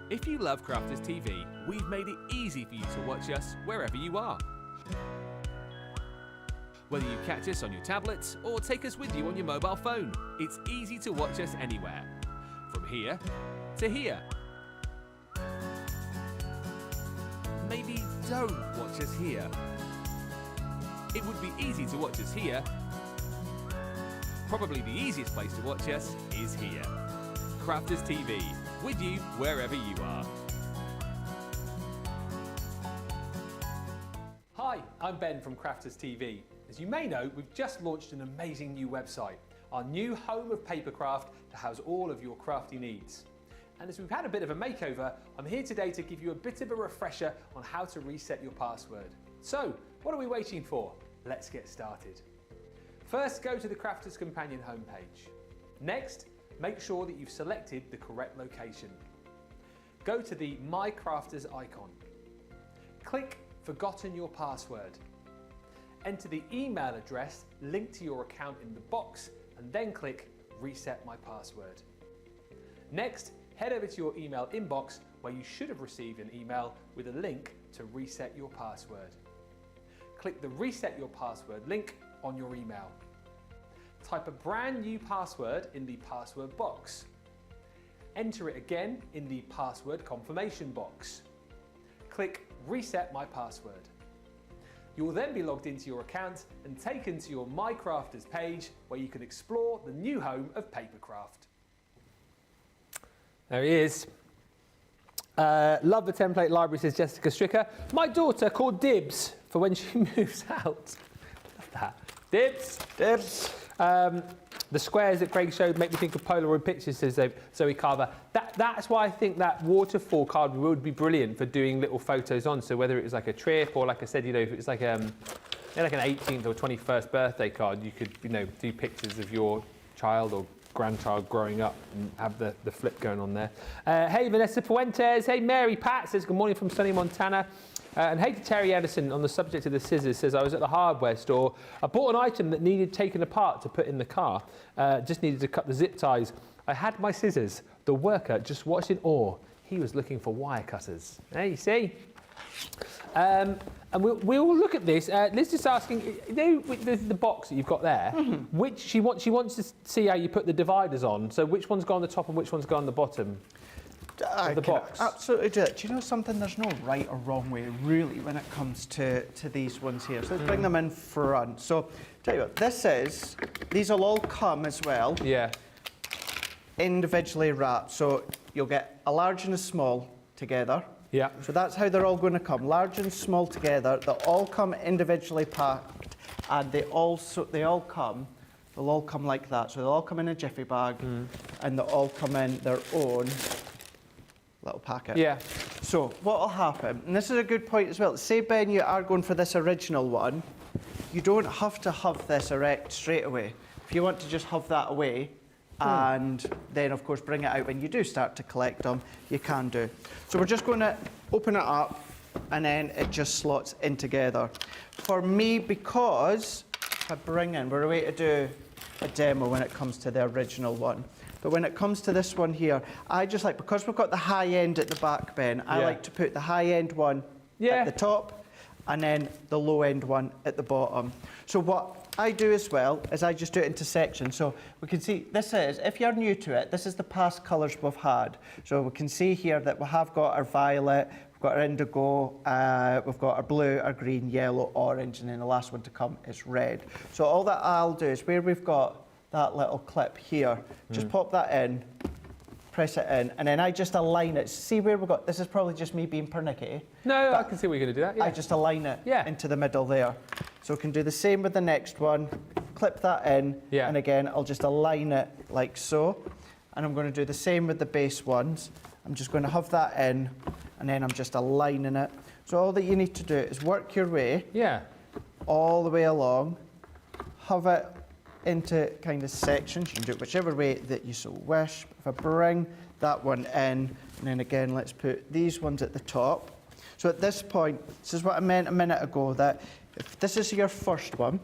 S9: If you love Crafters TV, we've made it easy for you to watch us wherever you are. Whether you catch us on your tablets or take us with you on your mobile phone, it's easy to watch us anywhere. From here to here. Maybe don't watch us here. It would be easy to watch us here. Probably the easiest place to watch us is here. Crafters TV, with you wherever you are.
S1: Hi, I'm Ben from Crafters TV. As you may know, we've just launched an amazing new website, our new home of papercraft to house all of your crafty needs. And as we've had a bit of a makeover, I'm here today to give you a bit of a refresher on how to reset your password. So, what are we waiting for? Let's get started. First, go to the Crafters Companion homepage. Next, make sure that you've selected the correct location. Go to the My Crafters icon. Click Forgotten Your Password. Enter the email address linked to your account in the box and then click Reset My Password. Next, head over to your email inbox where you should have received an email with a link to reset your password. Click the Reset Your Password link on your email. Type a brand new password in the password box. Enter it again in the password confirmation box. Click Reset My Password. You will then be logged into your account and taken to your My Crafters page where you can explore the new home of papercraft. There he is. Love the template library, says Jessica Stricker. My daughter called dibs for when she moves out. Love that. Dibs.
S2: Dibs.
S1: The squares that Craig showed make me think of Polaroid pictures, says Zoe Carver. That's why I think that waterfall card would be brilliant for doing little photos on. So whether it was like a trip or, like I said, you know, if it's like an 18th or 21st birthday card, you could, you know, do pictures of your child or grandchild growing up and have the flip going on there. Hey, Vanessa Puentes. Hey, Mary Pat says good morning from sunny Montana. And hey to Terry Edison on the subject of the scissors, says I was at the hardware store. I bought an item that needed taken apart to put in the car. Just needed to cut the zip ties. I had my scissors. The worker just watched in awe. He was looking for wire cutters. There you see. And we'll look at this. Liz just asking, you know, the box that you've got there, which she wants to see how you put the dividers on. So which one's go on the top and which one's go on the bottom? The box.
S2: Absolutely do it. Do you know something? There's no right or wrong way, really, when it comes to these ones here. So let's bring them in front. So, tell you what, these will all come as well.
S1: Yeah.
S2: Individually wrapped. So you'll get a large and a small together.
S1: Yeah.
S2: So that's how they're all going to come. Large and small together. They'll all come individually packed, and they'll all come like that. So they'll all come in a jiffy bag, and they'll all come in their own little packet.
S1: Yeah.
S2: So what will happen, and this is a good point as well, say Ben, you are going for this original one, you don't have to have this erect straight away. If you want to just have that away, and then of course bring it out when you do start to collect them, you can do. So we're just going to open it up, and then it just slots in together. For me, because if I bring in, we're away to do a demo when it comes to the original one. But when it comes to this one here, I just like, because we've got the high end at the back, Ben, I like to put the high end one at the top and then the low end one at the bottom. So what I do as well is I just do it into sections. So we can see, this is, if you're new to it, this is the past colours we've had. So we can see here that we have got our violet, we've got our indigo, we've got our blue, our green, yellow, orange, and then the last one to come is red. So all that I'll do is where we've got that little clip here, just pop that in, press it in, and then I just align it. See where we've got, this is probably just me being pernickety.
S1: No, I can see where you're going to do that. Yeah.
S2: I just align it into the middle there. So we can do the same with the next one, clip that in, and again, I'll just align it like so. And I'm going to do the same with the base ones. I'm just going to have that in, and then I'm just aligning it. So all that you need to do is work your way all the way along, have it into kind of sections. You can do it whichever way that you so wish. If I bring that one in, and then again, let's put these ones at the top. So at this point, this is what I meant a minute ago, that if this is your first one,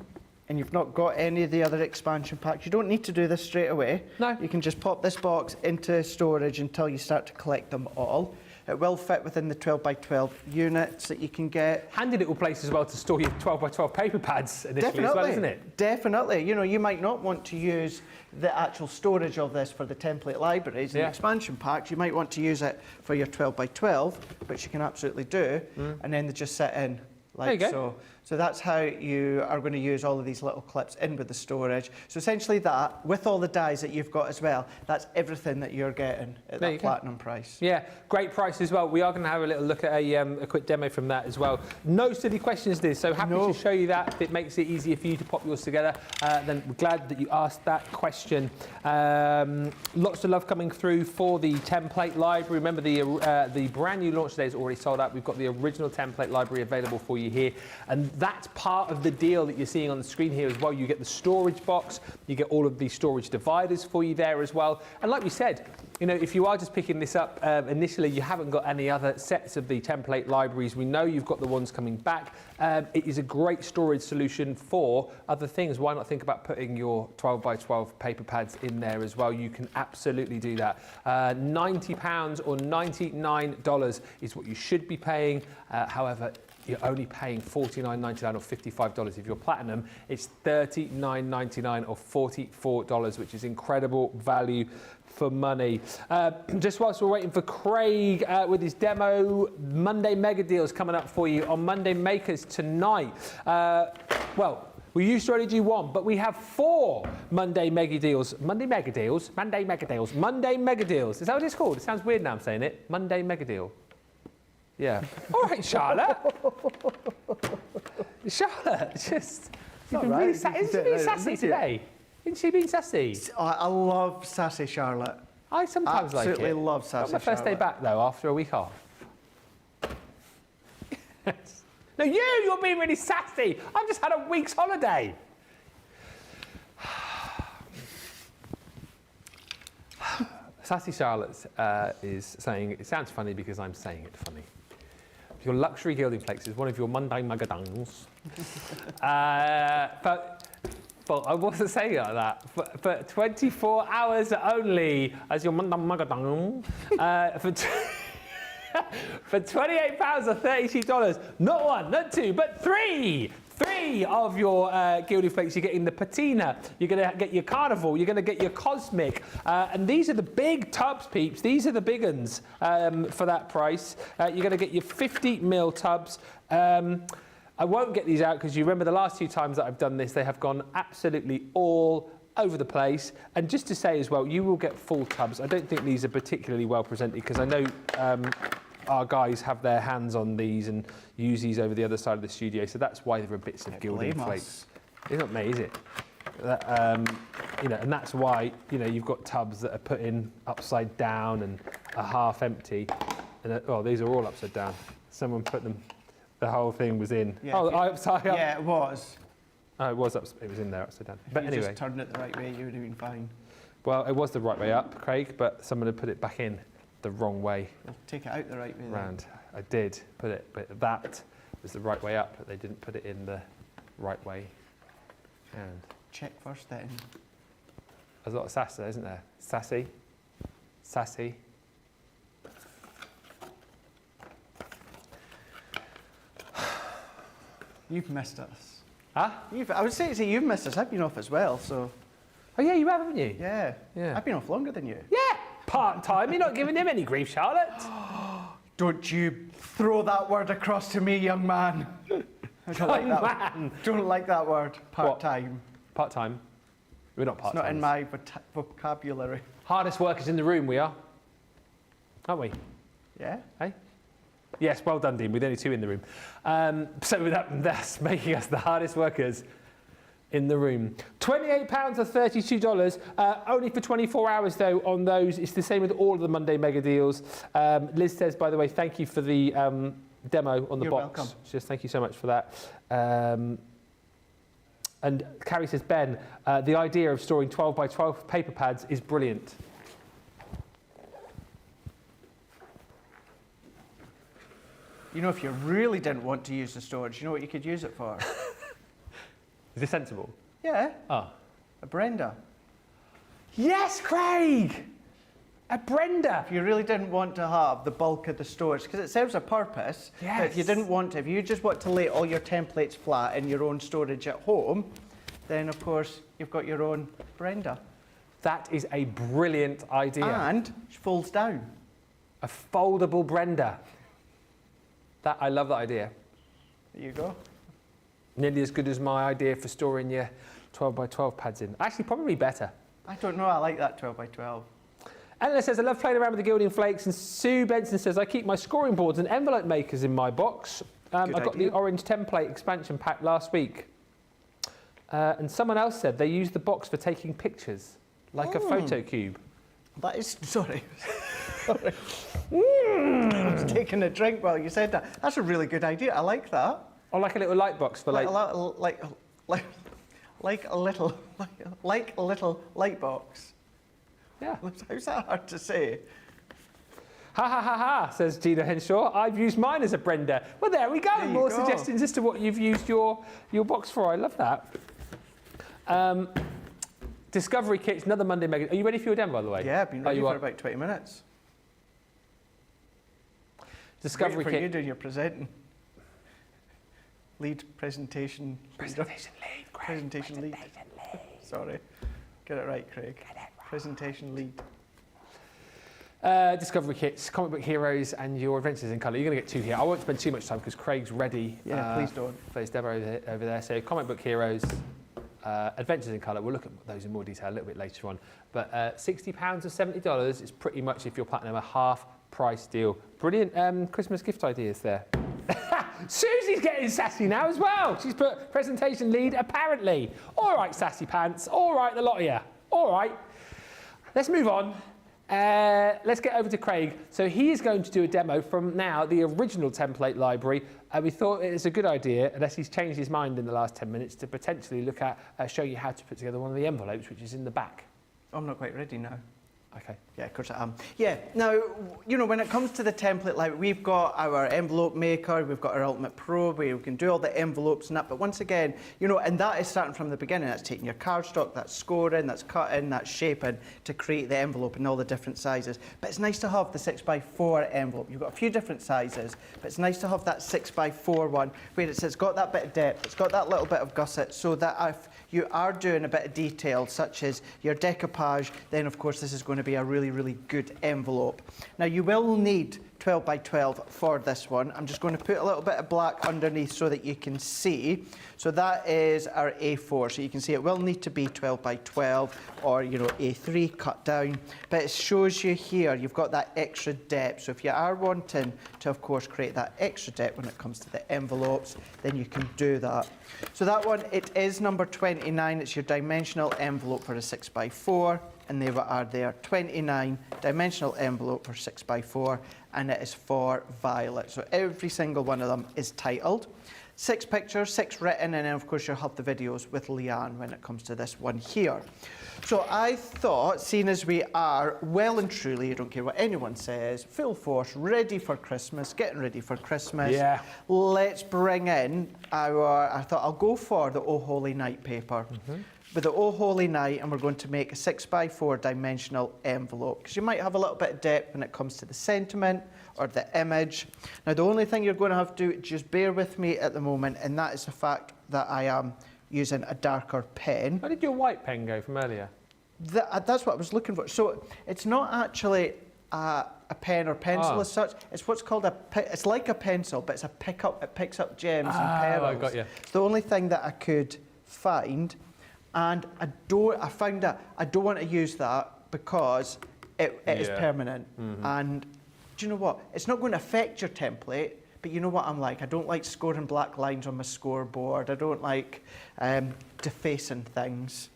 S2: and you've not got any of the other expansion packs, you don't need to do this straight away.
S1: No.
S2: You can just pop this box into storage until you start to collect them all. It will fit within the 12 by 12 units that you can get.
S1: Handy little place as well to store your 12 by 12 paper pads initially as well, isn't it?
S2: Definitely. You know, you might not want to use the actual storage of this for the template libraries and expansion packs. You might want to use it for your 12 by 12, which you can absolutely do, and then they just sit in like so. So that's how you are going to use all of these little clips in with the storage. So essentially that, with all the dies that you've got as well, that's everything that you're getting at that platinum price.
S1: Yeah, great price as well. We are going to have a little look at a quick demo from that as well. No silly questions, Liz, so happy to show you that. If it makes it easier for you to pop yours together, then we're glad that you asked that question. Lots of love coming through for the template library. Remember, the brand new launch today is already sold out. We've got the original template library available for you here, and that's part of the deal that you're seeing on the screen here as well. You get the storage box, you get all of the storage dividers for you there as well. And like we said, you know, if you are just picking this up initially, you haven't got any other sets of the template libraries. We know you've got the ones coming back. It is a great storage solution for other things. Why not think about putting your 12 by 12 paper pads in there as well? You can absolutely do that. £90 or $99 is what you should be paying. However, you're only paying $49.99 or $55. If you're platinum, it's $39.99 or $44, which is incredible value for money. Just whilst we're waiting for Craig with his demo, Monday mega deals coming up for you on Monday Makers tonight. Well, we used to only do one, but we have 4 Monday mega deals. Monday mega deals? Monday mega deals. Monday mega deals. Is that what it's called? It sounds weird now I'm saying it. Monday mega deal. Yeah. All right, Charlotte. Charlotte, just... You've been really isn't she being sassy today? Isn't she being sassy?
S2: I love sassy Charlotte.
S1: I sometimes like it.
S2: Absolutely love sassy
S1: Not my first day back, though, after a week off. No, you're being really sassy. I've just had a week's holiday. Sassy Charlotte is saying, it sounds funny because I'm saying it funny. Your luxury gilding flakes is one of your Monday magadongs. But I wasn't saying it like that. For 24 hours only as your Monday magadong. For £28 or $32, not one, not two, but three of your gilding flakes. You're getting the patina, you're going to get your carnival, you're going to get your cosmic, and these are the big tubs, peeps. These are the big ones for that price. You're going to get your 50ml tubs. I won't get these out because you remember the last 2 times that I've done this, they have gone absolutely all over the place. And just to say as well, you will get full tubs. I don't think these are particularly well presented because I know our guys have their hands on these and use these over the other side of the studio, so that's why there are bits of gilding flakes. It's not me, is it? You know, and that's why you've got tubs that are put in upside down and are half empty. And these are all upside down. Someone put them. The whole thing was in.
S2: Yeah,
S1: upside up.
S2: Yeah, it was.
S1: Oh, it was It was in there upside down. But
S2: If you
S1: anyway,
S2: just turned it the right way, you would have been fine.
S1: well, it was the right way up, Craig, but someone had put it back in the wrong way
S2: Well, take it out the right way.
S1: round. I did put it, but that was the right way up, but they didn't put it in the right way. And
S2: Check first then.
S1: there's a lot of sass there, isn't there? Sassy. Sassy.
S2: You've missed us.
S1: Huh?
S2: I would say you've missed us. I've been off as well, so
S1: Oh yeah, you have, haven't you?
S2: yeah.
S1: Yeah.
S2: I've been off longer than you.
S1: Yeah, part-time. You're not giving him any grief, Charlotte.
S2: Don't you throw that word across to me, young man. I don't like that.
S1: Man.
S2: Don't like that word. Part-time.
S1: Part-time. We're not
S2: It's
S1: part-time.
S2: not in my vocabulary.
S1: Hardest workers in the room, we are. Aren't we?
S2: Yeah.
S1: Hey? Yes, well done, Dean. With only 2 in the room. So that's making us the hardest workers in the room. £28 or $32, only for 24 hours though on those. It's the same with all of the Monday mega deals. Liz says, by the way, thank you for the demo on the
S2: You're
S1: box.
S2: welcome.
S1: She says, thank you so much for that. And Carrie says, Ben, the idea of storing 12 by 12 paper pads is brilliant.
S2: You know, if you really didn't want to use the storage, you know what you could use it for?
S1: Is this sensible?
S2: Yeah.
S1: Oh.
S2: A Brenda.
S1: Yes, Craig! A Brenda.
S2: If you really didn't want to have the bulk of the storage, because it serves a purpose.
S1: Yes.
S2: But if you didn't want to, if you just want to lay all your templates flat in your own storage at home, then of course you've got your own Brenda.
S1: That is a brilliant idea.
S2: And it folds down.
S1: A foldable Brenda. I love that idea.
S2: There you go.
S1: Nearly as good as my idea for storing your 12 by 12 pads in. Actually, probably better.
S2: I don't know, I like that 12 by 12.
S1: Eleanor says, I love playing around with the gilding flakes. And Sue Benson says, I keep my scoring boards and envelope makers in my box. I got the orange template expansion pack last week. And someone else said they use the box for taking pictures, like a photo cube.
S2: That is, sorry. Sorry. I was taking a drink while you said that. That's a really good idea. I like that.
S1: Or like a little light box for like
S2: a little light box.
S1: Yeah.
S2: How's that hard to say?
S1: Ha ha ha ha, says Gina Henshaw. I've used mine as a Brenda. Well, there we go.
S2: There you
S1: More
S2: go.
S1: suggestions as to what you've used your box for. I love that. Discovery Kit's another Monday mega. Are you ready for your demo, by the way?
S2: Yeah, I've been ready
S1: you
S2: for
S1: are?
S2: about 20 minutes.
S1: Discovery
S2: Waiting for
S1: Kit.
S2: you doing your presenting. Lead presentation.
S1: Presentation lead, Craig.
S2: Presentation lead. Sorry. Get it right, Craig. Presentation lead.
S1: Discovery Kits, Comic Book Heroes, and your Adventures in Colour. You're going to get 2 here. I won't spend too much time because Craig's ready.
S2: Yeah, please don't.
S1: For his demo over there. So Comic Book Heroes, Adventures in Colour. We'll look at those in more detail a little bit later on. But £60 or $70 is pretty much, if you're platinum, a half price deal. Brilliant Christmas gift ideas there. Susie's getting sassy now as well. She's put presentation lead, apparently. All right, sassy pants. All right, the lot of you. All right. Let's move on. Let's get over to Craig. So he is going to do a demo from now, the original template library. We thought it's a good idea, unless he's changed his mind in the last 10 minutes, to potentially look at, show you how to put together one of the envelopes, which is in the back.
S2: I'm not quite ready now.
S1: Okay.
S2: Yeah, of course I am. Yeah, now, you know, when it comes to the template library, we've got our envelope maker, we've got our Ultimate Pro, where we can do all the envelopes and that, but once again, you know, and that is starting from the beginning. That's taking your cardstock, that's scoring, that's cutting, that's shaping to create the envelope in all the different sizes. But it's nice to have the 6x4 envelope. You've got a few different sizes, but it's nice to have that 6x4 one, where it's got that bit of depth, it's got that little bit of gusset, so that if you are doing a bit of detail, such as your decoupage, then of course this is going to be a really, really good envelope. Now you will need 12 by 12 for this one. I'm just going to put a little bit of black underneath so that you can see. So that is our A4. So you can see it will need to be 12 by 12 or, you know, A3 cut down. But it shows you here, you've got that extra depth. So if you are wanting to, of course, create that extra depth when it comes to the envelopes, then you can do that. So that one, it is number 29. It's your dimensional envelope for a 6x4. And they are there, 29 dimensional envelope for 6x4, and it is for Violet. So every single one of them is titled. 6 pictures, 6 written, and then of course you'll have the videos with Leanne when it comes to this one here. So I thought, seeing as we are well and truly, I don't care what anyone says, full force, ready for Christmas, getting ready for Christmas.
S1: Yeah.
S2: Let's bring in our, I thought I'll go for the Oh Holy Night paper. With the Oh Holy Night, and we're going to make a 6x4 dimensional envelope, because you might have a little bit of depth when it comes to the sentiment or the image. Now, the only thing you're going to have to do, just bear with me at the moment, and that is the fact that I am using a darker pen.
S1: Where did your white pen go from earlier?
S2: That's what I was looking for. So it's not actually a pen or pencil as such. It's what's called it's like a pencil, but it's a pickup. It picks up gems and pearls.
S1: I got you.
S2: It's the only thing that I could find. And I found that I don't want to use that because it is permanent. And do you know what? It's not going to affect your template, but you know what I'm like? I don't like scoring black lines on my scoreboard. I don't like defacing things.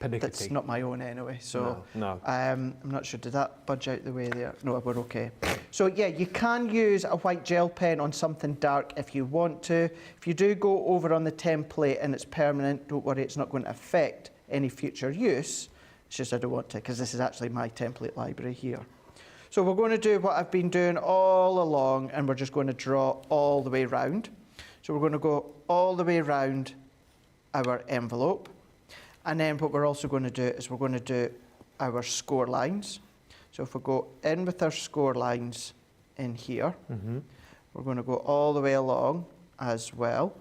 S2: That's not my own anyway. So
S1: no.
S2: I'm not sure. Did that budge out the way there? No, we're okay. So yeah, you can use a white gel pen on something dark if you want to. If you do go over on the template and it's permanent, don't worry, it's not going to affect any future use. It's just I don't want to, because this is actually my template library here. So we're going to do what I've been doing all along, and we're just going to draw all the way round. So we're going to go all the way round our envelope. And then what we're also going to do is we're going to do our score lines. So if we go in with our score lines in here, we're going to go all the way along as well.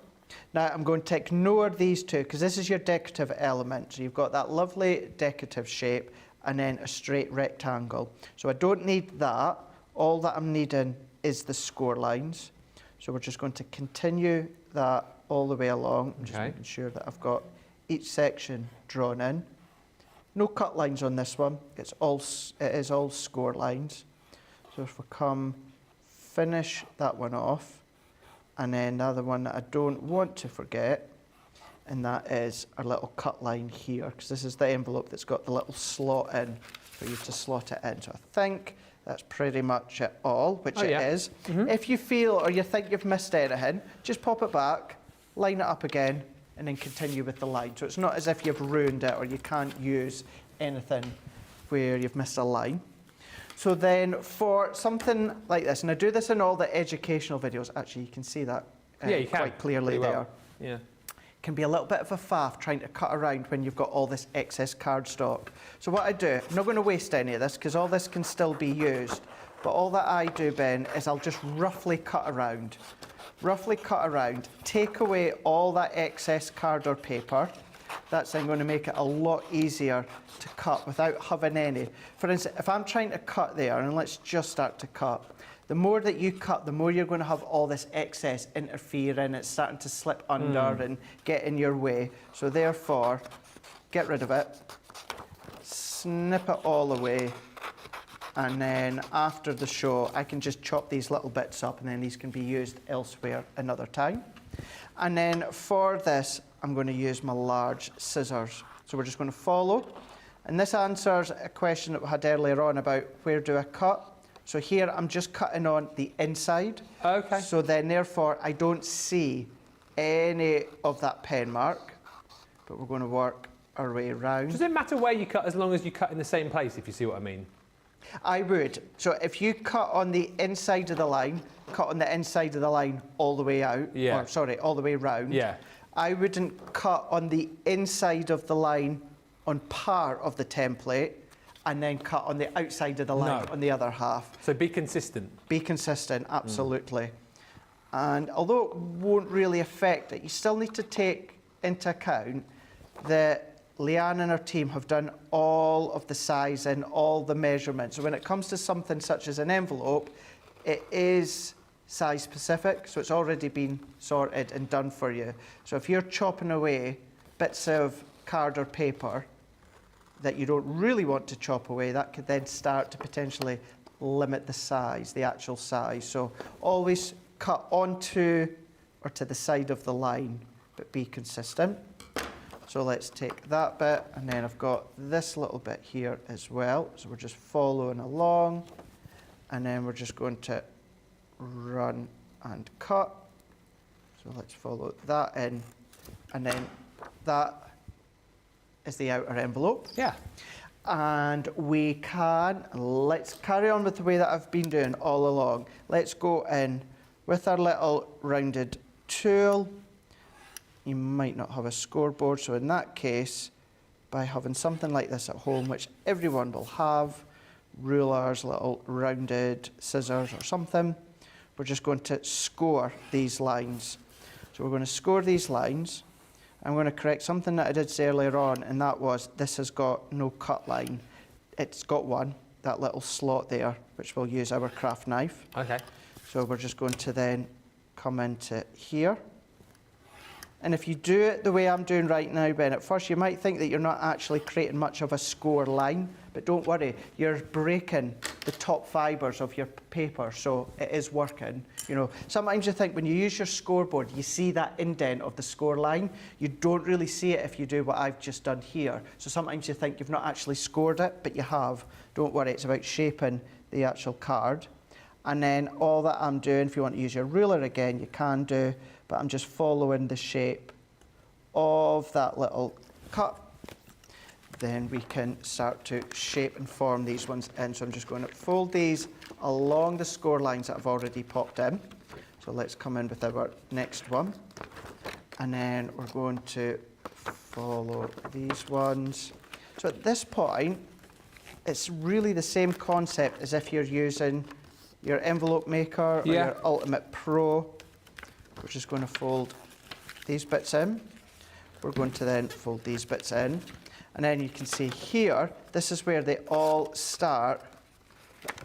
S2: Now I'm going to ignore these two because this is your decorative element. So you've got that lovely decorative shape and then a straight rectangle. So I don't need that. All that I'm needing is the score lines. So we're just going to continue that all the way along. I'm just making sure that I've got each section drawn in. No cut lines on this one. It is all score lines. So if we come finish that one off, and then the other one that I don't want to forget, and that is our little cut line here, because this is the envelope that's got the little slot in for you to slot it in. So I think that's pretty much it all, which it is. If you feel or you think you've missed anything, just pop it back, line it up again, and then continue with the line. So it's not as if you've ruined it or you can't use anything where you've missed a line. So then for something like this, and I do this in all the educational videos, actually you can see that quite clearly there.
S1: Yeah.
S2: Can be a little bit of a faff trying to cut around when you've got all this excess cardstock. So what I do, I'm not going to waste any of this because all this can still be used, but all that I do, Ben, is I'll just roughly cut around, take away all that excess card or paper. That's then going to make it a lot easier to cut without having any. For instance, if I'm trying to cut there, and let's just start to cut, the more that you cut, the more you're going to have all this excess interfering. It's starting to slip under and get in your way. So therefore, get rid of it, snip it all away, And then after the show, I can just chop these little bits up and then these can be used elsewhere another time. And then for this, I'm going to use my large scissors. So we're just going to follow. And this answers a question that we had earlier on about where do I cut. So here I'm just cutting on the inside.
S1: Okay.
S2: So then therefore I don't see any of that pen mark, but we're going to work our way around.
S1: Does it matter where you cut as long as you cut in the same place, if you see what I mean?
S2: I would. So if you cut on the inside of the line, cut on the inside of the line all the way out,
S1: Yeah.
S2: or sorry, all the way round.
S1: Yeah.
S2: I wouldn't cut on the inside of the line on part of the template and then cut on the outside of the line on the other half.
S1: So be consistent.
S2: Be consistent, absolutely. And although it won't really affect it, you still need to take into account that Leanne and her team have done all of the sizing, all the measurements. So when it comes to something such as an envelope, it is size specific, so it's already been sorted and done for you. So if you're chopping away bits of card or paper that you don't really want to chop away, that could then start to potentially limit the size, the actual size. So always cut onto or to the side of the line, but be consistent. So let's take that bit, and then I've got this little bit here as well. So we're just following along, and then we're just going to run and cut. So let's follow that in, and then that is the outer envelope.
S1: Yeah.
S2: And we can, let's carry on with the way that I've been doing all along. Let's go in with our little rounded tool. You might not have a scoreboard, so in that case, by having something like this at home, which everyone will have, rulers, little rounded scissors or something, we're just going to score these lines. So we're going to score these lines. I'm going to correct something that I did say earlier on, and that was this has got no cut line. It's got one, that little slot there, which we'll use our craft knife.
S1: Okay.
S2: So we're just going to then come into here. And if you do it the way I'm doing right now, Ben, at first you might think that you're not actually creating much of a score line, but don't worry, you're breaking the top fibres of your paper, so it is working. You know, sometimes you think when you use your scoreboard, you see that indent of the score line. You don't really see it if you do what I've just done here. So sometimes you think you've not actually scored it, but you have. Don't worry, it's about shaping the actual card. And then all that I'm doing, if you want to use your ruler again, you can do, but I'm just following the shape of that little cut. Then we can start to shape and form these ones in. So I'm just going to fold these along the score lines that I've already popped in. So let's come in with our next one. And then we're going to follow these ones. So at this point, it's really the same concept as if you're using your envelope maker or your Ultimate Pro. We're just going to fold these bits in. We're going to then fold these bits in. And then you can see here, this is where they all start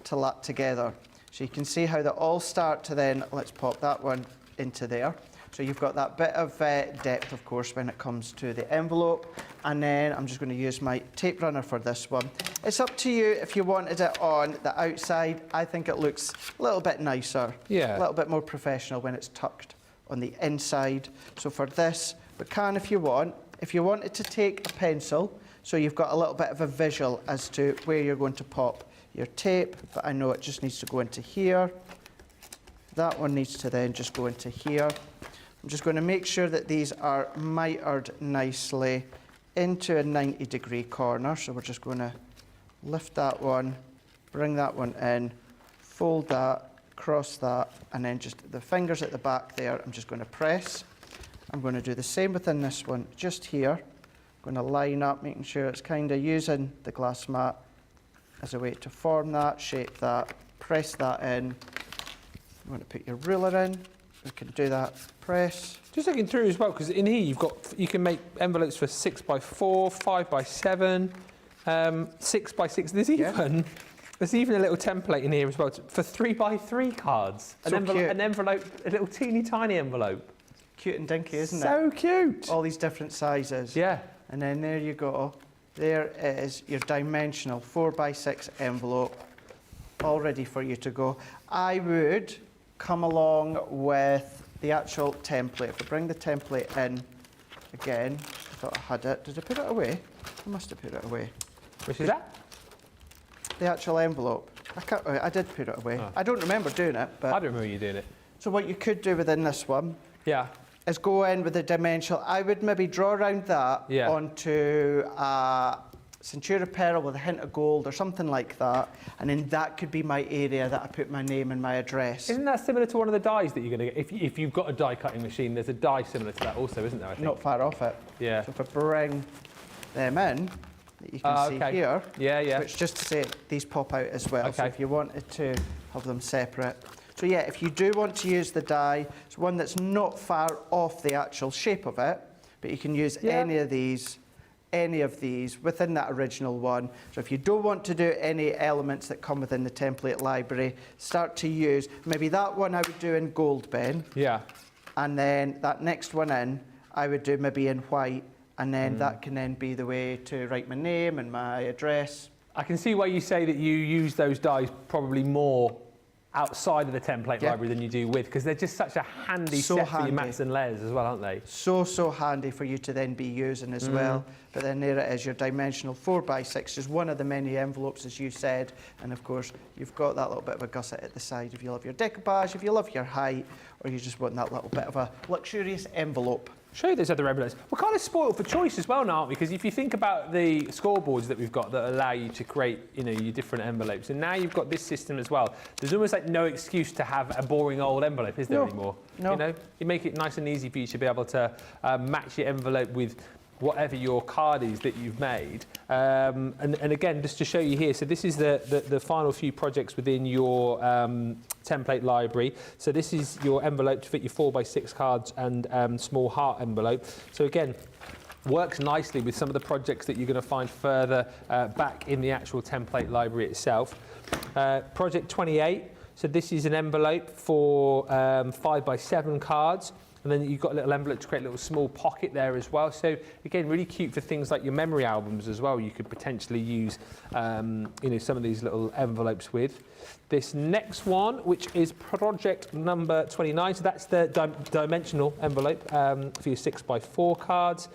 S2: to lap together. So you can see how they all start to then, let's pop that one into there. So you've got that bit of depth, of course, when it comes to the envelope. And then I'm just going to use my tape runner for this one. It's up to you if you wanted it on the outside. I think it looks a little bit nicer, a little bit more professional when it's tucked on the inside. So for this, we can if you want. If you wanted to take a pencil, so you've got a little bit of a visual as to where you're going to pop your tape, but I know it just needs to go into here. That one needs to then just go into here. I'm just going to make sure that these are mitered nicely into a 90-degree corner. So we're just going to lift that one, bring that one in, fold that, cross that, and then just the fingers at the back there, I'm just going to press. I'm going to do the same within this one, just here. I'm going to line up, making sure it's kind of using the glass mat as a way to form that, shape that, press that in. You want to put your ruler in. We can do that, press.
S1: Just looking through as well, because in here you can make envelopes for 6x4, 5x7, 6x6. There's even a little template in here as well for 3x3 cards.
S2: So
S1: An envelope, a little teeny tiny envelope.
S2: Cute and dinky, isn't it?
S1: So cute.
S2: All these different sizes.
S1: Yeah.
S2: And then there you go. There is your dimensional 4x6 envelope. all ready for you to go. I would come along with the actual template. If I bring the template in again, I thought I had it. Did I put it away? I must have put it away.
S1: Which is that?
S2: The actual envelope. I did put it away. I don't remember doing it, but...
S1: I don't remember you doing it.
S2: So what you could do within this one is go in with the dimensional. I would maybe draw around that onto a Centura pearl with a hint of gold or something like that, and then that could be my area that I put my name and my address.
S1: Isn't that similar to one of the dies that you're going to get? If you've got a die cutting machine, there's a die similar to that also, isn't there, I think?
S2: Not far off it.
S1: Yeah.
S2: So if I bring them in, that you can see here, which just to say these pop out as well, so if you wanted to have them separate. So yeah, if you do want to use the die, it's one that's not far off the actual shape of it, but you can use any of these within that original one. So if you don't want to do any elements that come within the template library, start to use, maybe that one I would do in gold, Ben.
S1: Yeah.
S2: And then that next one in, I would do maybe in white, and then that can then be the way to write my name and my address.
S1: I can see why you say that you use those dies probably more outside of the template library than you do with, because they're just such a handy set for your mats and layers as well, aren't they?
S2: So handy for you to then be using as well. But then there it is, your dimensional 4x6 is one of the many envelopes, as you said, and of course you've got that little bit of a gusset at the side if you love your decoupage, if you love your height, or you just want that little bit of a luxurious envelope.
S1: Show you those other envelopes. We're kind of spoiled for choice as well now, aren't we? Because if you think about the scoreboards that we've got that allow you to create, you know, your different envelopes, and now you've got this system as well. There's almost like no excuse to have a boring old envelope, is there anymore?
S2: No.
S1: You know, you make it nice and easy for you to be able to match your envelope with whatever your card is that you've made. And again, just to show you here, so this is the final few projects within your template library. So this is your envelope to fit your 4x6 cards and small heart envelope. So again, works nicely with some of the projects that you're going to find further back in the actual template library itself. Project 28, so this is an envelope for 5x7 cards. And then you've got a little envelope to create a little small pocket there as well. So again, really cute for things like your memory albums as well. You could potentially use, you know, some of these little envelopes with. This next one, which is project number 29. So that's the dimensional envelope for your 6x4 cards.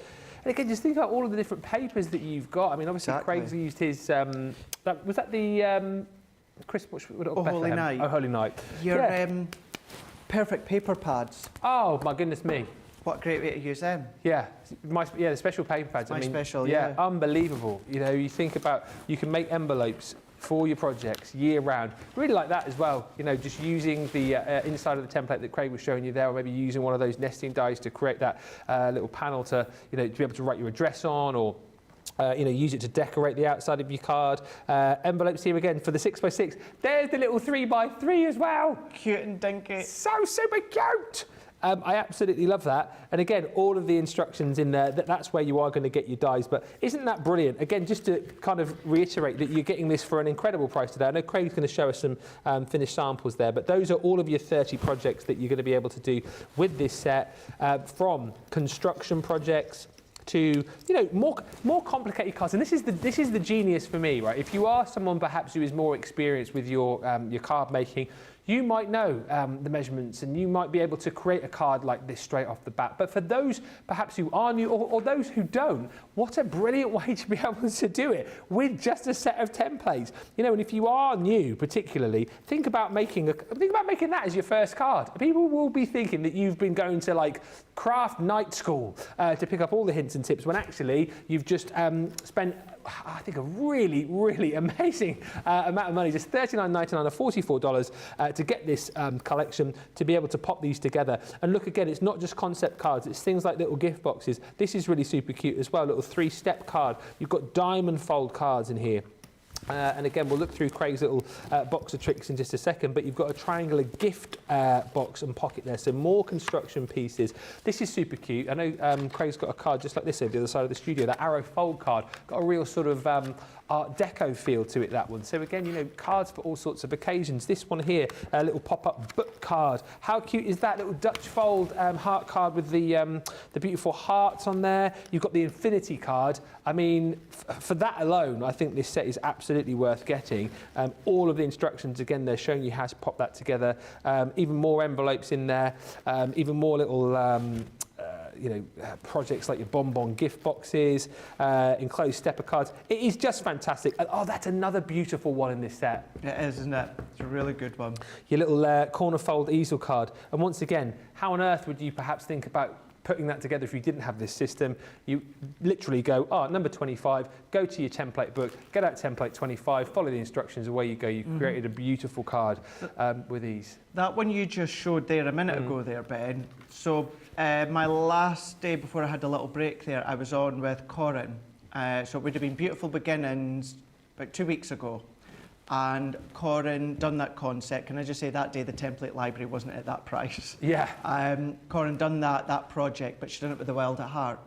S1: And again, just think about all of the different papers that you've got. I mean, obviously Craig's used his. Was that the Christmas?
S2: Oh, Holy Night.
S1: Oh, Holy Night.
S2: Your perfect paper pads.
S1: Oh my goodness me!
S2: What a great way to use them.
S1: Yeah, the special paper pads.
S2: My special,
S1: unbelievable. You know, you think about, you can make envelopes for your projects year round. Really like that as well. You know, just using the inside of the template that Craig was showing you there, or maybe using one of those nesting dies to create that little panel to, you know, to be able to write your address on, or you know, use it to decorate the outside of your card. Envelopes here again for the 6x6. There's the little 3x3 as well.
S2: Cute and dinky.
S1: So super cute. I absolutely love that. And again, all of the instructions in there, that's where you are going to get your dies. But isn't that brilliant? Again, just to kind of reiterate that you're getting this for an incredible price today. I know Craig's going to show us some finished samples there, but those are all of your 30 projects that you're going to be able to do with this set, from construction projects to, you know, more complicated cards. And this is the genius for me, right? If you are someone perhaps who is more experienced with your card making, you might know the measurements, and you might be able to create a card like this straight off the bat. But for those perhaps who are new, or those who don't, what a brilliant way to be able to do it with just a set of templates. You know, and if you are new particularly, think about making that as your first card. People will be thinking that you've been going to like craft night school to pick up all the hints and tips, when actually you've just spent, I think, a really, really amazing amount of money, just $39.99 or $44 to get this collection, to be able to pop these together. And look, again, it's not just concept cards, it's things like little gift boxes. This is really super cute as well, a little 3-step card. You've got diamond fold cards in here. And again, we'll look through Craig's little box of tricks in just a second, but you've got a triangular gift box and pocket there, so more construction pieces. This is super cute. I know Craig's got a card just like this over the other side of the studio, that arrow fold card. Got a real sort of Art Deco feel to it, that one. So again, you know, cards for all sorts of occasions. This one here, a little pop-up book card. How cute is that little Dutch fold heart card with the beautiful hearts on there? You've got the infinity card. I mean, for that alone, I think this set is absolutely worth getting. All of the instructions, again, they're showing you how to pop that together. Even more envelopes in there, even more little projects like your bonbon gift boxes, enclosed stepper cards. It is just fantastic. And, oh, that's another beautiful one in this set.
S2: It is, isn't it? It's a really good one.
S1: Your little corner fold easel card. And once again, how on earth would you perhaps think about putting that together if you didn't have this system? You literally go, number 25, go to your template book, get out template 25, follow the instructions, away you go. You've created a beautiful card with ease.
S2: That one you just showed there a minute ago there, Ben. So my last day before I had a little break there, I was on with Corin. So it would have been Beautiful Beginnings about 2 weeks ago. And Corin done that concept. Can I just say that day the template library wasn't at that price?
S1: Yeah.
S2: Corin done that project, but she done it with the Wild at Heart.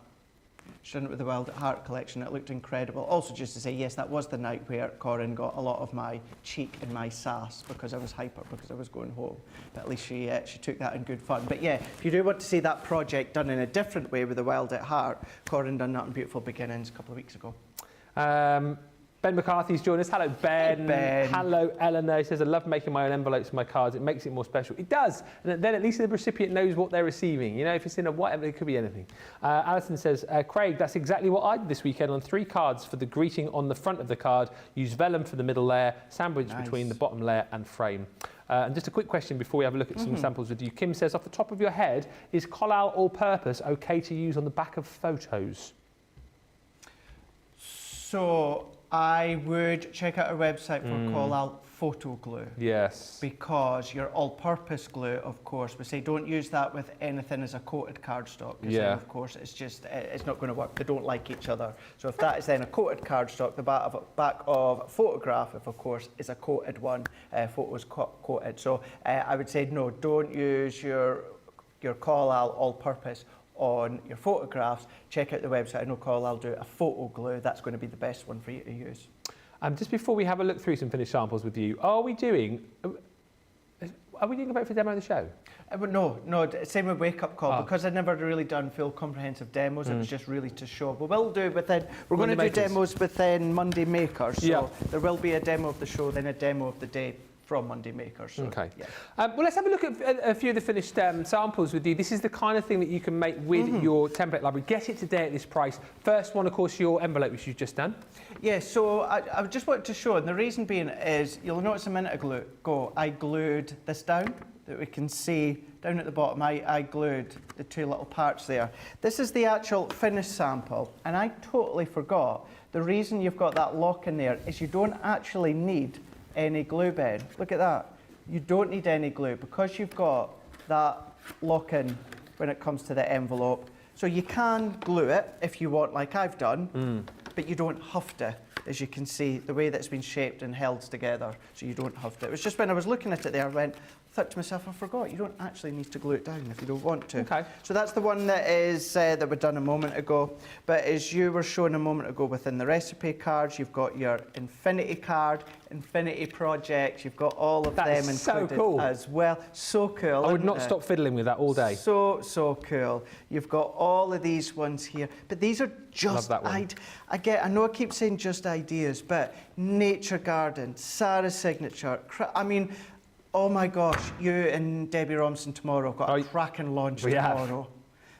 S2: She done it with the Wild at Heart collection. It looked incredible. Also, just to say, yes, that was the night where Corin got a lot of my cheek and my sass because I was hyper, because I was going home. But at least she took that in good fun. But yeah, if you do want to see that project done in a different way with the Wild at Heart, Corin done that in Beautiful Beginnings a couple of weeks ago.
S1: Ben McCarthy's joined us. Hello, Ben.
S2: Hey, Ben.
S1: Hello, Eleanor. He says, I love making my own envelopes for my cards. It makes it more special. It does. And then at least the recipient knows what they're receiving. You know, if it's in a white envelope, it could be anything. Alison says, Craig, that's exactly what I did this weekend on 3 cards for the greeting on the front of the card. Use vellum for the middle layer, sandwich between the bottom layer and frame. And just a quick question before we have a look at some samples with you. Kim says, off the top of your head, is collal all-purpose okay to use on the back of photos?
S2: So I would check out our website for collal photo glue.
S1: Yes.
S2: Because your all-purpose glue, of course, we say don't use that with anything as a coated cardstock. Because then, of course, it's not going to work. They don't like each other. So if that is then a coated cardstock, the back of a photograph, if of course, is a coated one, photos coated. So I would say no, don't use your collal all-purpose on your photographs. Check out the website. I know I'll do a photo glue. That's going to be the best one for you to use.
S1: Just before we have a look through some finished samples with you, are we doing about for demo of the show?
S2: No, same with Wake Up Call. Because I'd never really done full comprehensive demos, it was just really to show. But we're going to do demos within Monday Makers. So there will be a demo of the show, then a demo of the day from Monday Makers. So,
S1: okay. Yeah. Well, let's have a look at a few of the finished samples with you. This is the kind of thing that you can make with your template library. Get it today at this price. First one, of course, your envelope, which you've just done.
S2: Yeah, so I just wanted to show, and the reason being is, you'll notice a minute ago, I glued this down, that we can see down at the bottom. I glued the 2 little parts there. This is the actual finished sample, and I totally forgot. The reason you've got that lock in there is you don't actually need any glue, Ben. Look at that. You don't need any glue because you've got that lock in when it comes to the envelope. So you can glue it if you want, like I've done, but you don't have to, as you can see, the way that's been shaped and held together, so you don't have to. It was just when I was looking at it there, I thought to myself, I forgot, you don't actually need to glue it down if you don't want to.
S1: Okay.
S2: So that's the one that is that we done a moment ago. But as you were showing a moment ago within the recipe cards, you've got your infinity card, infinity projects, you've got all of them included
S1: so cool.
S2: as well. So cool.
S1: I would not stop fiddling with that all day.
S2: So cool. You've got all of these ones here, but these are just,
S1: love that one.
S2: I know I keep saying just ideas, but Nature Garden, Sarah's signature, I mean, oh my gosh, you and Debbie Romson tomorrow have got a cracking launch tomorrow.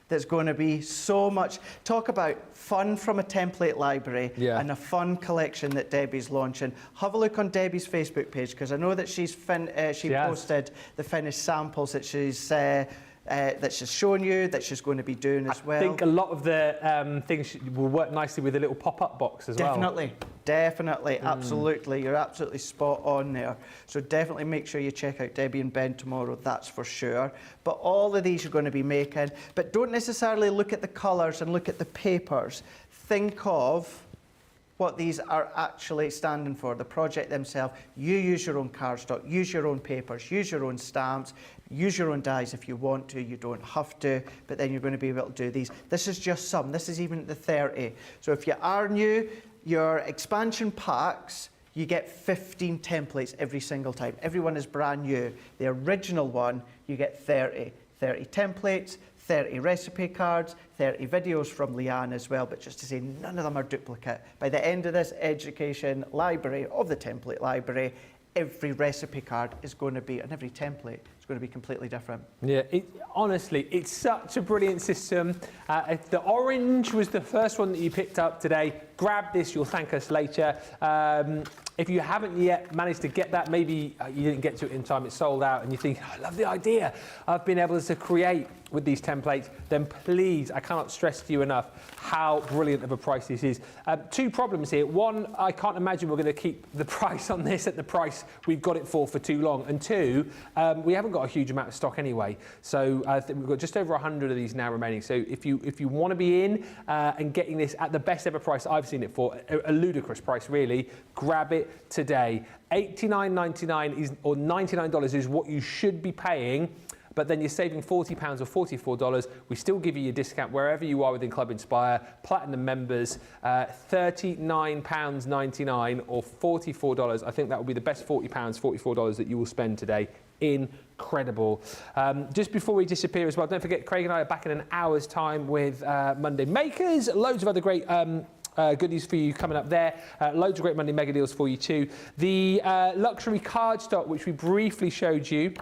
S2: That's going to be so much. Talk about fun from a template library and a fun collection that Debbie's launching. Have a look on Debbie's Facebook page, because I know that she posted the finished samples that she's shown you, that she's going to be doing as well.
S1: I think a lot of the things will work nicely with a little pop-up box as well.
S2: Definitely, absolutely. You're absolutely spot on there. So definitely make sure you check out Debbie and Ben tomorrow, that's for sure. But all of these you're going to be making. But don't necessarily look at the colours and look at the papers. Think of what these are actually standing for, the project themselves. You use your own cardstock, use your own papers, use your own stamps, use your own dies if you want to. You don't have to, but then you're going to be able to do these. This is just some. This is even the 30. So if you are new, Your expansion packs, you get 15 templates every single time. Everyone is brand new. The original one, you get 30 templates, 30 recipe cards, 30 videos from Leanne as well, but just to say none of them are duplicate. By the end of this education library of the template library, every recipe card is going to be, and every template is going to be completely different.
S1: Yeah, honestly, it's such a brilliant system. If the orange was the first one that you picked up today, grab this, you'll thank us later. If you haven't yet managed to get that, maybe you didn't get to it in time, it's sold out, and you think, I love the idea of being able to create with these templates, then please, I cannot stress to you enough how brilliant of a price this is. Two problems here. One, I can't imagine we're going to keep the price on this at the price we've got it for too long. And two, we haven't got a huge amount of stock anyway. So I think we've got just over 100 of these now remaining. So if you want to be in and getting this at the best ever price I've seen it for, a ludicrous price really, grab it today. $89.99 is, or $99 is what you should be paying. But then you're saving £40 or $44. We still give you your discount wherever you are within Club Inspire. Platinum members, £39.99 or $44. I think that will be the best £40, $44 that you will spend today. Incredible. Just before we disappear as well, don't forget Craig and I are back in an hour's time with Monday Makers. Loads of other great goodies for you coming up there. Loads of great Monday mega deals for you too. The luxury card stock, which we briefly showed you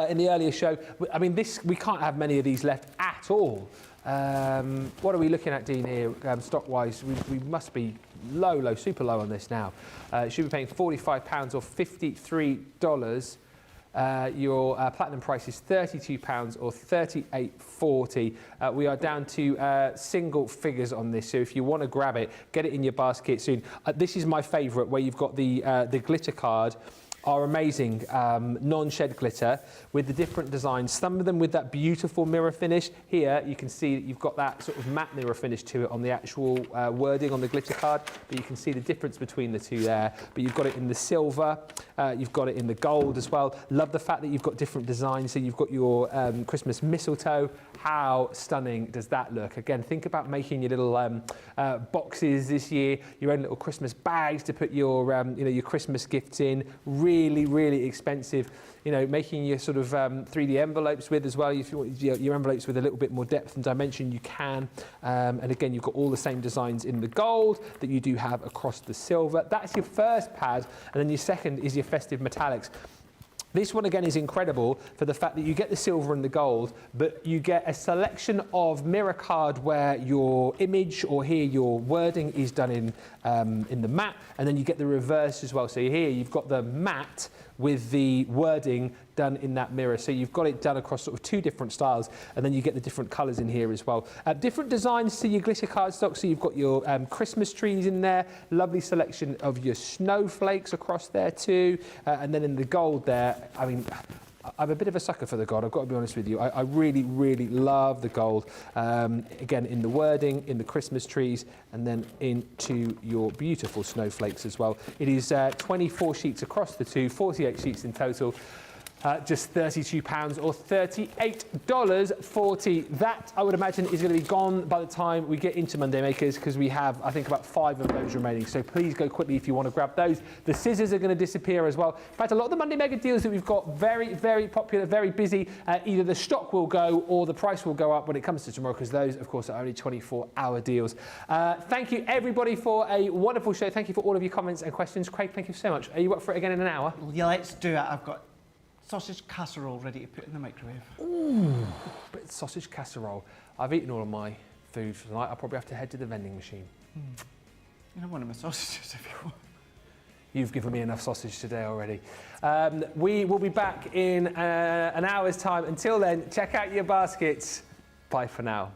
S1: in the earlier show. I mean, we can't have many of these left at all. What are we looking at, Dean, here, stock-wise? We must be low, super low on this now. Should be paying £45 or $53. Your platinum price is £32 or $38.40. We are down to single figures on this, so if you want to grab it, get it in your basket soon. This is my favourite, where you've got the glitter card. Are amazing non-shed glitter with the different designs, some of them with that beautiful mirror finish. Here you can see that you've got that sort of matte mirror finish to it on the actual wording on the glitter card, but you can see the difference between the two there. But you've got it in the silver, you've got it in the gold as well. Love the fact that you've got different designs, so you've got your Christmas mistletoe. How stunning does that look? Again, think about making your little boxes this year, your own little Christmas bags to put your your Christmas gifts in. Really expensive. Making your sort of 3D envelopes with as well. If you want your envelopes with a little bit more depth and dimension, you can. And again, you've got all the same designs in the gold that you do have across the silver. That's your first pad, and then your second is your festive metallics. This one again is incredible for the fact that you get the silver and the gold, but you get a selection of mirror card where your image or here your wording is done in the matte, and then you get the reverse as well. So here you've got the matte with the wording done in that mirror. So you've got it done across sort of two different styles, and then you get the different colours in here as well. Different designs to your glitter cardstock. So you've got your Christmas trees in there, lovely selection of your snowflakes across there too, and then in the gold there, I mean, I'm a bit of a sucker for the gold, I've got to be honest with you. I really love the gold. Again, in the wording, in the Christmas trees, and then into your beautiful snowflakes as well. It is 24 sheets across the two, 48 sheets in total. Just £32 or $38.40. That, I would imagine, is going to be gone by the time we get into Monday Makers, because we have, I think, about 5 of those remaining. So please go quickly if you want to grab those. The scissors are going to disappear as well. In fact, a lot of the Monday Mega deals that we've got, very popular, very busy. Either the stock will go or the price will go up when it comes to tomorrow, because those, of course, are only 24-hour deals. Thank you, everybody, for a wonderful show. Thank you for all of your comments and questions. Craig, thank you so much. Are you up for it again in an hour?
S2: Yeah, let's do it. I've got sausage casserole ready to put in the microwave.
S1: Ooh, bit of sausage casserole. I've eaten all of my food for tonight. I'll probably have to head to the vending machine.
S2: You know, one of my sausages if you want.
S1: You've given me enough sausage today already. We will be back in an hour's time. Until then, check out your baskets. Bye for now.